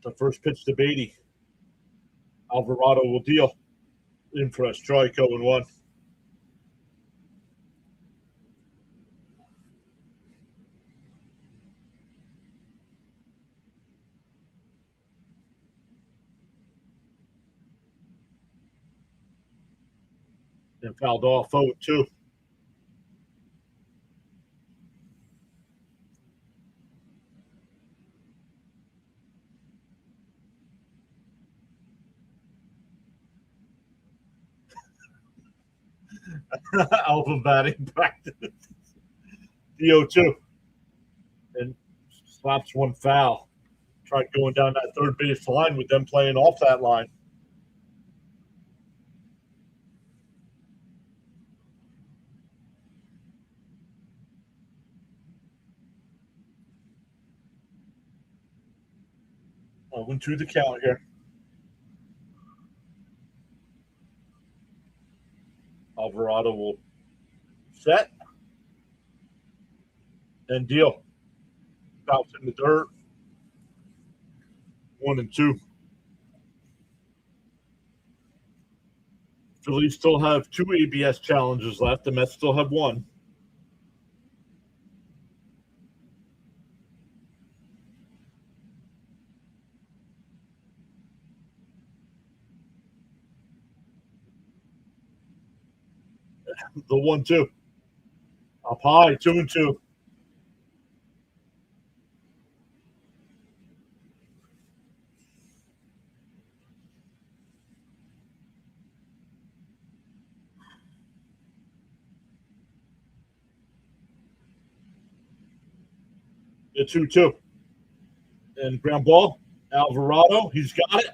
The first pitch to Beatty. Alvarado will deal. In for a strike, 0-1. And fouled off, 0-2. Alpha batting practice. The 0-2. And slaps one foul. Tried going down that third base line with them playing off that line. Went to the count here. Alvarado will set and deal. Bounce in the dirt. 1-2. Phillies still have 2 ABS challenges left. The Mets still have 1. The 1-2. Up high, 2-2. The 2-2. And ground ball. Alvarado, he's got it.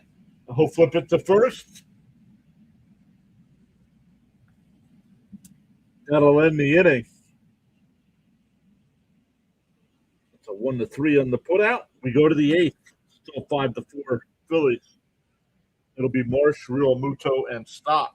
He'll flip it to first. That'll end the inning. It's a 1-3 on the putout. We go to the 8th. Still 5-4 Phillies. It'll be Marsh, Real Muto, and Stott.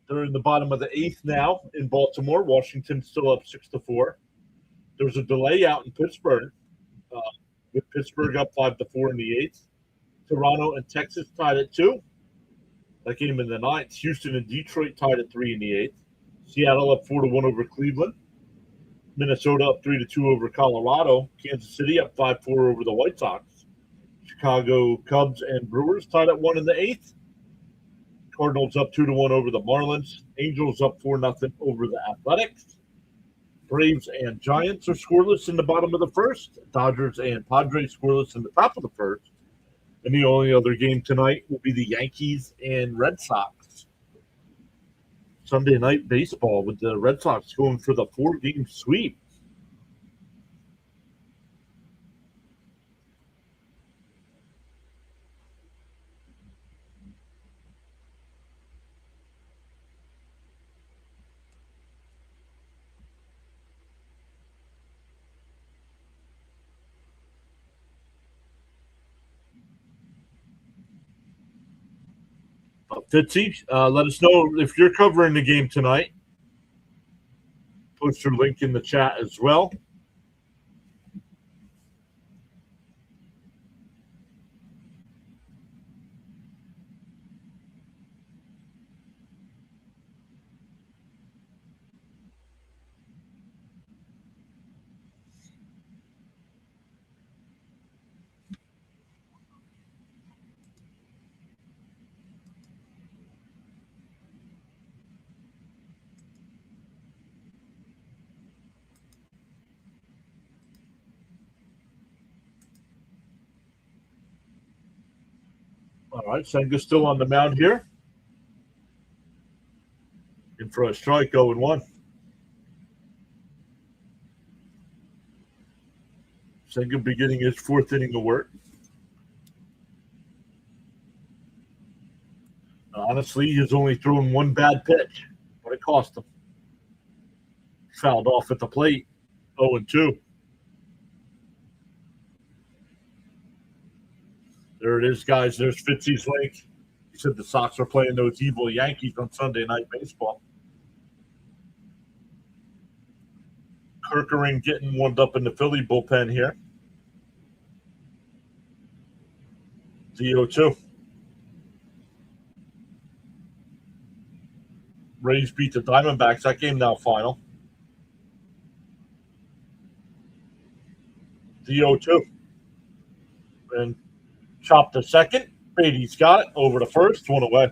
They're in the bottom of the 8th now in Baltimore. Washington's still up 6-4. There was a delay out in Pittsburgh, with Pittsburgh up 5-4 in the 8th. Toronto and Texas tied at 2. That game in the 9th. Houston and Detroit tied at 3 in the 8th. Seattle up 4-1 over Cleveland. Minnesota up 3-2 over Colorado. Kansas City up 5-4 over the White Sox. Chicago Cubs and Brewers tied at 1 in the 8th. Cardinals up 2-1 over the Marlins. Angels up 4-0 over the Athletics. Braves and Giants are scoreless in the bottom of the 1st. Dodgers and Padres scoreless in the top of the 1st. And the only other game tonight will be the Yankees and Red Sox. Sunday night baseball with the Red Sox going for the 4-game sweep. Fitzy, let us know if you're covering the game tonight. Post your link in the chat as well. All right, Senga's still on the mound here. In for a strike, 0-1. Senga beginning his 4th inning of work. Honestly, he's only thrown 1 bad pitch, but it cost him. Fouled off at the plate, 0-2. There it is, guys. There's Fitzy's link. He said the Sox are playing those evil Yankees on Sunday Night Baseball. Kirkering getting warmed up in the Philly bullpen here. ZO2. Rays beat the Diamondbacks. That game now final. ZO2. And chop to second. Beatty's got it. Over to first. One away.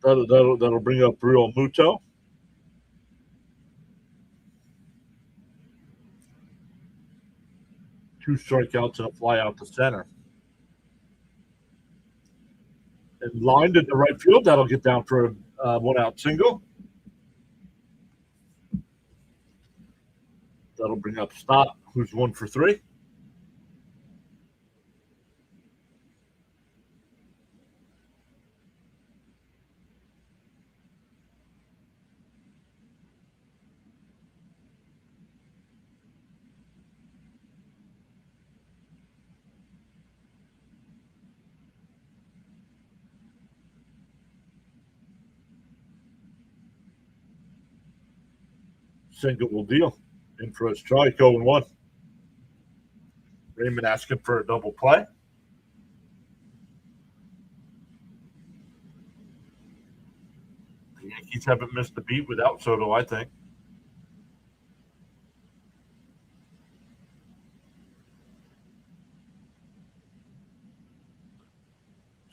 That'll bring up Real Muto. Two strikeouts and a fly out to center. And lined at the right field. That'll get down for a one-out single. That'll bring up Stott, who's 1 for 3. Single will deal. In for a strike, 0-1. Raymond asking for a double play. The Yankees haven't missed a beat without Soto, I think.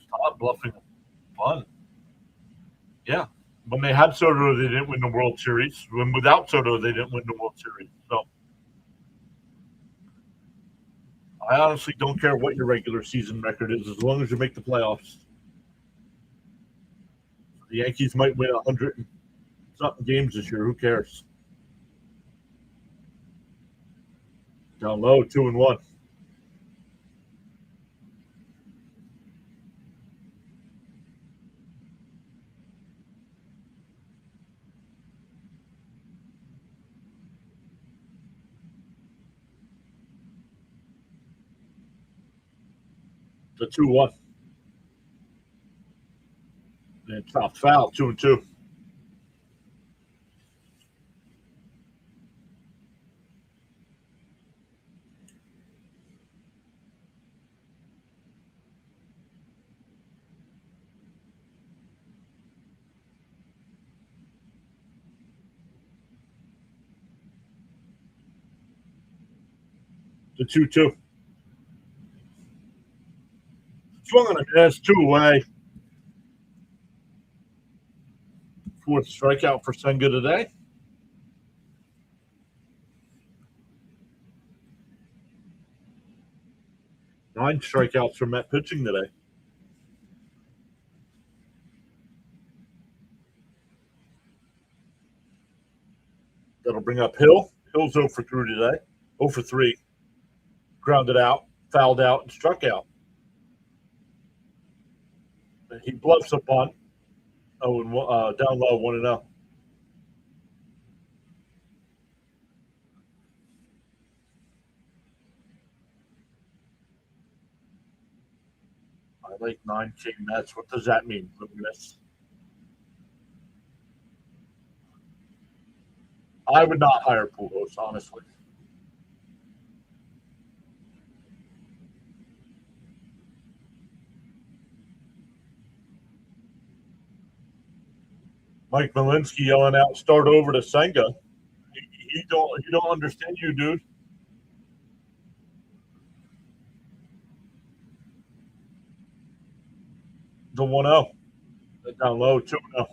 Stop bluffing. Fun. Yeah. When they had Soto, they didn't win the World Series. When without Soto, they didn't win the World Series. So I honestly don't care what your regular season record is as long as you make the playoffs. The Yankees might win 100 and something games this year. Who cares? Down low, 2-1. The 2-1. And chopped foul, 2-2. The 2-2. Swung on a miss, 2 away. Fourth strikeout for Senga today. Nine strikeouts for Met pitching today. That'll bring up Hill. Hill's 0 for 3 today. 0 for 3. Grounded out, fouled out, and struck out. And he bluffs a bunt. Oh, and down low, 1-0. I like 9K Mets. What does that mean? Miss? I would not hire Pujols, honestly. Mike Malinsky yelling out, "Start over to Senga." He don't understand you, dude. The 1-0. Down low, 2-0.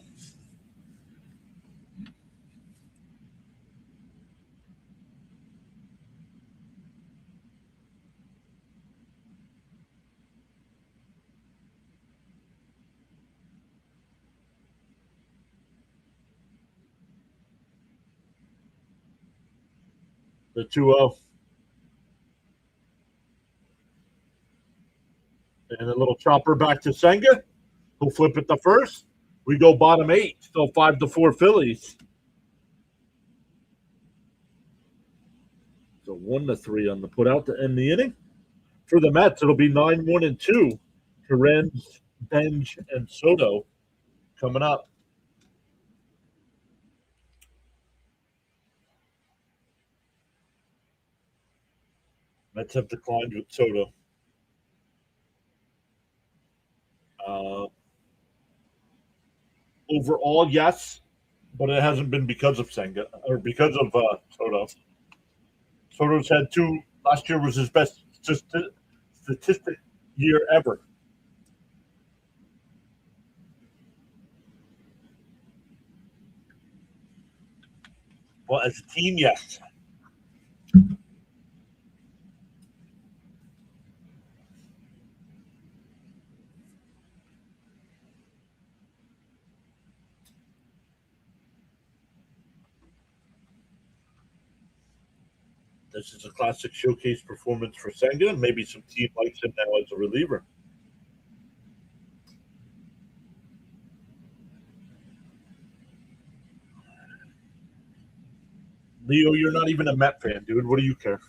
The 2-0. little chopper back to Senga. He'll flip it to first. We go bottom 8, still 5-4 Phillies. So 1-3 on the putout to end the inning. For the Mets, it'll be 9-1-2. Terens, Benj, and Soto coming up. Mets have declined with Soto. Overall, yes, but it hasn't been because of Senga or because of Soto. Soto's had 2. Last year was his best statistic year ever. Well, as a team, yes. This is a classic showcase performance for Senga, and maybe some team likes him now as a reliever. Leo, you're not even a Met fan, dude. What do you care?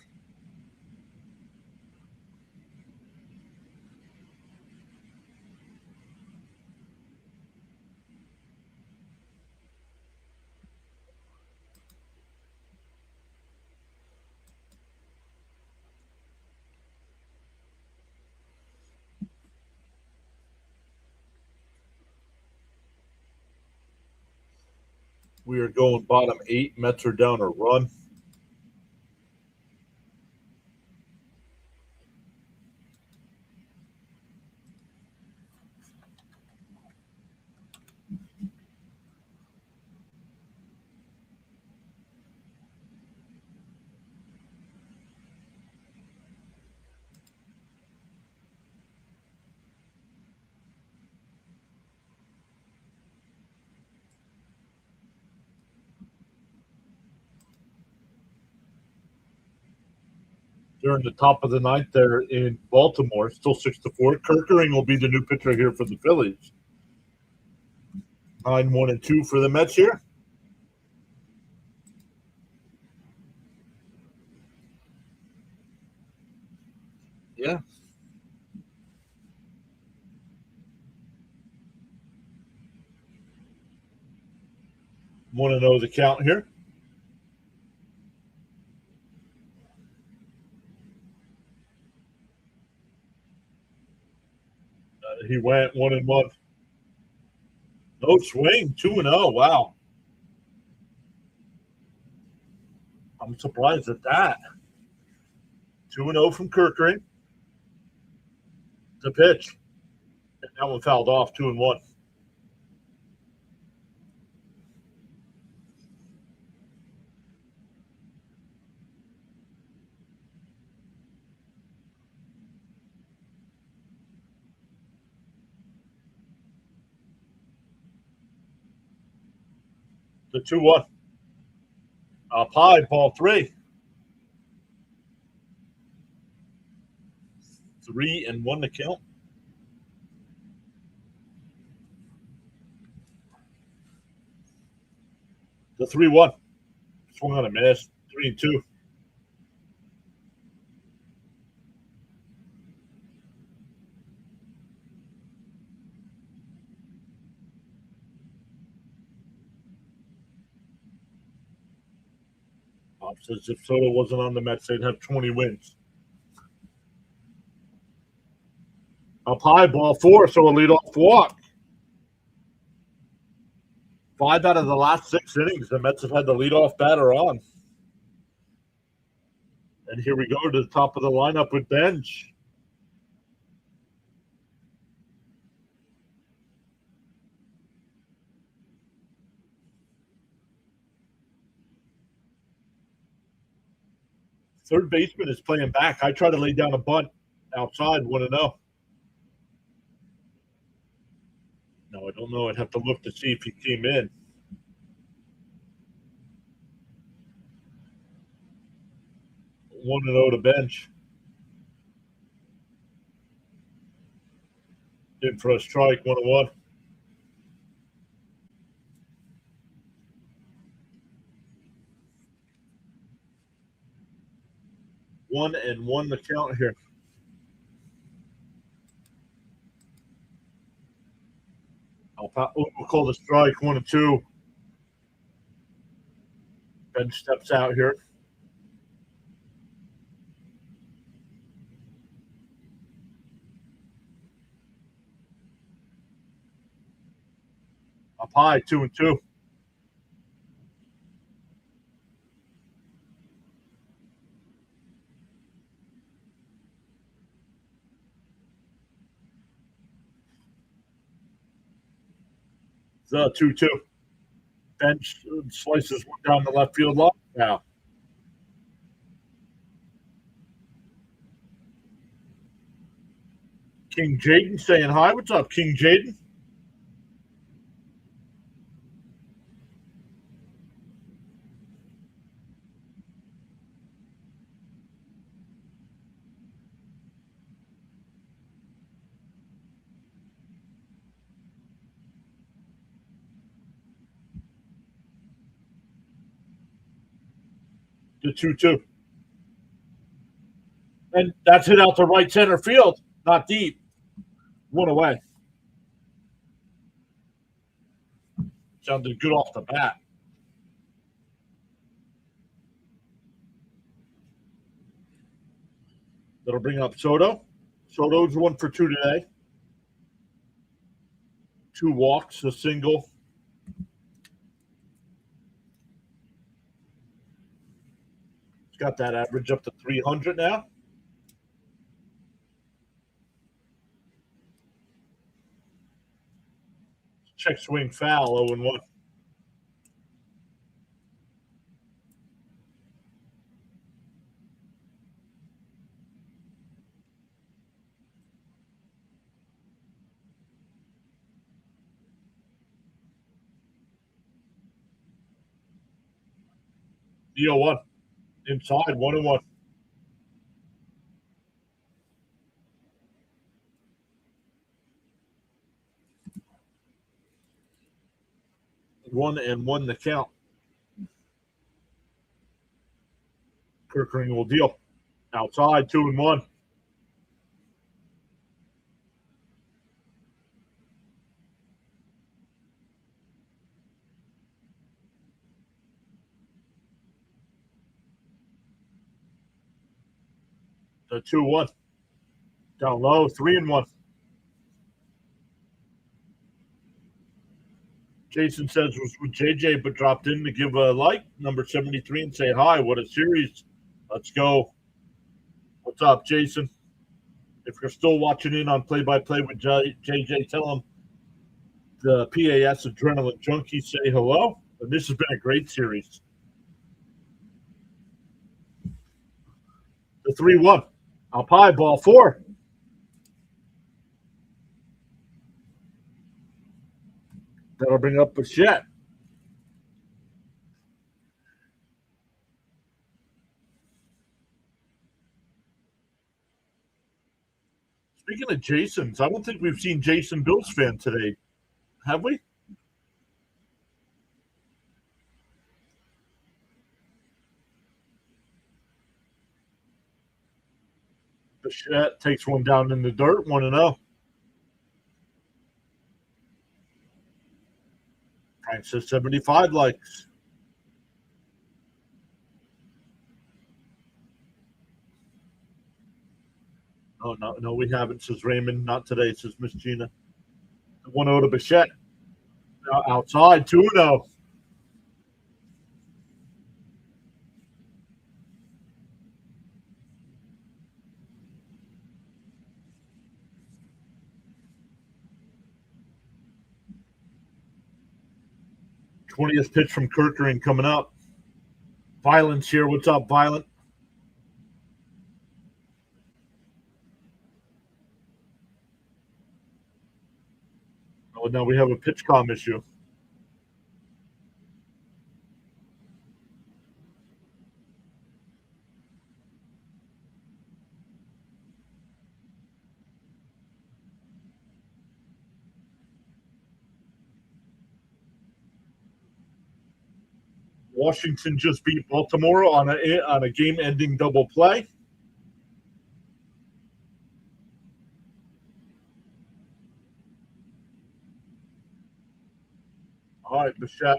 We are going bottom 8. Mets are down a run. They're in the top of the ninth there in Baltimore, still 6-4. Kirkering will be the new pitcher here for the Phillies. 9-1-2 for the Mets here. Yeah. 1-0 the count here. He went 1-1. No swing, 2-0. Wow. I'm surprised at that. 2-0 from Kirkering. The pitch. And that one fouled off, 2-1. The 2-1. Up high, ball 3. 3-1 to count. The 3-1. Swung on a miss. 3-2. Bob says if Soto wasn't on the Mets, they'd have 20 wins. Up high, ball 4, so a leadoff walk. 5 out of the last 6 innings, the Mets have had the leadoff batter on. And here we go to the top of the lineup with Benj. Third baseman is playing back. I try to lay down a bunt outside, 1-0. No, I don't know. I'd have to look to see if he came in. 1-0 to Benj. In for a strike, 1-1. 1-1 the count here. We'll call the strike 1-2. Ben steps out here. Up high, 2-2. The 2-2. Ben slices one down the left field line now. King Jaden saying hi. What's up, King Jaden? The 2-2. And that's hit out to right center field. Not deep. One away. Sounded good off the bat. That'll bring up Soto. Soto's 1 for 2 today. 2 walks, a single. He's got that average up to 300 now. Check swing foul, 0-1. The 0-1. Inside, 1-1. One and one the count. Kirkering will deal. Outside, 2-1. The 2-1. Down low, 3-1. Jason says was with JJ, but dropped in to give a like, number 73, and say hi. What a series. Let's go. What's up, Jason? If you're still watching in on play-by-play with JJ, tell him the PAS Adrenaline Junkies say hello. And this has been a great series. The 3-1. Up high, ball 4. That'll bring up Bichette. Speaking of Jason's, I don't think we've seen Jason Bills fan today. Have we? Bichette takes one down in the dirt, 1-0. Frank says 75 likes. Oh, no, we haven't, says Raymond. Not today, says Miss Gina. 1-0 to Bichette. Outside, 2-0. '20th pitch from Kirkering coming up. Violence here. What's up, Violent? Oh, now we have a pitch comm issue. Washington just beat Baltimore on a game-ending double play. All right, Bichette.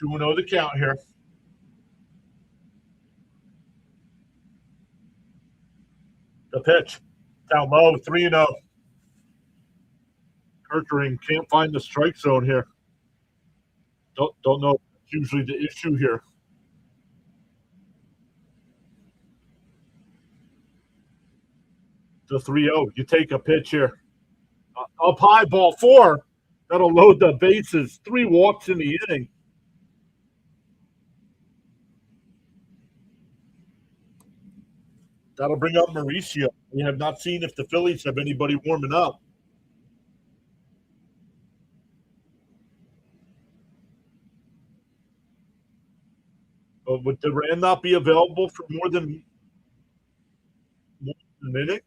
2-0 the count here. The pitch. Down low, 3-0. Kirkering can't find the strike zone here. Don't know if that's usually the issue here. The 3-0. You take a pitch here. Up high, ball 4. That'll load the bases. 3 walks in the inning. That'll bring up Mauricio. We have not seen if the Phillies have anybody warming up. Would Duran not be available for more than a minute?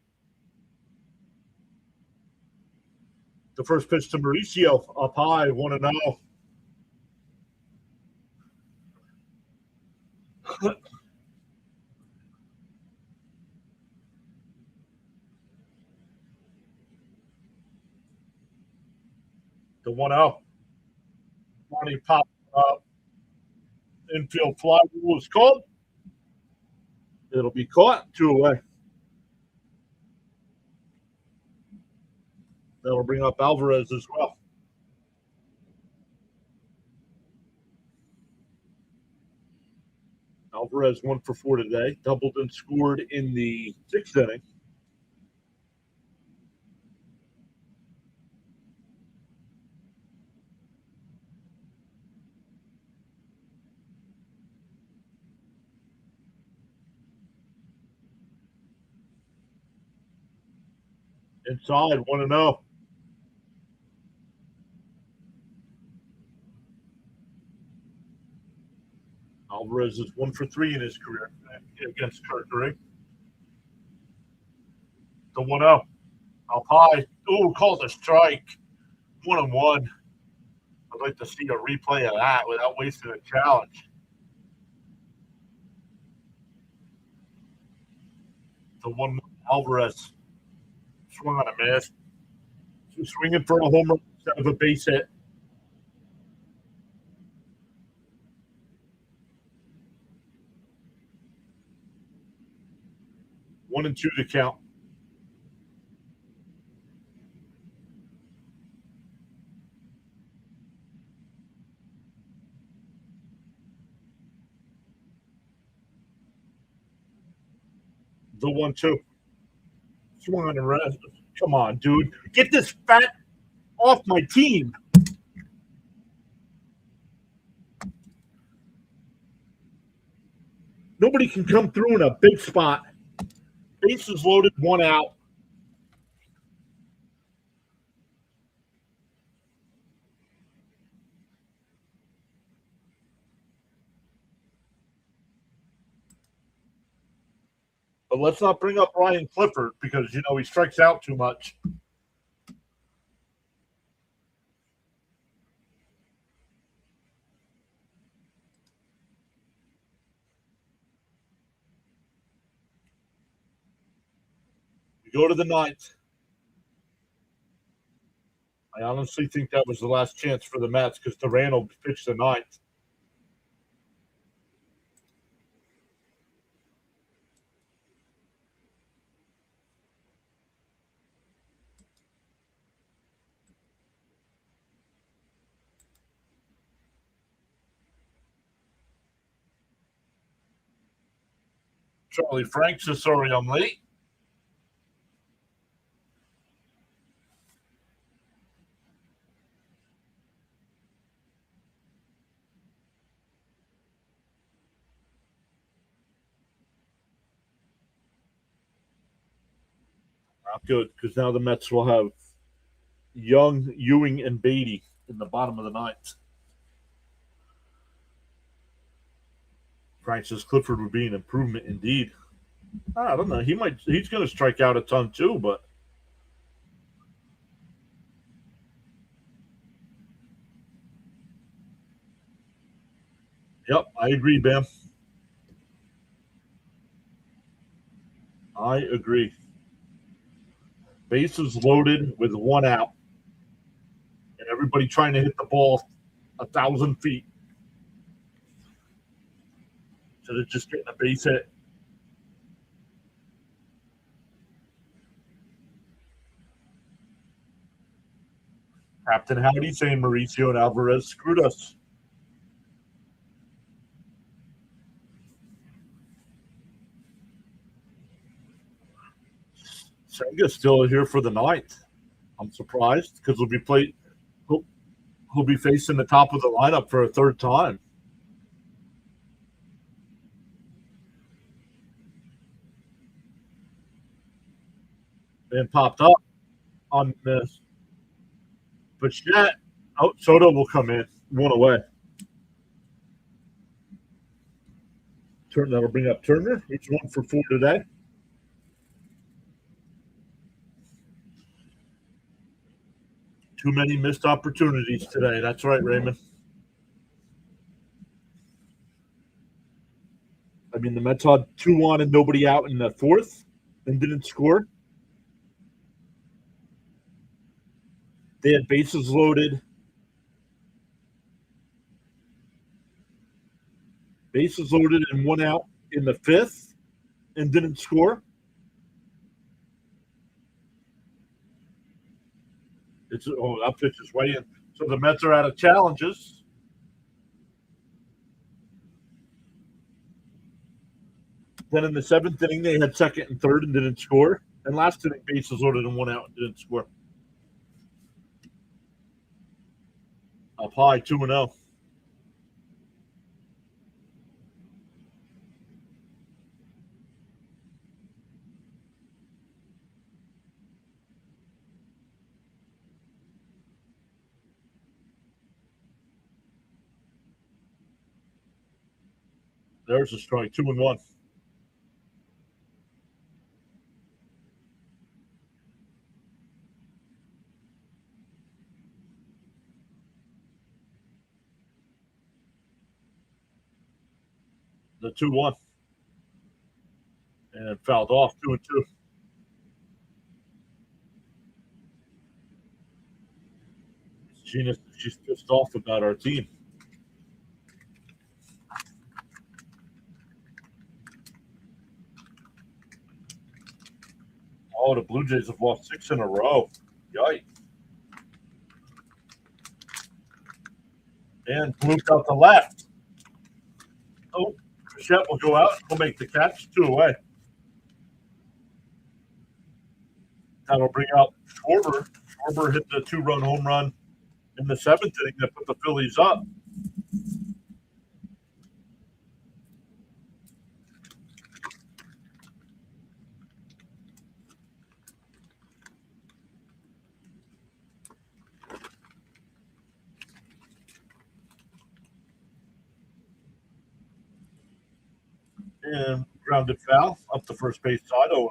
The first pitch to Mauricio, up high, 1-0. The 1-0. Money popped up. Infield fly rule is called. It'll be caught, 2 away. That'll bring up Alvarez as well. Alvarez 1 for 4 today. Doubled and scored in the 6th inning. Inside, 1-0. Alvarez is 1 for 3 in his career against Kirkering. The 1-0. Up high. Ooh, called a strike. 1-1. I'd like to see a replay of that without wasting a challenge. The 1 Alvarez swung on a miss. Swinging for a home run instead of a base hit. 1-2 to count. The 1-2. Swung on a rest. Come on, dude. Get this fat off my team. Nobody can come through in a big spot. Bases loaded, 1 out. But let's not bring up Ryan Clifford because, he strikes out too much. We go to the 9th. I honestly think that was the last chance for the Mets because Duran will pitch the 9th. Charlie Frank says, sorry I'm late. Not good because now the Mets will have Young, Ewing, and Beatty in the bottom of the 9th. Frank says Clifford would be an improvement indeed. I don't know. He's going to strike out a ton too, but Yep, I agree, Bam. I agree. Bases loaded with one out, and everybody trying to hit the ball 1,000 feet instead of just getting a base hit. Captain Howdy saying Mauricio and Alvarez screwed us. Senga's still here for the ninth. I'm surprised because he'll, he'll be facing the top of the lineup for a third time. And popped up on this. Bichette. Oh, Soto will come in. One away. That'll bring up Turner. He's 1 for 4 today. Too many missed opportunities today. That's right, Raymond. I mean, the Mets had 2 on and nobody out in the fourth and didn't score. They had bases loaded. Bases loaded and one out in the fifth and didn't score. That pitch is way in. So the Mets are out of challenges. Then in the seventh inning, they had second and third and didn't score. And last inning, bases loaded and one out and didn't score. Up high, 2-0. There's a strike, 2-1. The 2-1. And it fouled off, 2-2. She's pissed off about our team. Oh, the Blue Jays have lost 6 in a row. Yikes. And blooped out the left. Oh, Bichette will go out. He'll make the catch. 2 away. That'll bring out Schwarber. Schwarber hit the 2-run home run in the seventh inning that put the Phillies up. And grounded foul up the first base side, 0-1.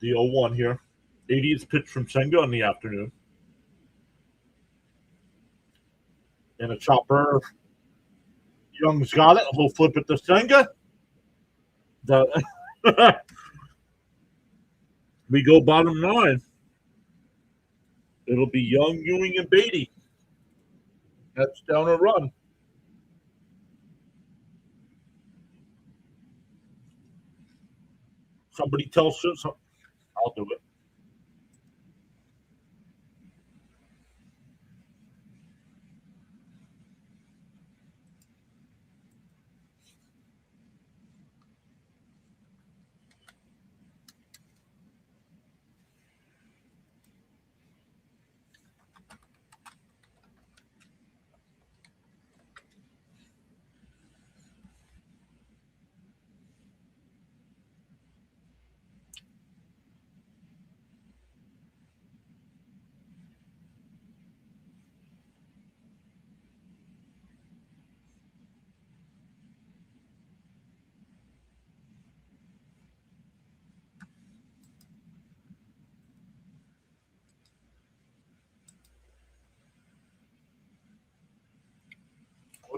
The 0-1 here. 80th pitch from Senga in the afternoon. And a chopper. Young's got it. He'll flip it to Senga. We go bottom 9. It'll be Young, Ewing, and Beatty. That's down a run. Somebody tell Susan. I'll do it.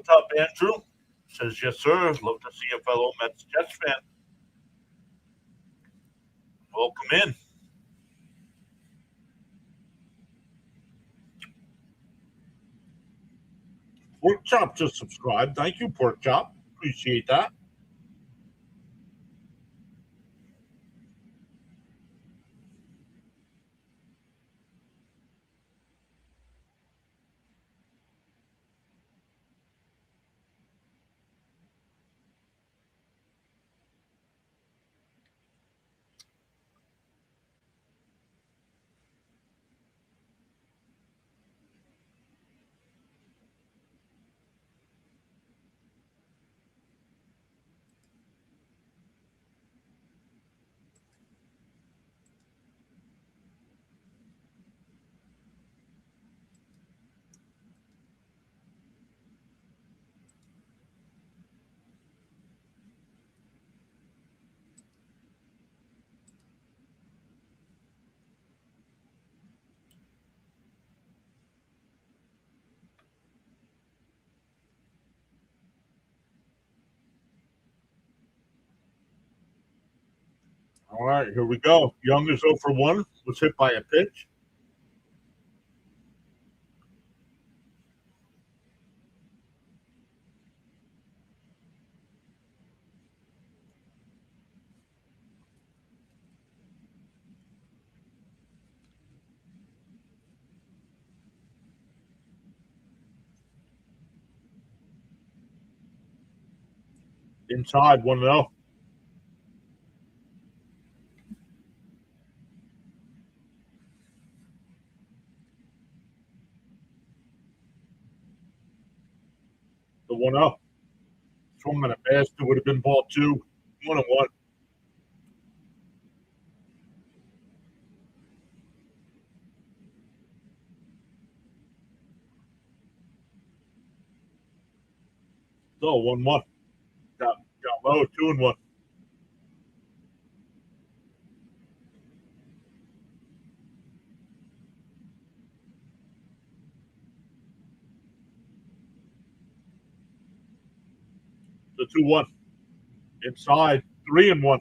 What's up, Andrew? Says, yes, sir. Love to see a fellow Mets Jets fan. Welcome in. Pork Chop just subscribed. Thank you, Pork Chop. Appreciate that. All right, here we go. Young is 0 for 1. Was hit by a pitch. Inside 1-0. The 1-0. Swung on a basket would have been ball 2. 1-1. So 1-1. Got low 2-1. The 2-1. Inside 3-1.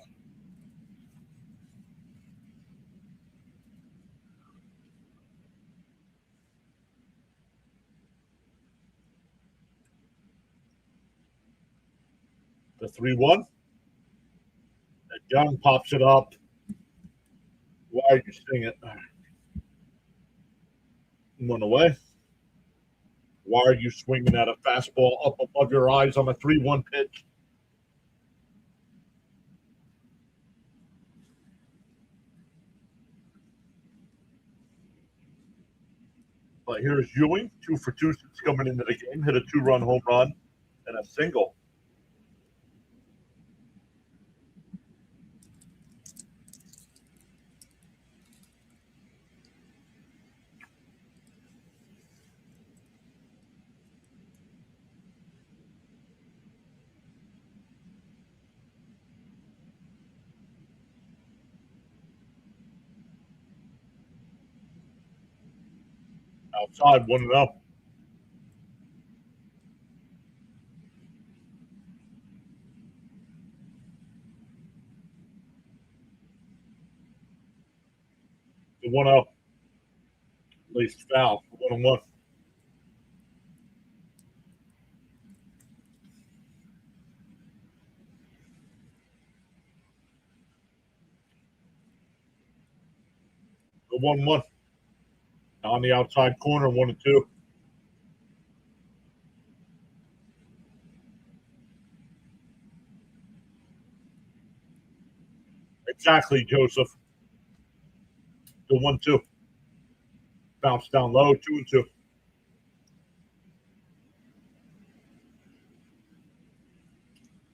The 3-1. And Young pops it up. Why are you seeing it? One away. Why are you swinging at a fastball up above your eyes on a 3-1 pitch? But here's Ewing, 2 for 2 since coming into the game. Hit a 2-run home run and a single. Outside 1-0. The 1-0. Laced foul. 1-1. The 1-1. On the outside corner, 1-2. Exactly, Joseph. The 1-2. Bounce down low, 2-2.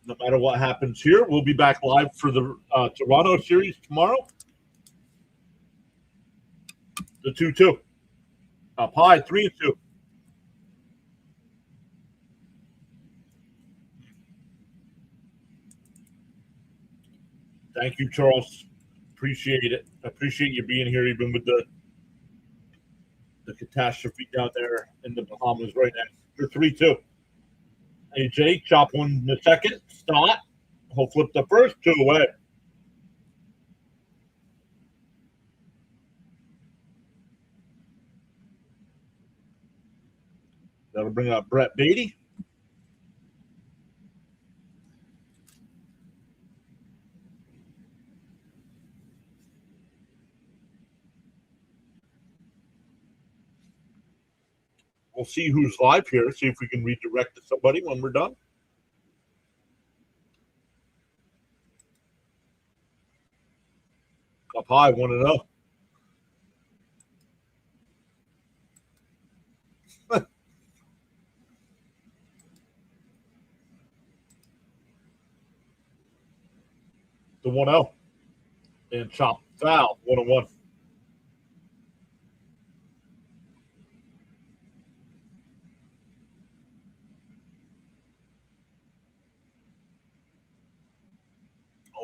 No matter what happens here, we'll be back live for the Toronto series tomorrow. The 2-2. Up high, 3-2. Thank you, Charles. Appreciate it. Appreciate you being here, even with the catastrophe down there in the Bahamas right now. For 3-2. AJ, chop one in the second. Stott. He'll flip the first. 2 away. That'll bring up Brett Beatty. We'll see who's live here. See if we can redirect to somebody when we're done. Up high, 1-0. The 1-0. And chop foul, 1-1.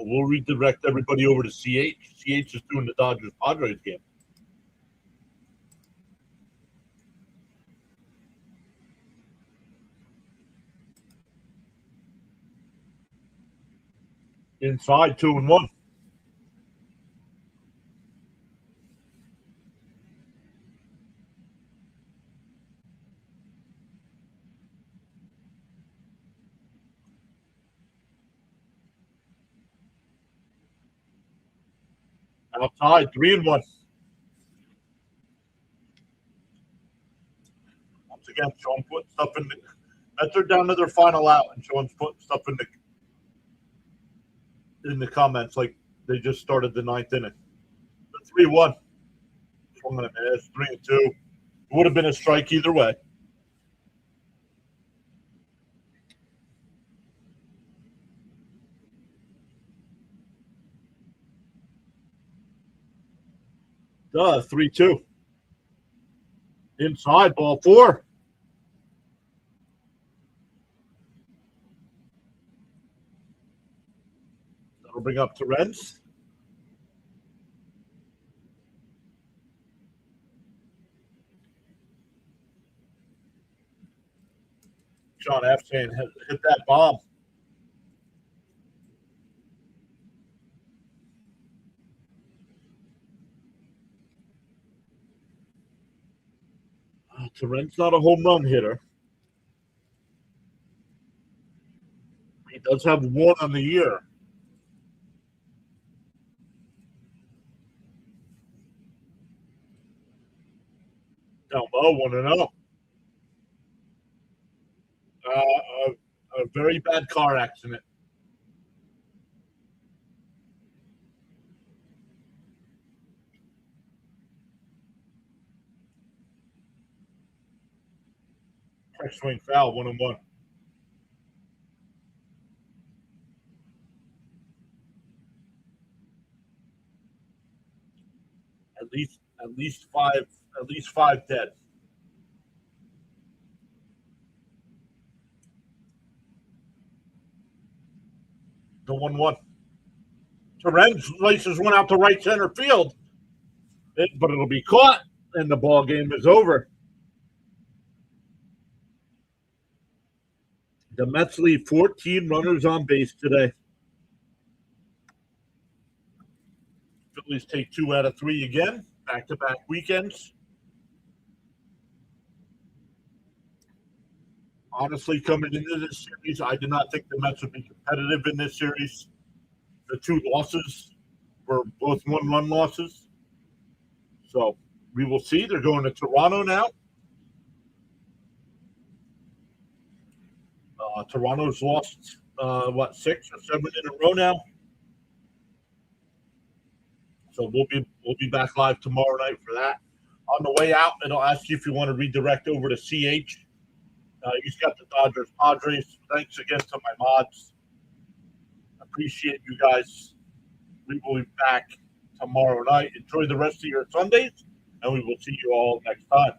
We'll redirect everybody over to CH. CH is doing the Dodgers-Padres game. Inside, 2-1. Outside, 3-1. Once again, Sean putting stuff in the. They're down to their final out, and Sean's putting stuff in the comments like they just started the 9th inning. 3-1. Swung on a miss, 3-2. It would have been a strike either way. Duh, 3-2. Inside, ball 4. That'll bring up Terrence. Sean F. saying, hit that bomb. Terrence not a home run hitter. He does have 1 on the year. Down low, 1-0. A very bad car accident. Check swing foul, 1-1. At least five dead. The 1-1. Terrence laces one out to right center field, but it'll be caught, and the ball game is over. The Mets leave 14 runners on base today. Phillies take 2 out of 3 again, back-to-back weekends. Honestly, coming into this series, I did not think the Mets would be competitive in this series. The 2 losses were both 1-run losses. So we will see. They're going to Toronto now. Toronto's lost, 6 or 7 in a row now. So we'll be back live tomorrow night for that. On the way out, it'll ask you if you want to redirect over to CH. He's got the Dodgers Padres. Thanks again to my mods. Appreciate you guys. We will be back tomorrow night. Enjoy the rest of your Sundays, and we will see you all next time.